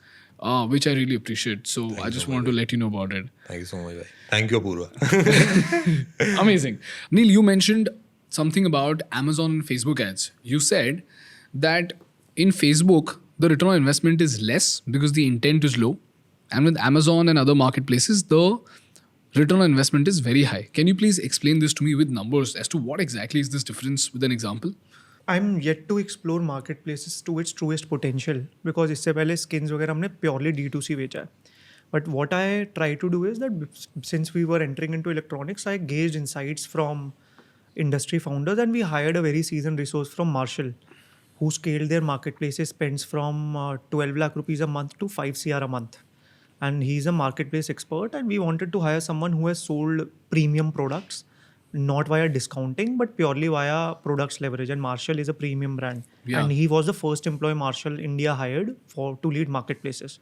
which I really appreciate. So I just wanted to let you know about it. Thank you so much. Bhai. Thank you, Apurva. Amazing. Neel, you mentioned something about Amazon and Facebook ads. You said that in Facebook, the return on investment is less because the intent is low. And with Amazon and other marketplaces, the return on investment is very high. Can you please explain this to me with numbers as to what exactly is this difference with an example? I'm yet to explore marketplaces to its truest potential because इससे पहले skins वगैरह हमने purely D2C बेचा है. But what I try to do is that since we were entering into electronics, I gauged insights from industry founders and we hired a very seasoned resource from Marshall who scaled their marketplaces spends from 12 lakh rupees a month to 5 CR a month. And he's a marketplace expert and we wanted to hire someone who has sold premium products, not via discounting, but purely via products leverage. And Marshall is a premium brand. Yeah. And he was the first employee Marshall India hired to lead marketplaces.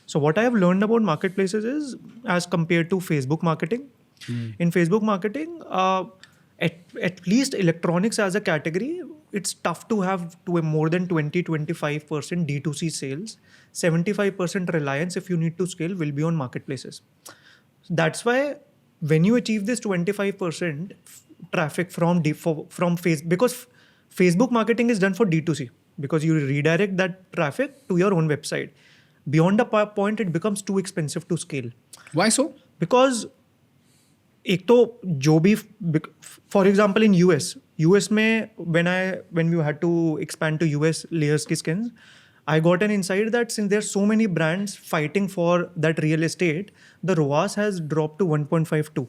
So what I have learned about marketplaces is, as compared to Facebook marketing, in Facebook marketing, at least electronics as a category, it's tough to have more than 20-25% D2C sales. 75% reliance, if you need to scale, will be on marketplaces. That's why when you achieve this 25% traffic from Facebook, because Facebook marketing is done for D2C, because you redirect that traffic to your own website. Beyond a point, it becomes too expensive to scale. Why so? Because एक तो जो भी, for example in US में when we had to expand to US layers की skins, I got an insight that since there are so many brands fighting for that real estate, the ROAS has dropped to 1.52.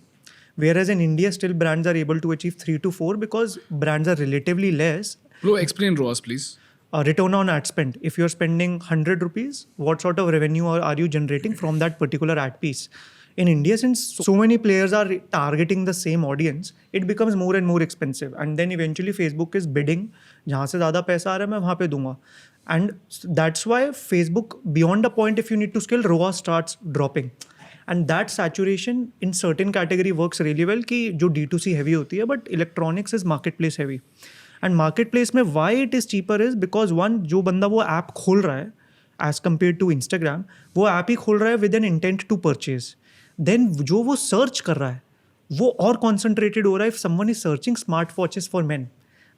Whereas in India, still brands are able to achieve 3 to 4 because brands are relatively less. Bro, explain ROAS, please. Return on ad spend. If you're spending 100 rupees, what sort of revenue are you generating from that particular ad piece? In India, since so many players are targeting the same audience, it becomes more and more expensive. And then eventually Facebook is bidding, जहाँ से ज़्यादा पैसा आ रहा है मैं वहाँ पे दूंगा. And that's why Facebook, beyond a point, if you need to scale, ROAS starts dropping. And that saturation in certain category works really well कि जो D2C heavy होती है, but electronics is marketplace heavy. And marketplace में why it is cheaper is because one, जो बंदा वो app खोल रहा है as compared to Instagram, वो app ही खोल रहा है with an intent to purchase. Then जो वो search कर रहा है वो और concentrated हो रहा है. If someone is searching smartwatches for men,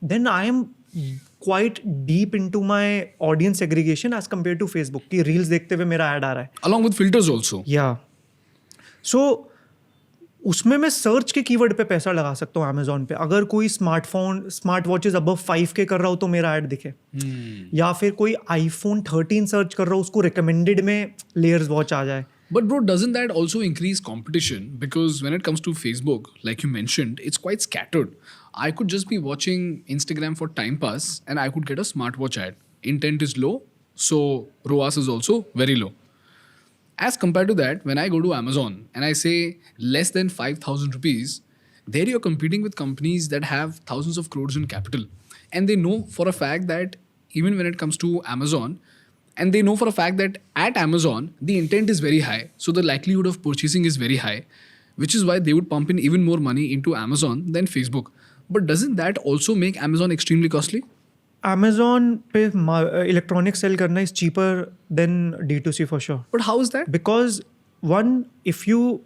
then I am quite deep into my audience segregation as compared to Facebook कि reels देखते हुए मेरा ad आ रहा है. Along with filters also. Yeah. So उसमें मैं सर्च के कीवर्ड पे पैसा लगा सकता हूँ Amazon पे. अगर कोई स्मार्ट वॉचेज अबव 5K कर रहा हो तो मेरा ऐड दिखे. या फिर कोई iPhone 13 सर्च कर रहा हो उसको रिकमेंडेड में लेयर्स वॉच आ जाए. But bro, doesn't that also increase competition? Because when it comes to Facebook, like you mentioned, it's quite scattered. I could just be watching Instagram for time pass and I could get a smartwatch ad. Intent is low, so ROAS is also very low. As compared to that, when I go to Amazon and I say less than 5,000 rupees, there you're competing with companies that have thousands of crores in capital. And they know for a fact that even when it comes to Amazon, and they know for a fact that at Amazon, the intent is very high. So the likelihood of purchasing is very high, which is why they would pump in even more money into Amazon than Facebook. But doesn't that also make Amazon extremely costly? Amazon पे electronics sell करना is cheaper than D2C for sure. But how is that? Because one, if you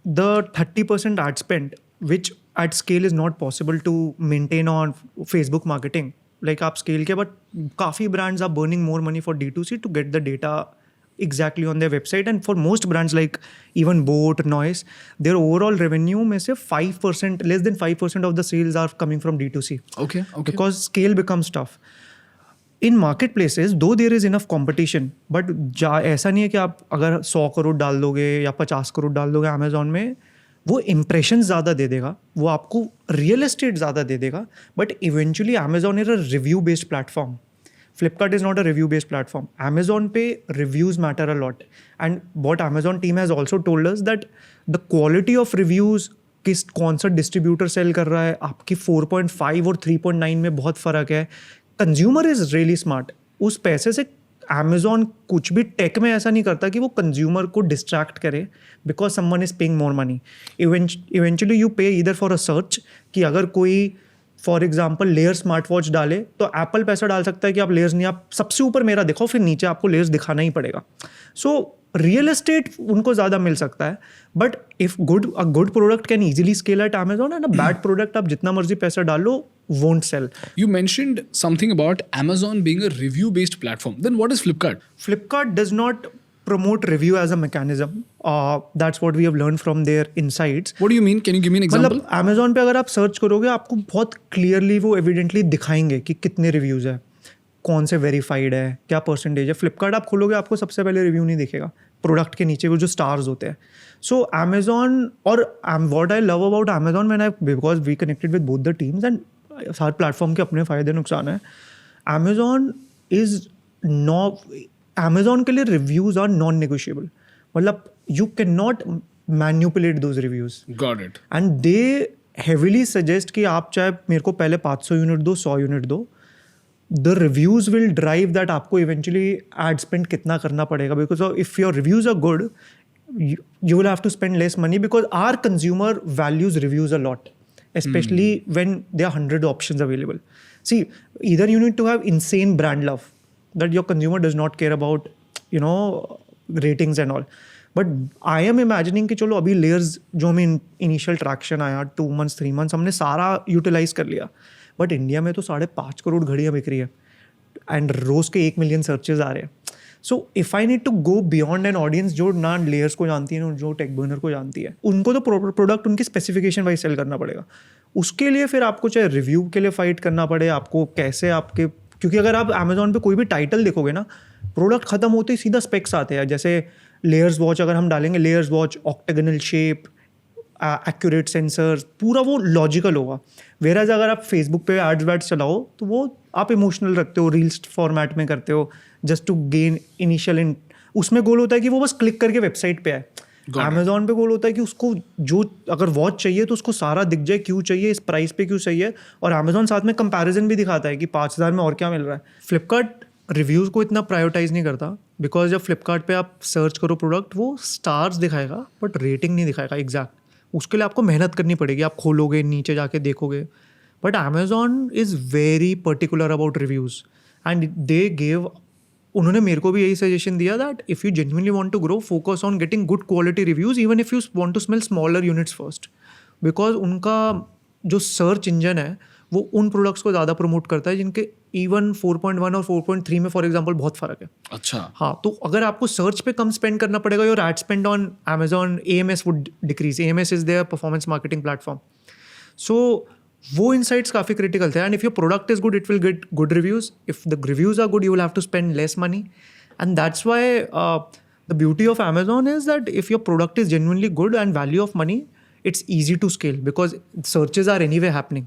the 30% ad spend, which at scale is not possible to maintain on Facebook marketing. Like आप scale के, but काफ़ी brands are burning more money for D2C to get the data exactly on their website. And for most brands like even Boat, Noise, their overall revenue में से 5%, less than 5% of the sales are coming from D2C. Okay. Because scale becomes tough. In marketplaces, though there is enough competition, but ऐसा नहीं है कि आप अगर 100 करोड़ डाल दोगे या 50 करोड़ डाल दोगे Amazon में, वो impressions ज़्यादा दे देगा, वो आपको real estate ज़्यादा दे देगा, but eventually Amazon is a review based platform. Flipkart is not a review-based platform. Amazon पे reviews matter a lot. And what Amazon team has also told us that the quality of reviews, कौन सा distributor sell कर रहा है, आपकी 4.5 और 3.9 में बहुत फ़र्क है. Consumer is really smart. उस पैसे से Amazon कुछ भी टेक में ऐसा नहीं करता कि वो कंज्यूमर को डिस्ट्रैक्ट करे because someone is paying more money. Eventually you pay either for a search, कि अगर कोई for example layer smart watch डाले तो एप्पल पैसा डाल सकता है कि आप लेयर्स नहीं, आप सबसे ऊपर मेरा दिखाओ, फिर नीचे आपको लेयर्स दिखाना ही पड़ेगा. सो रियल एस्टेट उनको ज़्यादा मिल सकता है, but if a good product can easily scale eight Amazon, and a bad product आप जितना मर्जी पैसा डालो won't sell. You mentioned something about Amazon being a review-based platform. Then what is Flipkart? Flipkart does not promote review as a mechanism. That's what we have learned from their insights. What do you mean? Can you give me an example? मतलब Amazon पे अगर आप search करोगे आपको बहुत clearly वो evidently दिखाएंगे कि कितने रिव्यूज़ है, कौन से वेरीफाइड है, क्या परसेंटेज है. फ्लिपकार्ट आप खोलोगे आपको सबसे पहले रिव्यू नहीं दिखेगा, प्रोडक्ट के नीचे वो जो स्टार्स होते हैं. सो Amazon, और what I love about Amazon when because we connected with both the teams, and हर प्लेटफॉर्म के अपने फ़ायदे नुकसान है. Amazon के लिए रिव्यूज़ आर नॉन नेगोशिएबल. मतलब you can not manipulate those reviews. Got it. And they heavily suggest कि आप चाहे मेरे को पहले 500 यूनिट दो, 100 यूनिट दो, the reviews will drive that आपको इवेंचुअली एड स्पेंड कितना करना पड़ेगा. Because if your reviews are good, you will have to spend less money, because our consumer values reviews a lot, especially when there are 100 options available. See, either you need to have insane brand love that your consumer does not care about, ratings and all. But I am imagining कि चलो अभी layers जो हमें initial traction आया 2 months 3 months हमने सारा utilize कर लिया, but इंडिया में तो 5.5 करोड़ घड़ियाँ बिक रही है and रोज़ के 1 million searches आ रहे हैं. So if I need to go beyond an audience जो ना लेयर्स को जानती है, जो टेक बर्नर को जानती है, उनको तो प्रोडक्ट उनकी स्पेसिफिकेशन वाइज सेल करना पड़ेगा. उसके लिए फिर आपको चाहे रिव्यू के लिए फाइट करना पड़े, आपको कैसे आपके, क्योंकि अगर आप Amazon पे कोई भी टाइटल देखोगे ना, प्रोडक्ट खत्म होते ही सीधा स्पेक्स आते हैं. जैसे लेयर्स वॉच अगर हम डालेंगे, layers watch octagonal shape, accurate sensors, पूरा वो लॉजिकल होगा. वेराज अगर आप फेसबुक पे एड्स वैड्स चलाओ तो वो आप इमोशनल रखते हो, रील्स फॉर्मेट में करते हो जस्ट टू गेन इनिशियल. उसमें गोल होता है कि वो बस क्लिक करके वेबसाइट पे आए. Amazon पे गोल होता है कि उसको जो अगर वॉच चाहिए तो उसको सारा दिख जाए, क्यों चाहिए, इस प्राइस पे क्यों चाहिए, और Amazon साथ में कंपैरिजन भी दिखाता है कि 5000 में और क्या मिल रहा है. फ्लिपकार्ट रिव्यूज़ को इतना प्रायोरिटाइज नहीं करता, बिकॉज जब फ्लिपकार्ट पे आप सर्च करो प्रोडक्ट, वो स्टार्स दिखाएगा बट रेटिंग नहीं दिखाएगा एग्जैक्ट. उसके लिए आपको मेहनत करनी पड़ेगी, आप खोलोगे, नीचे जाके देखोगे. But Amazon is very particular about reviews, and they gave, उन्होंने मेरे को भी यही सजेशन दिया that if you genuinely want to grow, focus on getting good quality reviews, even if you want to smell smaller units first. Because उनका जो search engine है वो उन प्रोडक्ट्स को ज़्यादा प्रमोट करता है जिनके इवन 4.1 और 4.3 में फॉर एग्जांपल बहुत फ़र्क है. अच्छा. हाँ, तो अगर आपको सर्च पे कम स्पेंड करना पड़ेगा, your ad spend on Amazon AMS would decrease. AMS is their performance marketing platform. So वो इनसाइट्स काफ़ी क्रिटिकल थे. And if your product is good, it will get good reviews. If the reviews are good, you will have to spend less money. And that's why the beauty of Amazon is that if your product is genuinely good and value of money, it's easy to scale because searches are anyway happening.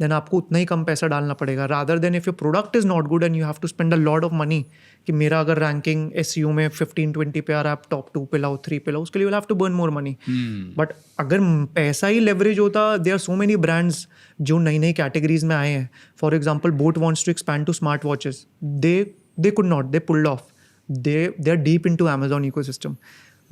Then आपको उतना ही कम पैसा डालना पड़ेगा, rather than if your product is not good and you have to spend a lot of money. कि मेरा अगर रैंकिंग SEO में 15-20 पे आ रहा है, आप टॉप 2 पे लाओ, 3 पे लाओ, उसके लिए you have to burn more money. But अगर पैसा ही लेवरेज होता, there are so many brands जो नई नई कैटेगरीज में आए हैं. For example boAt wants to expand to smart watches, they could not, they pulled off. they are deep into Amazon ecosystem.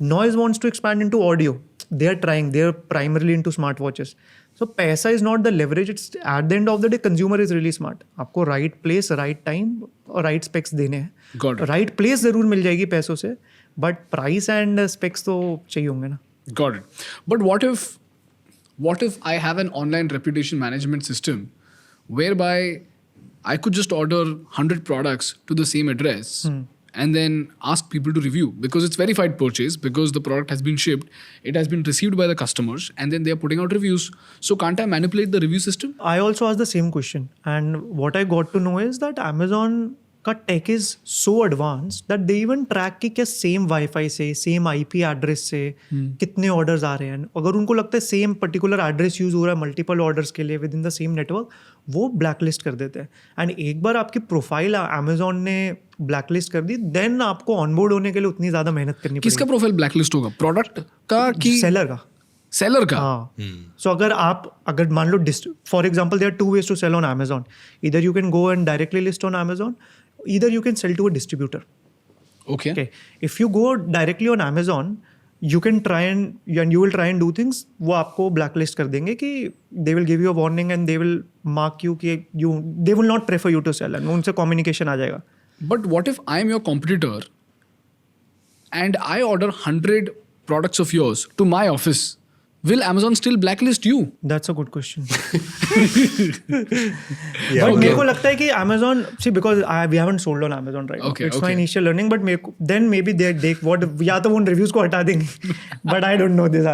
Noise wants to expand into audio. They are trying. They are primarily into smartwatches. So पैसा is not the leverage. It's at the end of the day, consumer is really smart. आपको right place, right time और right specs देने हैं. Right place ज़रूर मिल जाएगी पैसों से, but price and specs तो चाहिए होंगे ना. Got it. But what if I have an online reputation management system whereby I could just order 100 products to the same address and then ask people to review because it's verified purchase, because the product has been shipped, it has been received by the customers, and then they are putting out reviews. So can't I manipulate the review system? I also asked the same question, and what I got to know is that Amazon का tech is so advanced that they even track कि क्या same Wi-Fi से, same IP address से कितने orders आ रहे हैं. अगर उनको लगता है same particular address use हो रहा है multiple orders के लिए within the same network, वो blacklist कर देते हैं. And एक बार आपकी profile Amazon ने blacklist कर दी, then आपको onboard होने के लिए उतनी ज़्यादा मेहनत करनी पड़ेगी. किसका प्रोफाइल ब्लैकलिस्ट होगा? प्रोडक्ट का कि Seller का. सेलर का? हाँ. So अगर मान लो for example there are two ways to sell on Amazon. Either you can go and directly list on Amazon, either you can sell to a distributor. Okay. If you go directly on Amazon, you can try and you will try and do things. वो आपको blacklist कर देंगे कि they will give you a warning and they will mark you कि they will not prefer you to sell, and उनसे communication आ जाएगा. But what if I am your competitor and I order 100 products of yours to my office? Will Amazon still blacklist you? That's a good question. But मेरे को लगता है कि Amazon, see, because we haven't sold on Amazon right now. It's my initial learning, but then maybe they या तो वो उन reviews को हटा देंगे. But I don't know this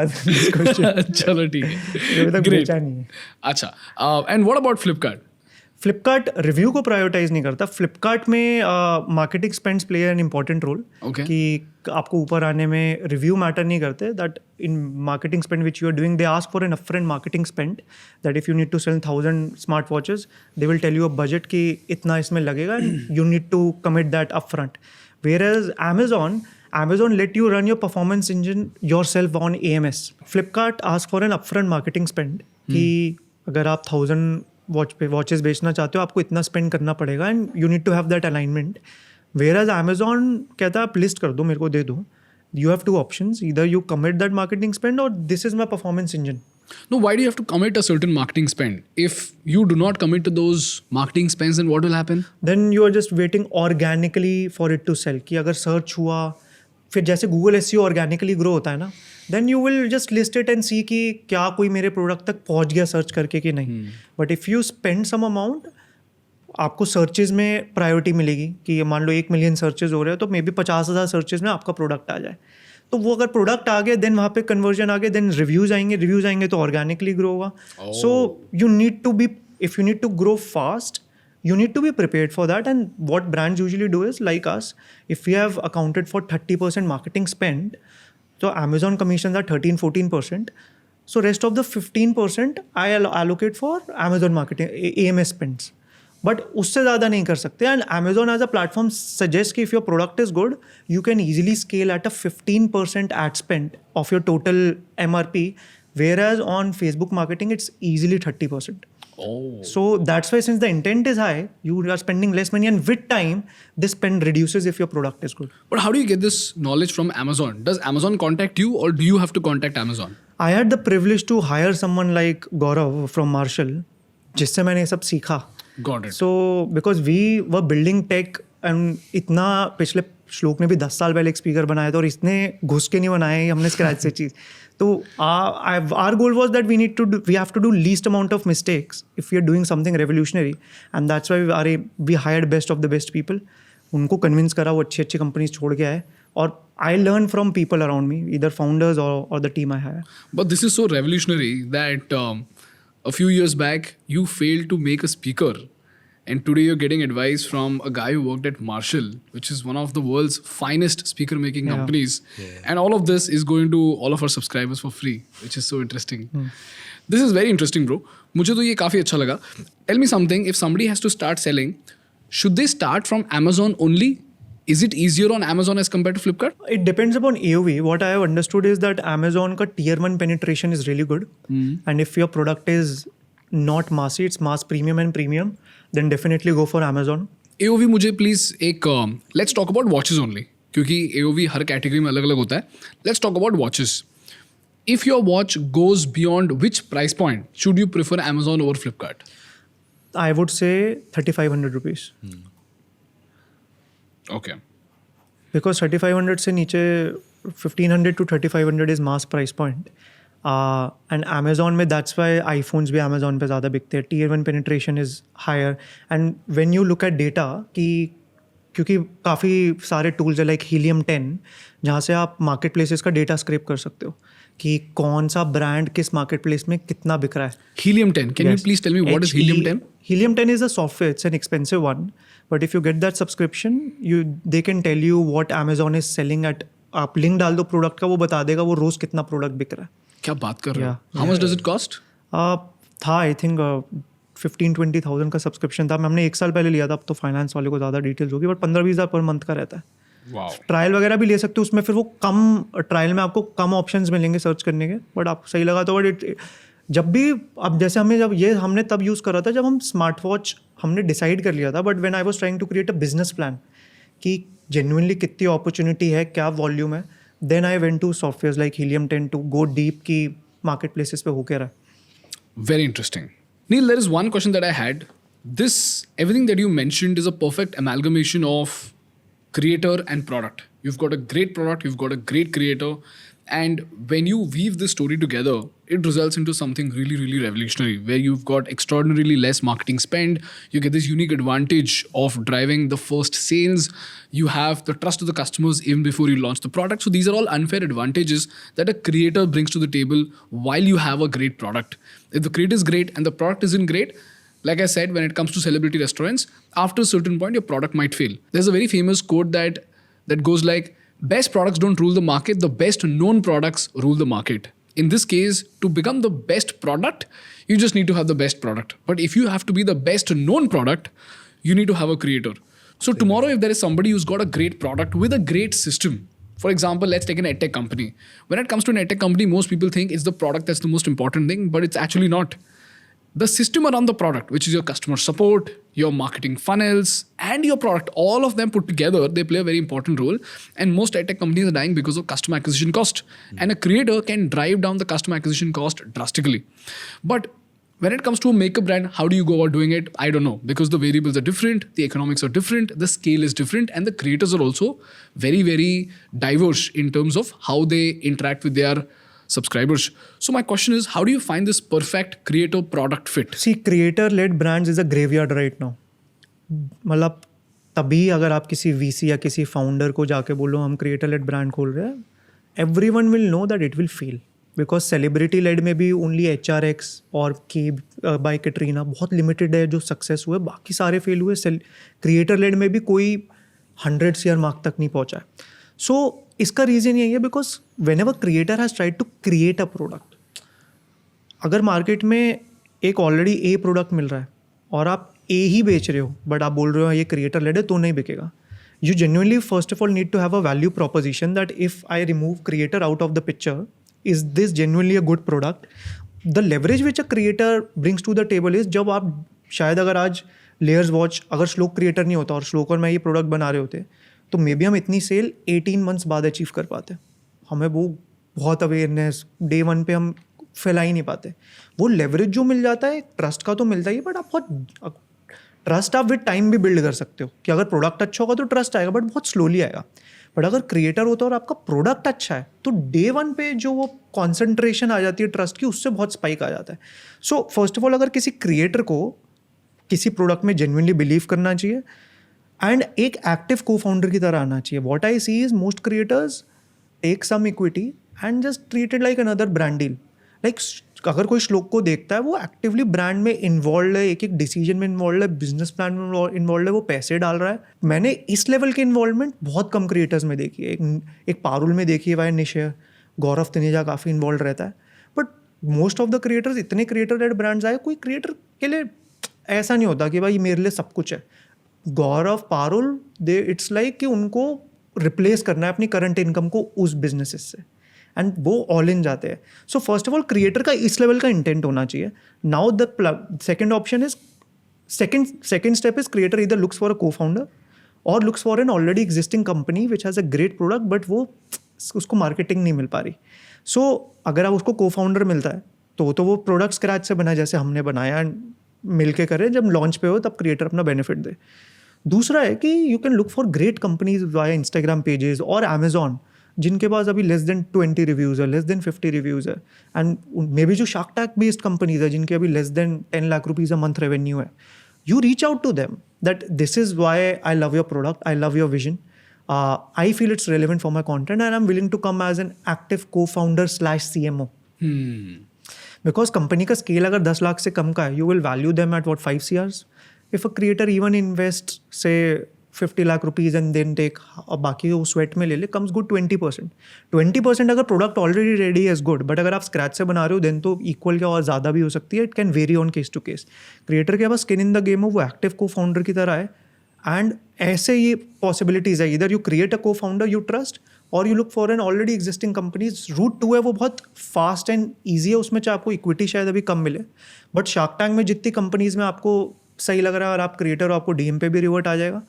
question. चलो ठीक है. अभी तक बेचा नहीं है. अच्छा. And what about Flipkart? Flipkart review को प्रायोरिटाइज नहीं करता. फ्लिपकार्ट में marketing spends play an important role कि आपको ऊपर आने में रिव्यू मैटर नहीं करते. That in marketing spend which you are doing, they ask for an upfront marketing spend that if you need to sell 1000 smart watches, they will tell you a budget कि इतना इसमें लगेगा and you need to commit that upfront. Whereas Amazon let you run your performance engine yourself on AMS. Flipkart asks for an upfront marketing spend कि अगर आप 1000 watches बेचना चाहते हो, आपको इतना स्पेंड करना पड़ेगा and you need to have that alignment. Whereas Amazon कहता है आप लिस्ट कर दो, मेरे को दे दो. You have two options. Either you commit that marketing spend or this is my performance engine. No, why do you have to commit a certain marketing spend? If you do not commit to those marketing spends, then what will happen? Then you are just waiting organically for it to sell. कि अगर search हुआ, फिर जैसे Google SEO organically grow होता है ना, then you will just list it and see कि क्या कोई मेरे प्रोडक्ट तक पहुंच गया सर्च करके कि नहीं. But if you spend some amount, आपको सर्चेज में प्रायोरिटी मिलेगी कि मान लो 1 मिलियन सर्चेज हो रहे हैं तो मे बी 50,000 सर्चेज में आपका प्रोडक्ट आ जाए. तो वो अगर प्रोडक्ट आ गया, देन वहाँ पे कन्वर्जन आ गया, देन रिव्यूज़ आएंगे तो ऑर्गेनिकली ग्रो होगा. So you need to be, if you need to grow fast, you need to be prepared for that. And what brands usually do is, like us, if we have accounted for 30% marketing spend, so Amazon commissions are 13-14%, so rest of the 15% I allocate for Amazon marketing AMS spends. But उससे ज़्यादा नहीं कर सकते. And Amazon as a platform suggests कि if your product is good, you can easily scale at a 15% ad spend of your total MRP, whereas on Facebook marketing it's easily 30%. So that's why, since the intent is high, you are spending less money, and with time this spend reduces if your product is good. But how do you get this knowledge from Amazon? Does Amazon contact you or do you have to contact Amazon? I had the privilege to hire someone like Gaurav from Marshall, जिससे मैंने सब सीखा. Got it. So because we were building tech, and इतना पिछले श्लोक ने भी 10 साल पहले एक स्पीकर बनाया था और इसने घुस के नहीं बनाए हमने स्क्रैच से चीज़. तो our goal was that we have to do least amount of mistakes if we are doing something revolutionary, and that's why we hired best of the best people. उनको कन्विंस करा, वो अच्छी कंपनीज छोड़ के आए, और I learned from people around me, either founders or the team I hire. But this is so revolutionary that a few years back you failed to make a speaker, and today you're getting advice from a guy who worked at Marshall, which is one of the world's finest speaker making companies. And all of this is going to all of our subscribers for free, which is so interesting. This is very interesting, bro. मुझे तो ये काफ़ी अच्छा लगा. Tell me something, if somebody has to start selling, should they start from Amazon only? Is it easier on Amazon as compared to Flipkart? It depends upon AOV. What I have understood is that Amazon का tier 1 penetration is really good. And if your product is not massy, it's mass premium and premium, then definitely go for Amazon. AOV मुझे please एक let's talk about watches only, क्योंकि AOV हर category में अलग अलग होता है. Let's talk about watches. If your watch goes beyond which price point, should you prefer Amazon over Flipkart? I would say 3,500 rupees. Okay. Because 3,500 से नीचे 1500 to 3500 is mass price point. And Amazon में that's why iPhones भी Amazon पे ज़्यादा बिकते हैं. Tier 1 penetration is higher. And when you look at data कि क्योंकि काफ़ी सारे टूल्स है लाइक Helium 10 जहाँ से आप मार्केट प्लेसेस का डेटा स्क्रैप कर सकते हो कि कौन सा ब्रांड किस मार्केट प्लेस में कितना बिक रहा है. Helium 10. Can you please tell me what is Helium 10? Helium 10 is a software. It's an expensive one. But if you get that subscription, they can tell you what Amazon is selling at. आप link डाल दो product का, वो बता देगा वो रोज़ कितना product बिक रहा है. क्या बात कर रहे हो? How much does it cost? था आई थिंक 15-20,000 का सब्सक्रिप्शन था. हमने 1 साल पहले लिया था. अब तो फाइनेंस वाले को ज़्यादा डिटेल्स होगी, बट 15-20 हज़ार पर मंथ का रहता है. Wow. ट्रायल वगैरह भी ले सकते हो उसमें. फिर वो कम ट्रायल में आपको कम ऑप्शंस मिलेंगे सर्च करने के, बट आप सही लगा तो. बट जब भी अब जैसे हमने तब यूज़ करा था जब हम स्मार्ट वॉच हमने डिसाइड कर लिया था. But when I was trying to create a business plan कि जेन्युइनली कितनी अपॉर्चुनिटी है, क्या वॉल्यूम है, then I went to software like Helium 10 to go deep की मार्केट प्लेसेस पे हो क्या रहा. Very interesting. Neel, there is one question that I had. Everything that you mentioned is a perfect amalgamation of creator and product. You've got a great product, you've got a great creator, and when you weave this story together, it results into something really, really revolutionary, where you've got extraordinarily less marketing spend, you get this unique advantage of driving the first sales, you have the trust of the customers even before you launch the product. So these are all unfair advantages that a creator brings to the table while you have a great product. If the creator is great and the product isn't great, like I said, when it comes to celebrity restaurants, after a certain point, your product might fail. There's a very famous quote that goes like, best products don't rule the market, the best known products rule the market. In this case, to become the best product, you just need to have the best product. But if you have to be the best known product, you need to have a creator. So tomorrow, if there is somebody who's got a great product with a great system, for example, let's take an edtech company. When it comes to an edtech company, most people think it's the product that's the most important thing, but it's actually not. The system around the product, which is your customer support, your marketing funnels, and your product, all of them put together, they play a very important role. And most edtech companies are dying because of customer acquisition cost. And a creator can drive down the customer acquisition cost drastically. But when it comes to a makeup brand, how do you go about doing it? I don't know, because the variables are different, the economics are different, the scale is different, and the creators are also very, very diverse in terms of how they interact with their subscribers. So my question is, how do you find this perfect creator product fit? See, creator-led brands is a graveyard right now. मतलब तभी अगर आप किसी VC या किसी founder को जाके बोलो हम creator-led brand खोल रहे हैं, everyone will know that it will fail. Because celebrity-led में भी only HRX और K by Katrina बहुत limited है जो success हुए, बाकी सारे fail हुए. Creator-led में भी कोई 100 शेयर मार्क तक नहीं पहुंचा है. So इसका रीज़न यही है because whenever creator has tried to create a product, अगर मार्केट में एक ऑलरेडी ए प्रोडक्ट मिल रहा है और आप ए ही बेच रहे हो बट आप बोल रहे हो ये क्रिएटर लेड है तो नहीं बिकेगा. You genuinely first of all need to have a value proposition that if I remove creator out of the picture, is this genuinely a good product. The leverage which a creator brings to the table is, जब आप शायद अगर आज layers watch अगर श्लोक creator नहीं होता और श्लोक और मैं ये प्रोडक्ट बना रहे होते तो मे बी हम इतनी सेल 18 मंथ्स बाद अचीव कर पाते. हमें वो बहुत अवेयरनेस डे 1 पे हम फैला ही नहीं पाते. वो लेवरेज जो मिल जाता है ट्रस्ट का तो मिलता ही है, बट आप बहुत ट्रस्ट आप विद टाइम भी बिल्ड कर सकते हो कि अगर प्रोडक्ट अच्छा होगा तो ट्रस्ट आएगा, बट बहुत स्लोली आएगा. बट अगर क्रिएटर होता है और आपका प्रोडक्ट अच्छा है तो डे 1 पे जो वो कॉन्सेंट्रेशन आ जाती है ट्रस्ट की, उससे बहुत स्पाइक आ जाता है. सो फर्स्ट ऑफ ऑल अगर किसी क्रिएटर को किसी प्रोडक्ट में जेन्युइनली बिलीव करना चाहिए एंड एक एक्टिव को फाउंडर की तरह आना चाहिए. What I see is most creators take some equity and just treated like another brand deal. Like अगर कोई श्लोक को देखता है वो एक्टिवली ब्रांड में इन्वॉल्व है, एक एक डिसीजन में इन्वॉल्व है, बिजनेस प्लान में इन्वॉल्व है, वो पैसे डाल रहा है. मैंने इस लेवल के इन्वॉल्वमेंट बहुत कम क्रिएटर्स में देखी है. एक पारुल में देखी है, वाई निशय, गौरव तनेजा काफ़ी इन्वॉल्व रहता है. But most of the creators, इतने क्रिएटर रेड ब्रांड्स आए, कोई क्रिएटर के लिए ऐसा नहीं होता कि भाई मेरे लिए सब कुछ है. गौरव, पारुल, दे इट्स लाइक कि उनको रिप्लेस करना है अपनी करंट इनकम को उस बिजनेसेस से, एंड वो ऑल इन जाते हैं. So first of all creator का इस लेवल का इंटेंट होना चाहिए. Now the second option is, second step is creator इधर looks for a co founder और looks for an already existing company which has a great product but वो उसको marketing नहीं मिल पा रही. सो अगर आप उसको को फाउंडर मिलता है तो वो प्रोडक्ट स्क्रैच से बना जैसे हमने बनाया, मिल के करें, जब लॉन्च पे हो तब क्रिएटर अपना बेनिफिट दे. दूसरा है कि you can look for great companies via Instagram pages और अमेजॉन जिनके पास अभी लेस देन 20 रिव्यूज़ है, लेस देन 50 रिव्यूज़ है, एंड मे बी जो शार्क टैंक बेस्ड कंपनीज है जिनके अभी less than 10 lakh rupees a month revenue है, you reach out to them that this is why I love your product, I love your vision, I feel it's relevant for my content and I'm willing to come as an active co-founder/CMO. Because company का scale अगर 10 लाख से कम का है, you will value them at what, 5 CRs? If a creator even invests say 50 lakh rupees and then take बाकी वो sweat में ले ले, comes good 20%. 20% अगर प्रोडक्ट ऑलरेडी रेडी है इज गुड, बट अगर आप स्क्रैच से बना रहे हो देन तो इक्वल क्या और ज़्यादा भी हो सकती है. It can vary on case to case. Creator के पास स्किन इन द गेम हो, वो एक्टिव को फाउंडर की तरह है. एंड ऐसे ये पॉसिबिलिटीज़ है, इधर you create a co founder you trust और you look for an already existing companies. Route 2 है वो बहुत फास्ट एंड ईजी है, उसमें चाहे आपको इक्विटी शायद अभी कम मिले, बट शार्क टैंक में जितनी कंपनीज में आपको सही लग रहा है और आप क्रिएटर हो, आपको डीएम पे भी रिवर्ट आ जाएगा.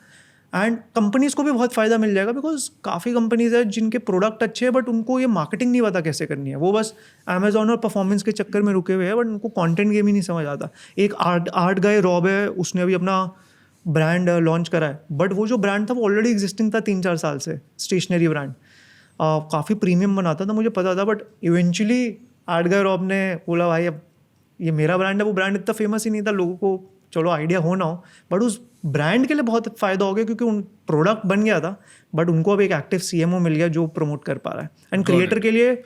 एंड कंपनीज़ को भी बहुत फ़ायदा मिल जाएगा, बिकॉज काफ़ी कंपनीज़ है जिनके प्रोडक्ट अच्छे हैं बट उनको ये मार्केटिंग नहीं पता कैसे करनी है. वो बस अमेजोन और परफॉर्मेंस के चक्कर में रुके हुए हैं, बट उनको कंटेंट गेम ही नहीं समझ आता. एक आर्ट गाय रॉब है, उसने अभी अपना ब्रांड लॉन्च करा है, बट वो जो ब्रांड था वो ऑलरेडी एग्जिस्टिंग था 3-4 साल से. स्टेशनरी ब्रांड काफ़ी प्रीमियम बनाता था, मुझे पता था, बट इवेंचुअली आर्ट गाय रॉब ने बोला भाई अब ये मेरा ब्रांड है. वो ब्रांड इतना फेमस ही नहीं था, लोगों को चलो आइडिया हो ना हो, बट उस ब्रांड के लिए बहुत फ़ायदा हो गया क्योंकि उन प्रोडक्ट बन गया था, बट उनको अब एक एक्टिव CMO मिल गया जो प्रमोट कर पा रहा है. एंड क्रिएटर के लिए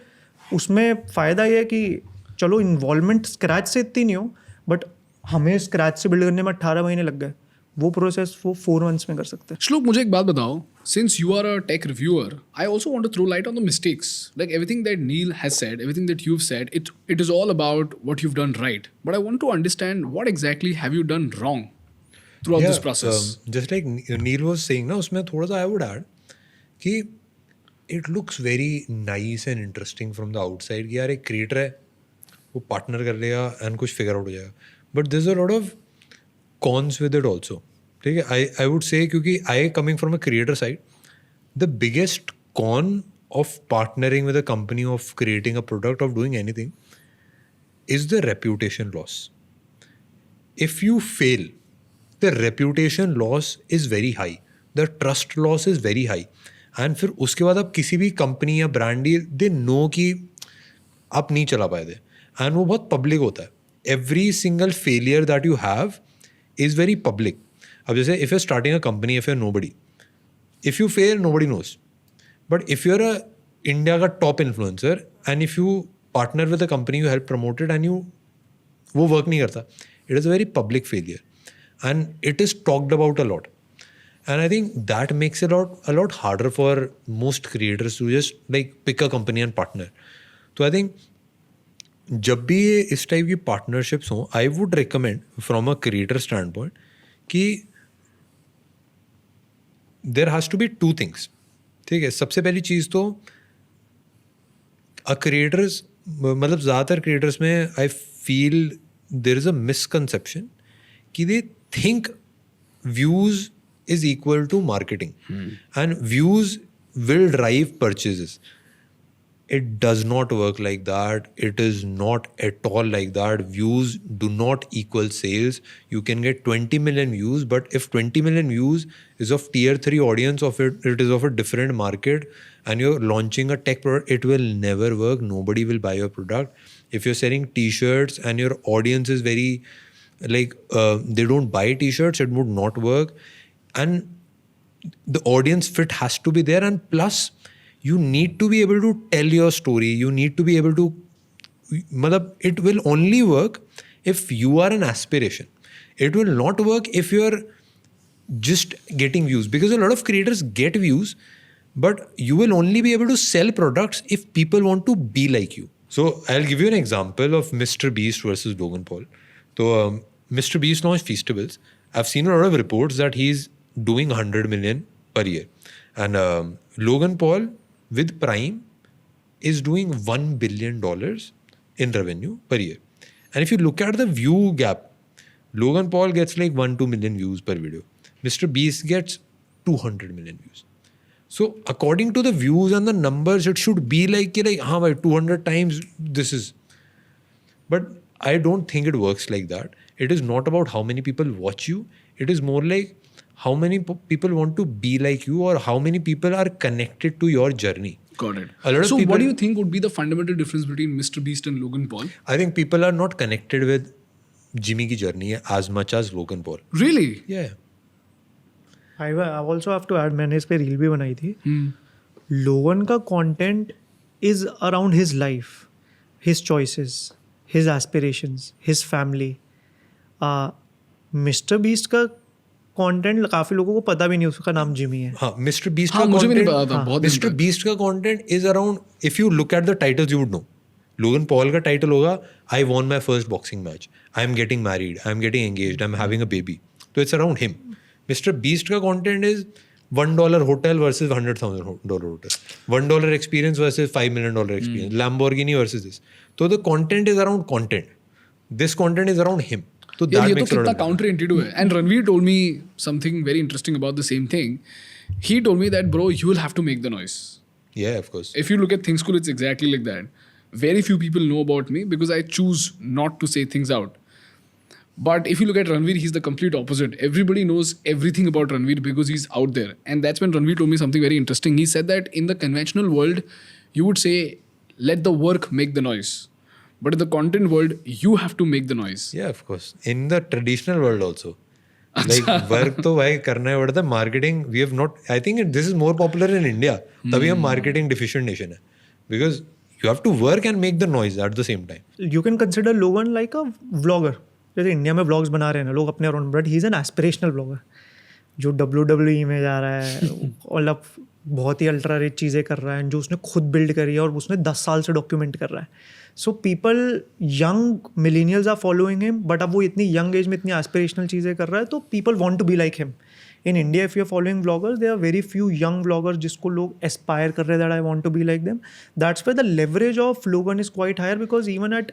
उसमें फ़ायदा ये है कि चलो इन्वॉल्वमेंट स्क्रैच से इतनी नहीं हो, बट हमें स्क्रैच से बिल्ड करने में 18 महीने लग गए, वो प्रोसेस वो 4 मंथ्स में कर सकते हैं. श्लोक, मुझे एक बात बताओ. Since you are a tech reviewer, I also want to throw light on the mistakes. Like everything that Neel has said, everything that you've said, it is all about what you've done right. But I want to understand what exactly have you done wrong throughout this process. Just like Neel was saying ना, उसमें थोड़ा सा I would add कि it looks very nice and interesting from the outside कि यार एक creator है, वो partner कर लेगा and कुछ figure out हो जाएगा. But there's a lot of cons with it also. ठीक है, I would say क्योंकि I coming from a creator side, the biggest con of partnering with a company, of creating a product, of doing anything is the reputation loss. If you fail, the reputation loss is very high, the trust loss is very high, and फिर उसके बाद आप किसी भी company या brand they know कि आप नहीं चला पाए थे, एंड वो बहुत पब्लिक होता है. Every single failure that you have is very public. अब जैसे if you starting a company, if you nobody, if you fail nobody knows, but if you are a India का top influencer and if you partner with a company, you help promoted and you वो work नहीं करता, it is a very public failure and it is talked about a lot. And I think that makes it a lot harder for most creators to just like pick a company and partner. So I think जब भी ये इस type की partnerships हों, I would recommend from a creator standpoint कि there has to be 2 things. ठीक है, सबसे पहली चीज़ तो creators, मतलब ज़्यादातर creators में I feel there is a misconception कि they think views is equal to marketing and views will drive purchases. It does not work like that. It is not at all like that. Views do not equal sales. You can get 20 million views, but if 20 million views is of tier 3 audience, of it is of a different market, and you're launching a tech product, it will never work. Nobody will buy your product. If you're selling t-shirts and your audience is very like they don't buy t-shirts, it would not work. And the audience fit has to be there, and plus you need to be able to tell your story. You need to be able to, it will only work if you are an aspiration. It will not work if you're just getting views, because a lot of creators get views, but you will only be able to sell products if people want to be like you. So I'll give you an example of Mr. Beast versus Logan Paul. So Mr. Beast launched Feastables. I've seen a lot of reports that he's doing 100 million per year, and Logan Paul with Prime is doing $1 billion in revenue per year. And if you look at the view gap, Logan Paul gets like 1-2 million views per video. Mr. Beast gets 200 million views. So according to the views and the numbers, it should be like 200 times this is. But I don't think it works like that. It is not about how many people watch you. It is more like how many people want to be like you, or how many people are connected to your journey. Got it. A lot of So people- what do you think would be the fundamental difference between Mr. Beast and Logan Paul? I think people are not connected with Jimmy की journey as much as Logan Paul. Really? Yeah. I also have to add, मैंने इस पे reel भी बनाई थी. लोगन का content is around his life, his choices, his aspirations, his family. Mister beast का कंटेंट काफी लोगों को पता भी नहीं उसका नाम जिमी है. हाँ, Mr. Beast हाँ, का मुझे भी नहीं content- पता था, बहुत दिन Mr. तक. Beast का content is around, if you look at the titles you would know. Logan Paul का title होगा I won my first boxing match, I am getting married, I am getting engaged, I am having a baby. So it's around him. Mr. Beast का content is $1 hotel versus $100,000 hotel, $1 experience versus $5 million experience, Lamborghini versus this. So the content is around content. This content is around him. So Yeah, that ये तो makes a lot कितना of difference. counter intuitive है. And Ranveer told me something very interesting about the same thing. He told me that, bro, you will have to make the noise. Yeah, of course. If you look at thinkschool, it's exactly like that. Very few people know about me because I choose not to say things out. But if you look at Ranveer, he's the complete opposite. Everybody knows everything about Ranveer because he's out there. And that's when Ranveer told me something very interesting. He said that in the conventional world, you would say, let the work make the noise. But in the content world, you have to make the noise. Yeah, of course. In the traditional world also. Like work तो भाई करना ही पड़ता है. Marketing, we have not, I think this is more popular in India. तभी हम marketing deficient nation है. Because you have to work and make the noise at the same time. You can consider Logan like a vlogger. जैसे India में vlogs बना रहे हैं ना लोग अपने around, but he is an aspirational blogger जो WWE में जा रहा है और बहुत ही अल्ट्रा रिच चीज़ें कर रहा है जो उसने खुद बिल्ड करी है और उसने 10 साल से डॉक्यूमेंट कर रहा है. So people, young millennials are following him, but अब वो इतनी यंग एज में इतनी एस्पिरेशनल चीज़ें कर रहा है तो people want to be like him. In India if you are following bloggers, there are very few young bloggers जिसको लोग एस्पायर कर रहे हैं that I want to be like them. That's why the leverage of Logan is quite higher because even at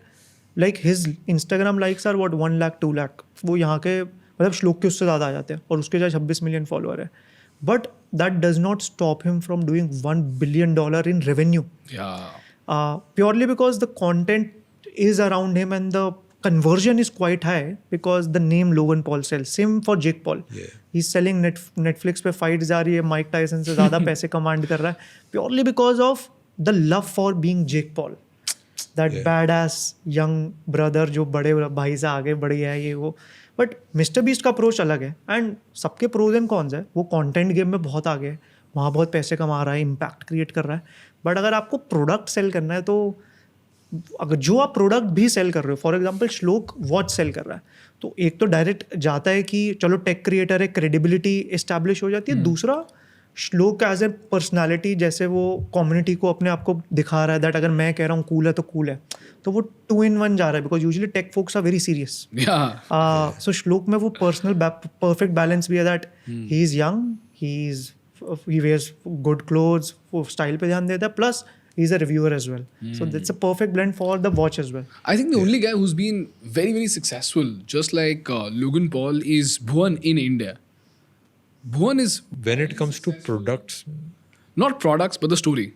like his Instagram likes are what 1 lakh 2 lakh. वो यहाँ के मतलब श्लोक के उससे ज़्यादा आ जाते हैं और उसके 26 मिलियन फॉलोअर है. But that does not stop him from doing $1 billion in revenue. Yeah. Purely because the content is around him and the conversion is quite high because the name Logan Paul sells. Same for Jake Paul. Yeah. He's selling Netflix पे fights जा रही है, Mike Tyson से ज़्यादा पैसे command कर रहा है purely because of the love for being Jake Paul. That badass young brother जो बड़े भाई से आगे बढ़ गया है ये वो. बट मिस्टर बीस्ट का अप्रोच अलग है एंड सबके प्रोज एंड कॉन्स है. वो कंटेंट गेम में बहुत आगे है, वहाँ बहुत पैसे कमा रहा है, इम्पैक्ट क्रिएट कर रहा है. बट अगर आपको प्रोडक्ट सेल करना है तो अगर जो आप प्रोडक्ट भी सेल कर रहे हो, फॉर एग्जांपल श्लोक वॉच सेल कर रहा है तो एक तो डायरेक्ट जाता है कि चलो टेक क्रिएटर है, क्रेडिबिलिटी इस्टेब्लिश हो जाती है. दूसरा श्लोक एज ए पर्सनालिटी जैसे वो कम्युनिटी को अपने आप को दिखा रहा है दैट अगर मैं कह रहा हूँ कूल है तो कूल है, तो वो 2 in 1 जा रहा है because usually tech folks are very serious. Yeah. So Shlok में वो पर्सनल परफेक्ट बैलेंस भी है that he is young, he wears good clothes, वो स्टाइल पे ध्यान देता है, plus he is a reviewer as well. So that's a perfect blend for the watch as well. I think the only guy who's been very, very successful, just like Logan Paul, is Bhuvan in India. Bhuvan is When it comes to products, not products, but the story.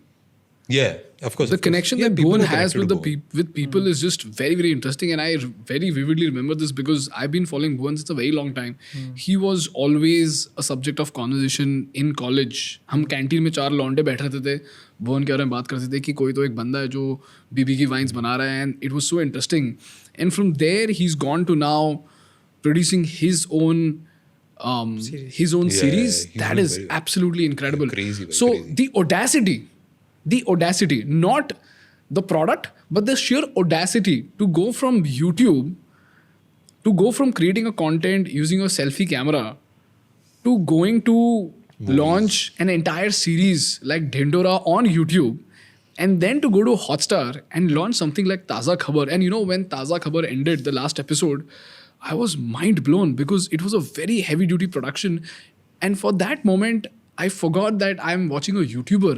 yeah, of course. The of course. connection Yeah, that people Bhuvan are has connected with to the Bhuvan. with people is just very, very interesting, and I very vividly remember this because I've been following Bhuvan since a very long time. He was always a subject of conversation in college. हम canteen में 4 लौंडे बैठ रहे थे, भुवन के बारे में बात करते थे कि कोई तो एक बंदा है जो बीबी की वाइन्स बना रहा है, and it was so interesting. And from there he's gone to now producing his own Yeah, series. he's That doing is very- absolutely incredible. Crazy, very So crazy. the audacity, not the product, but the sheer audacity to go from YouTube, to go from creating a content using a selfie camera, to going to launch an entire series like Dhendora on YouTube, and then to go to Hotstar and launch something like Taza Khabar. And you know, when Taza Khabar ended, the last episode, I was mind blown because it was a very heavy duty production. And for that moment, I forgot that I'm watching a YouTuber.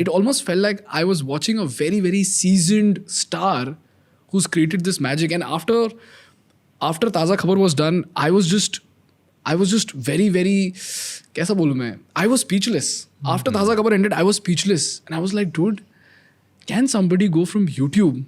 It almost felt like I was watching a very, very seasoned star who's created this magic. And after Taza Khabar was done, I was just very, very, कैसा बोलूँ मैं? I was speechless. After Taza Khabar ended, I was speechless. And I was like, dude, can somebody go from YouTube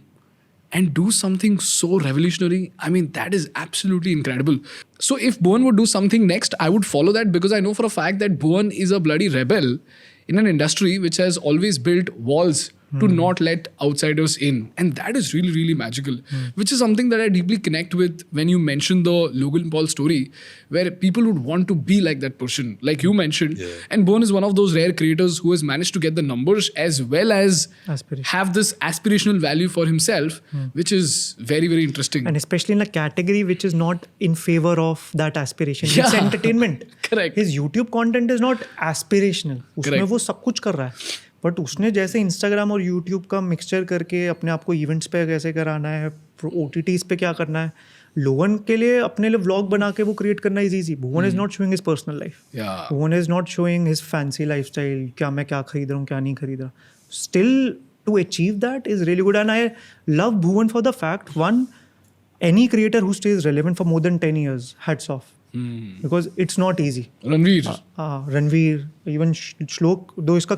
and do something so revolutionary. I mean, that is absolutely incredible. So if Bhuvan would do something next, I would follow that, because I know for a fact that Bhuvan is a bloody rebel in an industry which has always built walls to not let outsiders in. And that is really, really magical, which is something that I deeply connect with when you mentioned the Logan Paul story, where people would want to be like that person, like you mentioned. Yeah. And Bhuvan is one of those rare creators who has managed to get the numbers as well as Aspiration. have this aspirational value for himself, which is very, very interesting. And especially in a category which is not in favor of that aspiration. It's Yeah. entertainment. Correct. His YouTube content is not aspirational. उसमें Correct. वो सब कुछ कर रहा है. But उसने जैसे Instagram और यूट्यूब का मिक्सचर करके अपने आप को इवेंट्स पे कैसे कराना है, OTTs पे क्या करना है, लोगन के लिए अपने लिए व्लॉग बना के वो क्रिएट करना is easy. Bhuvan is not showing his personal life. Yeah. Bhuvan is not showing his fancy lifestyle, क्या मैं क्या खरीद रहा हूँ क्या नहीं खरीद रहा. Still to achieve that is really good. And I love Bhuvan for the fact, one, any creator who stays relevant for more than 10 years, hats off. Because it's not easy. Ranveer. Ranveer, even Shlok, though iska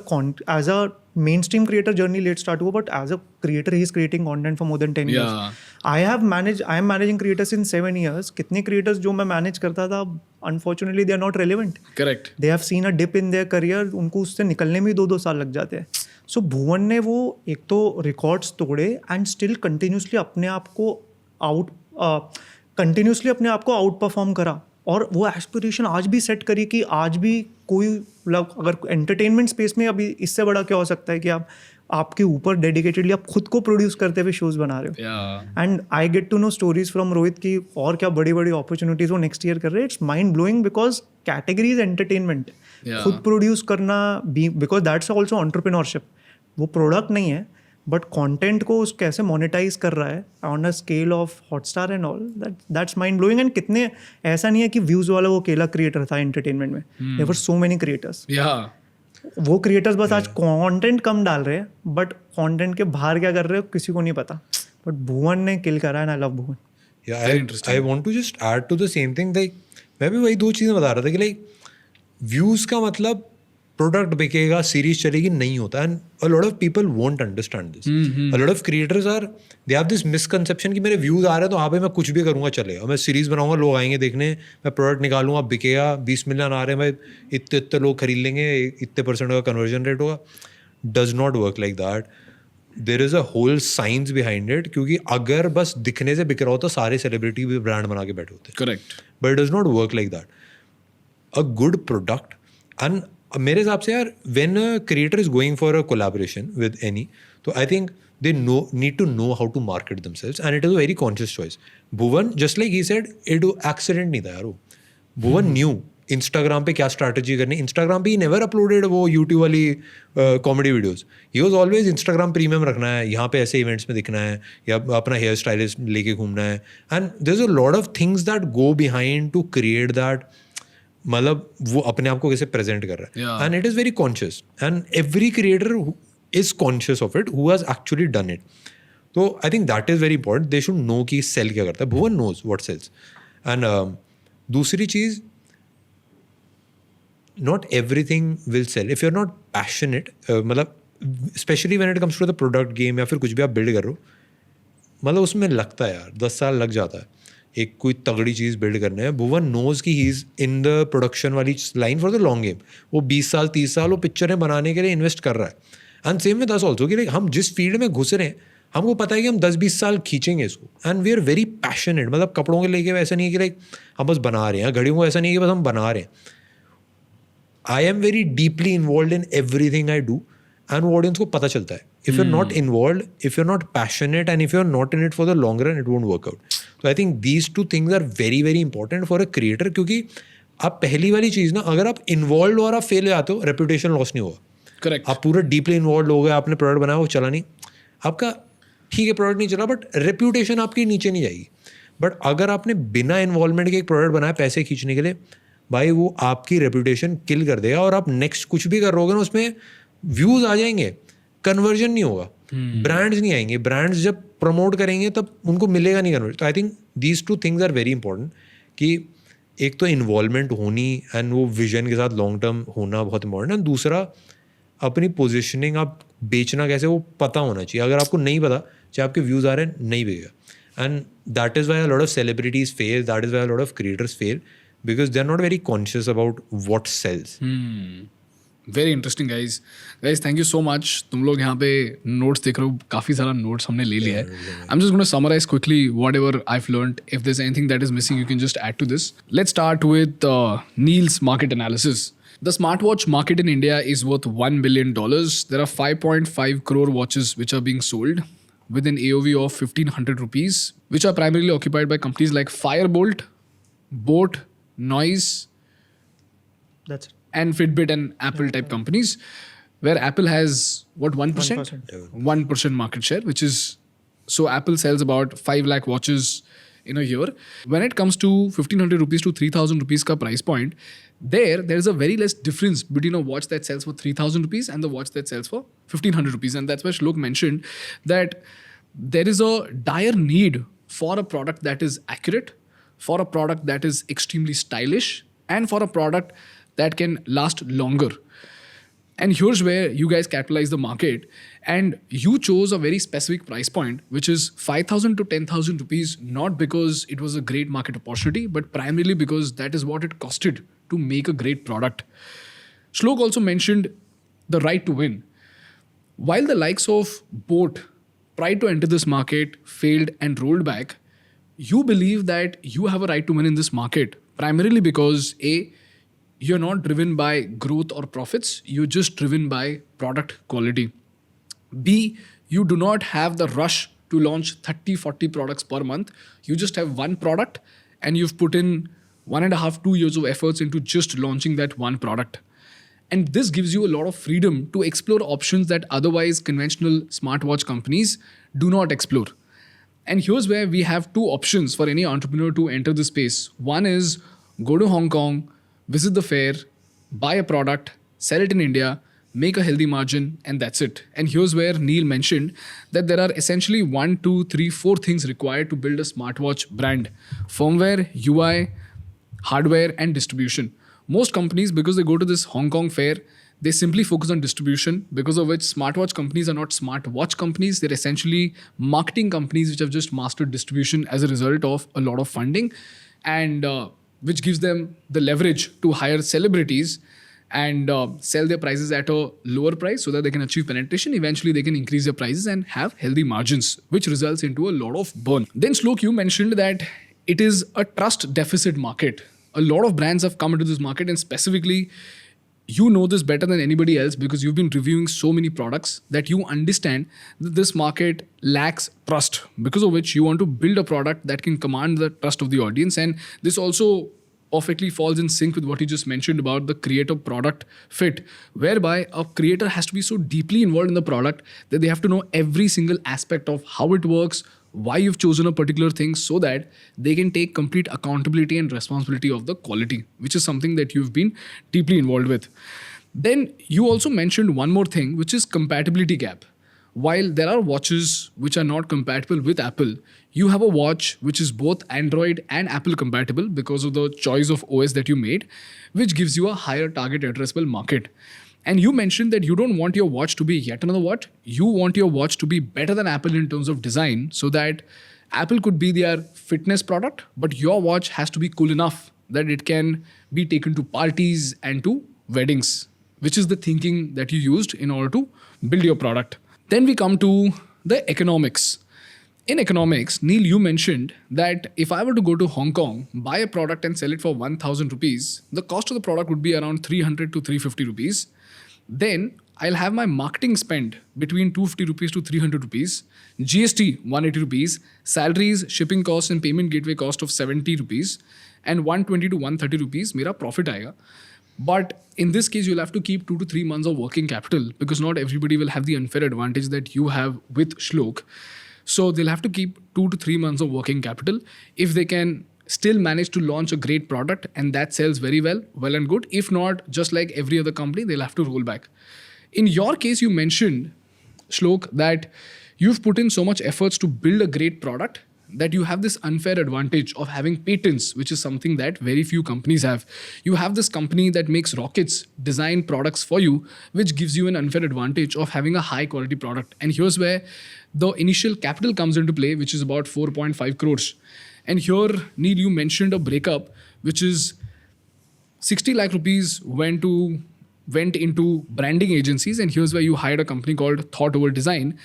as a mainstream creator journey late start hua, but as a creator he is creating content for more than 10 Yeah. years. I am managing creators in 7 years. कितने creators जो मैं manage करता था, unfortunately they are not relevant. Correct. They have seen a dip in their career. उनको उससे निकलने में 2-2 साल लग जाते हैं. So भुवन ने वो एक तो रिकॉर्ड्स तोड़े and still continuously अपने आप को अपने आप को आउट परफॉर्म करा. और वो एस्पिरेशन आज भी सेट करी कि आज भी कोई, मतलब अगर एंटरटेनमेंट स्पेस में अभी इससे बड़ा क्या हो सकता है कि आप आपके ऊपर डेडिकेटेडली आप खुद को प्रोड्यूस करते हुए शोज बना रहे हो. Yeah. And I get to know stories from Rohit की और क्या बड़ी बड़ी अपॉर्चुनिटीज वो नेक्स्ट ईयर कर रहे हैं. It's mind blowing because category is entertainment. Yeah. खुद प्रोड्यूस करना भी, बिकॉज दैट्स ऑल्सो एंटरप्रेन्योरशिप. वो प्रोडक्ट नहीं है बट कंटेंट को उस कैसे मोनेटाइज कर रहा है on a scale of Hotstar and all, that's mind blowing. And कितने, ऐसा नहीं है कि व्यूज वाला वो अकेला क्रिएटर था एंटरटेनमेंट में. There were so many creators. Yeah. वो क्रिएटर्स बस आज कंटेंट कम डाल रहे हैं, बट कंटेंट के बाहर क्या कर रहे हो किसी को नहीं पता. बट भुवन ने किल करा and I love Bhuvan. Yeah, Very interesting. I want to just add to the same thing. Like, मैं भी वही 2 चीज़ें बता रहा था कि like views का मतलब प्रोडक्ट बिकेगा, सीरीज चलेगी नहीं होता. And a lot of people won't understand this. A lot of creators are, they have this misconception कि मेरे व्यूज आ रहे हैं तो हाँ भाई मैं कुछ भी करूँगा चलेगा, मैं सीरीज बनाऊंगा लोग आएंगे देखने, मैं प्रोडक्ट निकालूंगा बिकेगा, 20 मिलियन आ रहे हैं भाई, इतने लोग खरीद लेंगे, इतने % का कन्वर्जन रेट होगा. Does not work like that. There is a whole science behind it. क्योंकि अगर बस दिखने से बिक रहा हो तो सारे सेलिब्रिटी भी ब्रांड बना के बैठे होते हैं. Correct. But it does not work like that. A good product, and मेरे हिसाब से यार when a creator is going for a collaboration with any, तो I think they need to know how to market themselves, and it is a very conscious choice. Bhuvan, just like he said, it accident नहीं था यार. वो भुवन new Instagram पे क्या strategy करनी. Instagram पे he never uploaded वो यूट्यूब वाली comedy videos. He was always Instagram premium रखना है, यहाँ पे ऐसे इवेंट्स में दिखना है, या अपना हेयर स्टाइलिस्ट लेके घूमना है. And there is a lot of things that go behind to create that. मतलब वो अपने आप को कैसे प्रेजेंट कर रहा है. Yeah. And it is very conscious, and every creator is conscious of it who has actually done it. तो I think that is very important. They should know कि सेल क्या करता है. Bhuvan knows what sells. And दूसरी चीज़, not everything will sell if you're not passionate. मतलब especially when it comes to the product game या फिर कुछ भी आप build कर रहे हो, मतलब उसमें लगता है यार 10 साल लग जाता है एक कोई तगड़ी चीज़ बिल्ड करने में. भुवन नोज कि he is in the production वाली line for the long game. वो 20 साल 30 साल वो पिक्चरें बनाने के लिए इन्वेस्ट कर रहा है. And same with us also कि लाइक हम जिस फील्ड में घुस रहे हैं हमको पता है कि हम 10-20 साल खींचेंगे इसको. And we are very passionate. मतलब कपड़ों के लेके वैसा नहीं है कि लाइक हम बस बना रहे हैं, घड़ियों को ऐसा नहीं है कि बस हम बना रहे हैं. I am very deeply involved in everything I do, and वो audience को पता चलता है. If you're not involved, if you're not passionate, and if you're not in it for the long run, it won't work out. So I think these 2 things are very very important for a creator. क्योंकि आप पहली वाली चीज़ ना, अगर आप involved और आप fail हो जाते हो, reputation loss नहीं होगा. Correct. आप पूरा deeply involved हो गए, आपने प्रोडक्ट बनाया वो चला नहीं, आपका ठीक है प्रोडक्ट नहीं चला बट रेप्यूटेशन आपकी नीचे नहीं जाएगी. बट अगर आपने बिना इन्वॉल्वमेंट के एक प्रोडक्ट बनाया पैसे खींचने के लिए, भाई वो आपकी रेपुटेशन किल कर देगा. और आप नेक्स्ट कुछ भी कर रहोगे ना उसमें व्यूज़ आ जाएंगे, कन्वर्जन नहीं होगा, ब्रांड्स नहीं आएंगे. ब्रांड्स जब प्रमोट करेंगे तब उनको मिलेगा नहीं कन्वर्जन. तो I think these 2 things are very important कि एक तो इन्वॉल्वमेंट होनी एंड वो विजन के साथ लॉन्ग टर्म होना बहुत इंपॉर्टेंट है. दूसरा अपनी पोजिशनिंग आप बेचना कैसे वो पता होना चाहिए. अगर आपको नहीं पता, चाहे आपके व्यूज़ आ रहे हैं, नहीं बिकेगा. And that is why a lot of celebrities fail. That is why a lot of creators fail, because they're not very conscious about what sells. Very interesting guys. Thank you so much. तुम लोग यहाँ पे notes देख रहे हो, काफ़ी सारा notes हमने ले लिया है. I am just gonna summarise quickly whatever I have learned. If there is anything that is missing, you can just add to this. Let's start with Neel's market analysis. The smartwatch market in India is worth $1 billion. There are 5.5 crore watches which are being sold with an AOV of 1,500 rupees, which are primarily occupied by companies like Firebolt, Boat, Noise, That's it. and Fitbit and Apple type companies, where Apple has what 1%? 1% market share, which is, so Apple sells about 5 lakh watches in a year. When it comes to 1,500 rupees to 3,000 rupees ka price point, there is a very less difference between a watch that sells for 3,000 rupees and the watch that sells for 1,500 rupees. And that's why Shlok mentioned that there is a dire need for a product that is accurate, for a product that is extremely stylish, and for a product that can last longer. And here's where you guys capitalize the market, and you chose a very specific price point, which is 5,000 to 10,000 rupees, not because it was a great market opportunity, but primarily because that is what it costed to make a great product. Shlok also mentioned the right to win. While the likes of Boat tried to enter this market, failed and rolled back, you believe that you have a right to win in this market, primarily because A, you're not driven by growth or profits, you're just driven by product quality. B, you do not have the rush to launch 30, 40 products per month. You just have one product and you've put in 1.5, 2 years of efforts into just launching that one product. And this gives you a lot of freedom to explore options that otherwise conventional smartwatch companies do not explore. And here's where we have two options for any entrepreneur to enter the space. One is go to Hong Kong, visit the fair, buy a product, sell it in India, make a healthy margin, and that's it. And here's where Neel mentioned that there are essentially 1, 2, 3, 4 things required to build a smartwatch brand: firmware, UI, hardware, and distribution. Most companies, because they go to this Hong Kong fair, they simply focus on distribution, because of which smartwatch companies are not smartwatch companies. They're essentially marketing companies which have just mastered distribution as a result of a lot of funding, and which gives them the leverage to hire celebrities and sell their prices at a lower price so that they can achieve penetration. Eventually, they can increase their prices and have healthy margins, which results into a lot of burn. Then Shlok, you mentioned that it is a trust deficit market. A lot of brands have come into this market, and specifically, you know this better than anybody else because you've been reviewing so many products that you understand that this market lacks trust, because of which you want to build a product that can command the trust of the audience. And this also perfectly falls in sync with what you just mentioned about the creator product fit, whereby a creator has to be so deeply involved in the product that they have to know every single aspect of how it works, why you've chosen a particular thing, so that they can take complete accountability and responsibility of the quality, which is something that you've been deeply involved with. Then you also mentioned one more thing, which is compatibility gap. While there are watches which are not compatible with Apple, you have a watch which is both Android and Apple compatible because of the choice of OS that you made, which gives you a higher target addressable market. And you mentioned that you don't want your watch to be yet another what? You want your watch to be better than Apple in terms of design, so that Apple could be their fitness product, but your watch has to be cool enough that it can be taken to parties and to weddings, which is the thinking that you used in order to build your product. Then we come to the economics. In economics, Neel, you mentioned that if I were to go to Hong Kong, buy a product and sell it for 1,000 rupees, the cost of the product would be around 300 to 350 rupees. Then I'll have my marketing spend between 250 rupees to 300 rupees, GST 180 rupees, salaries, shipping costs and payment gateway cost of 70 rupees, and 120 to 130 rupees mera profit aayega. But in this case, you'll have to keep 2 to 3 months of working capital, because not everybody will have the unfair advantage that you have with Shlok. So they'll have to keep 2 to 3 months of working capital. If they can still manage to launch a great product and that sells very well, well and good. If not, just like every other company, they'll have to roll back. In your case, you mentioned, Shlok, that you've put in so much efforts to build a great product that you have this unfair advantage of having patents, which is something that very few companies have. You have this company that makes rockets, design products for you, which gives you an unfair advantage of having a high quality product. And here's where the initial capital comes into play, which is about 4.5 crores. And here, Neel, you mentioned a breakup, which is 60 lakh rupees went into branding agencies, and here's where you hired a company called Thought Over Design.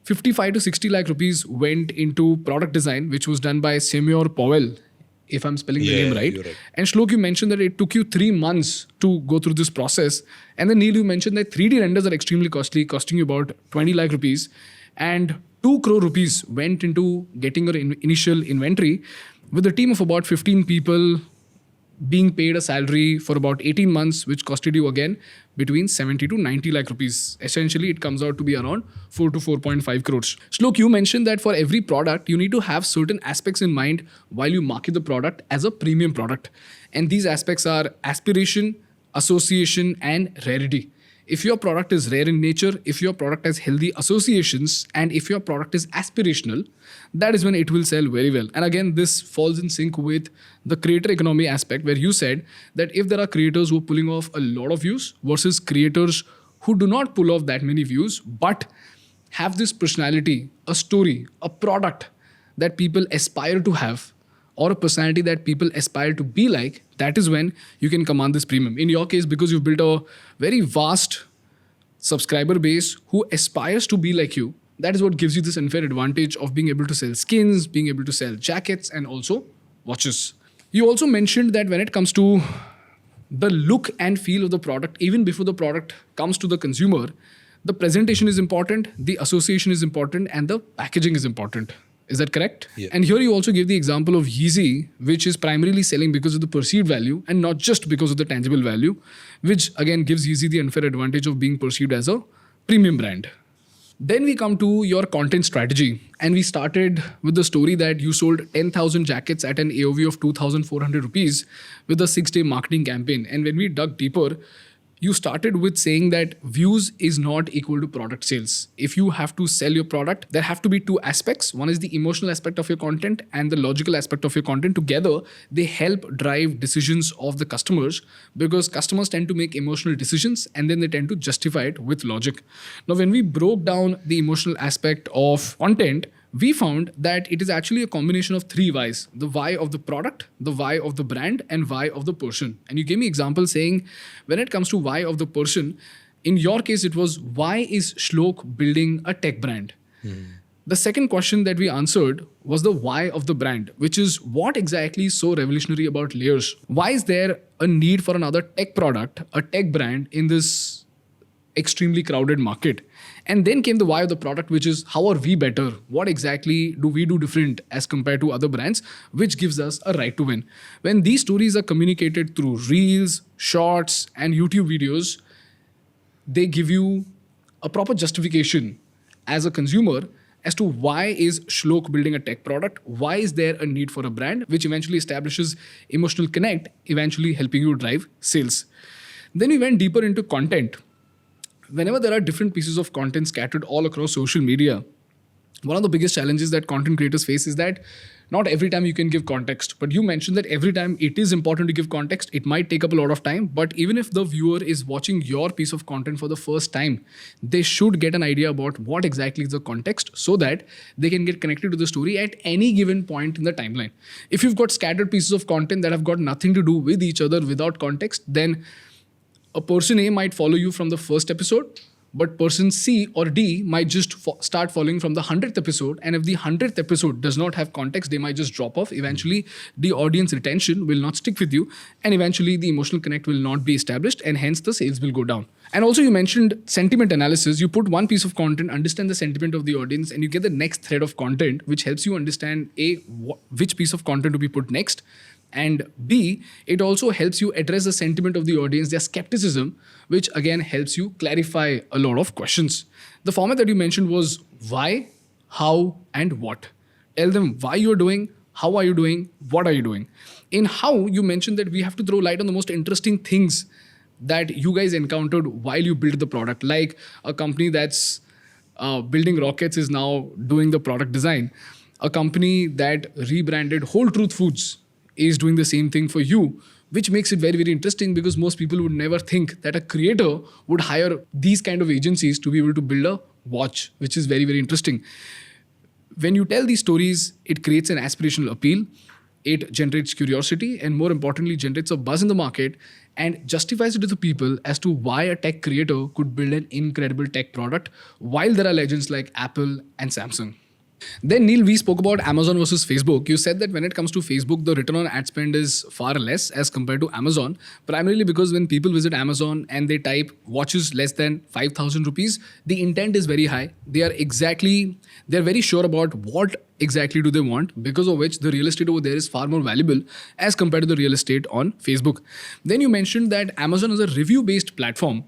55 to 60 lakh rupees went into product design, which was done by Seymour Powell, if I'm spelling the name right. You're right. And Shlok, you mentioned that it took you 3 months to go through this process. And then Neel, you mentioned that 3D renders are extremely costly, costing you about 20 lakh rupees. And 2 crore rupees went into getting your initial inventory, with a team of about 15 people being paid a salary for about 18 months, which costed you again between 70 to 90 lakh rupees. Essentially, it comes out to be around 4 to 4.5 crores. Shlok, you mentioned that for every product, you need to have certain aspects in mind while you market the product as a premium product. And these aspects are aspiration, association, and rarity. If your product is rare in nature, if your product has healthy associations, and if your product is aspirational, that is when it will sell very well. And again, this falls in sync with the creator economy aspect, where you said that if there are creators who are pulling off a lot of views versus creators who do not pull off that many views, but have this personality, a story, a product that people aspire to have, or a personality that people aspire to be like, that is when you can command this premium. In your case, because you've built a very vast subscriber base who aspires to be like you, that is what gives you this unfair advantage of being able to sell skins, being able to sell jackets, and also watches. You also mentioned that when it comes to the look and feel of the product, even before the product comes to the consumer, the presentation is important, the association is important, and the packaging is important. Is that correct? Yeah. And here you also gave the example of Yeezy, which is primarily selling because of the perceived value and not just because of the tangible value, which again gives Yeezy the unfair advantage of being perceived as a premium brand. Then we come to your content strategy, and we started with the story that you sold 10,000 jackets at an AOV of 2,400 rupees with a 6-day marketing campaign. And when we dug deeper, you started with saying that views is not equal to product sales. If you have to sell your product, there have to be 2 aspects. One is the emotional aspect of your content and the logical aspect of your content. Together, they help drive decisions of the customers, because customers tend to make emotional decisions and then they tend to justify it with logic. Now, when we broke down the emotional aspect of content, we found that it is actually a combination of 3 whys: the why of the product, the why of the brand, and why of the person. And you gave me example saying, when it comes to why of the person, in your case, it was, why is Shlok building a tech brand? The second question that we answered was the why of the brand, which is, what exactly is so revolutionary about Layers? Why is there a need for another tech product, a tech brand in this extremely crowded market? And then came the why of the product, which is, how are we better? What exactly do we do different as compared to other brands, which gives us a right to win? When these stories are communicated through reels, shorts, and YouTube videos, they give you a proper justification as a consumer as to why is Shlok building a tech product, why is there a need for a brand, which eventually establishes emotional connect, eventually helping you drive sales. Then we went deeper into content. Whenever there are different pieces of content scattered all across social media, one of the biggest challenges that content creators face is that not every time you can give context. But you mentioned that every time it is important to give context, it might take up a lot of time. But even if the viewer is watching your piece of content for the first time, they should get an idea about what exactly is the context, so that they can get connected to the story at any given point in the timeline. If you've got scattered pieces of content that have got nothing to do with each other without context, then a person A might follow you from the first episode, but person C or D might just start following from the 100th episode. And if the 100th episode does not have context, they might just drop off. Eventually, the audience retention will not stick with you. And eventually, the emotional connect will not be established. And hence, the sales will go down. And also, you mentioned sentiment analysis. You put one piece of content, understand the sentiment of the audience, and you get the next thread of content, which helps you understand A, which piece of content to be put next. And B, it also helps you address the sentiment of the audience, their skepticism, which again helps you clarify a lot of questions. The format that you mentioned was why, how, and what. Tell them why you're doing, how are you doing, what are you doing. In how, you mentioned that we have to throw light on the most interesting things that you guys encountered while you built the product, like a company that's building rockets is now doing the product design. a company that rebranded Whole Truth Foods is doing the same thing for you, which makes it very, very interesting because most people would never think that a creator would hire these kind of agencies to be able to build a watch, which is very, very interesting. When you tell these stories, it creates an aspirational appeal, it generates curiosity, and more importantly, generates a buzz in the market and justifies it to the people as to why a tech creator could build an incredible tech product while there are legends like Apple and Samsung. Then Neel, we spoke about Amazon versus Facebook. You said that when it comes to Facebook, the return on ad spend is far less as compared to Amazon, primarily because when people visit Amazon and they type watches less than 5,000 rupees, the intent is very high. They're very sure about what exactly do they want, because of which the real estate over there is far more valuable as compared to the real estate on Facebook. Then you mentioned that Amazon is a review-based platform,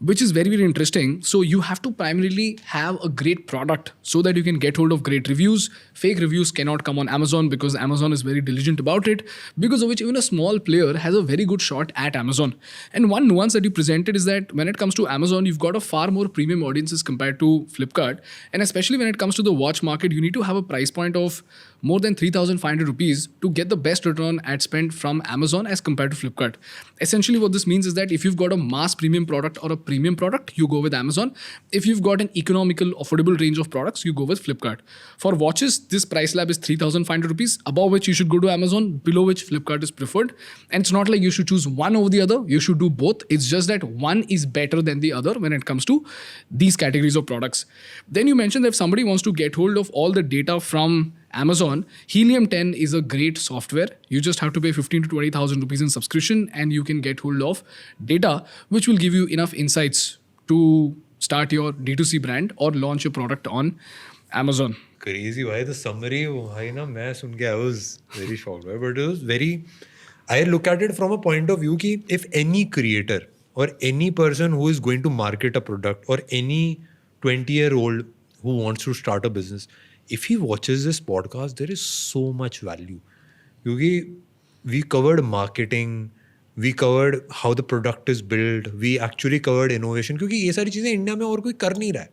which is very, very interesting. So you have to primarily have a great product so that you can get hold of great reviews. Fake reviews cannot come on Amazon because Amazon is very diligent about it, because of which even a small player has a very good shot at Amazon. And one nuance that you presented is that when it comes to Amazon, you've got a far more premium audiences compared to Flipkart. And especially when it comes to the watch market, you need to have a price point of more than 3,500 rupees to get the best return on ad spend from Amazon as compared to Flipkart. Essentially what this means is that if you've got a mass premium product or a premium product, you go with Amazon. If you've got an economical, affordable range of products, you go with Flipkart. For watches, this price lab is 3,500 rupees, above which you should go to Amazon, below which Flipkart is preferred. And it's not like you should choose one over the other. You should do both. It's just that one is better than the other when it comes to these categories of products. Then you mentioned that if somebody wants to get hold of all the data from Amazon, Helium 10 is a great software. You just have to pay 15 to 20,000 rupees in subscription and you can get hold of data which will give you enough insights to start your D2C brand or launch your product on Amazon. Crazy, why the summary? Why na? I was very shocked, but it was very. I look at it from a point of view ki if any creator or any person who is going to market a product or any 20-year-old who wants to start a business, if he watches this podcast, there is so much value. Because we covered marketing, we covered how the product is built, we actually covered innovation. Because ये सारी चीजें India में और कोई कर नहीं रहा है.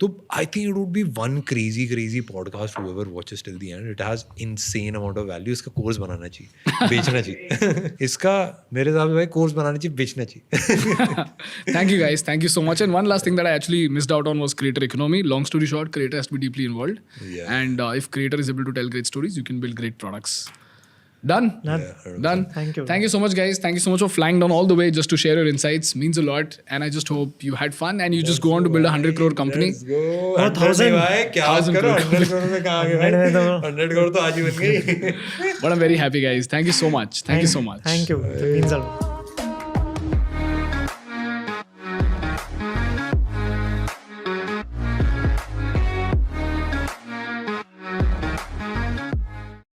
So I think it would be one crazy podcast whoever watches till the end. It has insane amount of value. इसका कोर्स बनाना चाहिए, बेचना चाहिए. इसका मेरे हिसाब से भाई कोर्स बनाना चाहिए, बेचना चाहिए. Thank you guys. Thank you so much. And one last thing that I actually missed out on was creator economy. Long story short, creator has to be deeply involved. Yeah. And if creator is able to tell great stories, you can build great products. Done. Done. Thank you. Thank you so much, guys. Thank you so much for flying down all the way just to share your insights. Means a lot. And I just hope you had fun and you just go on to build a 100 crore company. Let's go. 1,000 1,000 crore. 100 crore में कहाँ गया? 100 crore तो आज ही बन गई. But I'm very happy, guys. Thank you so much. Thank you so much. Thank you. It means a lot.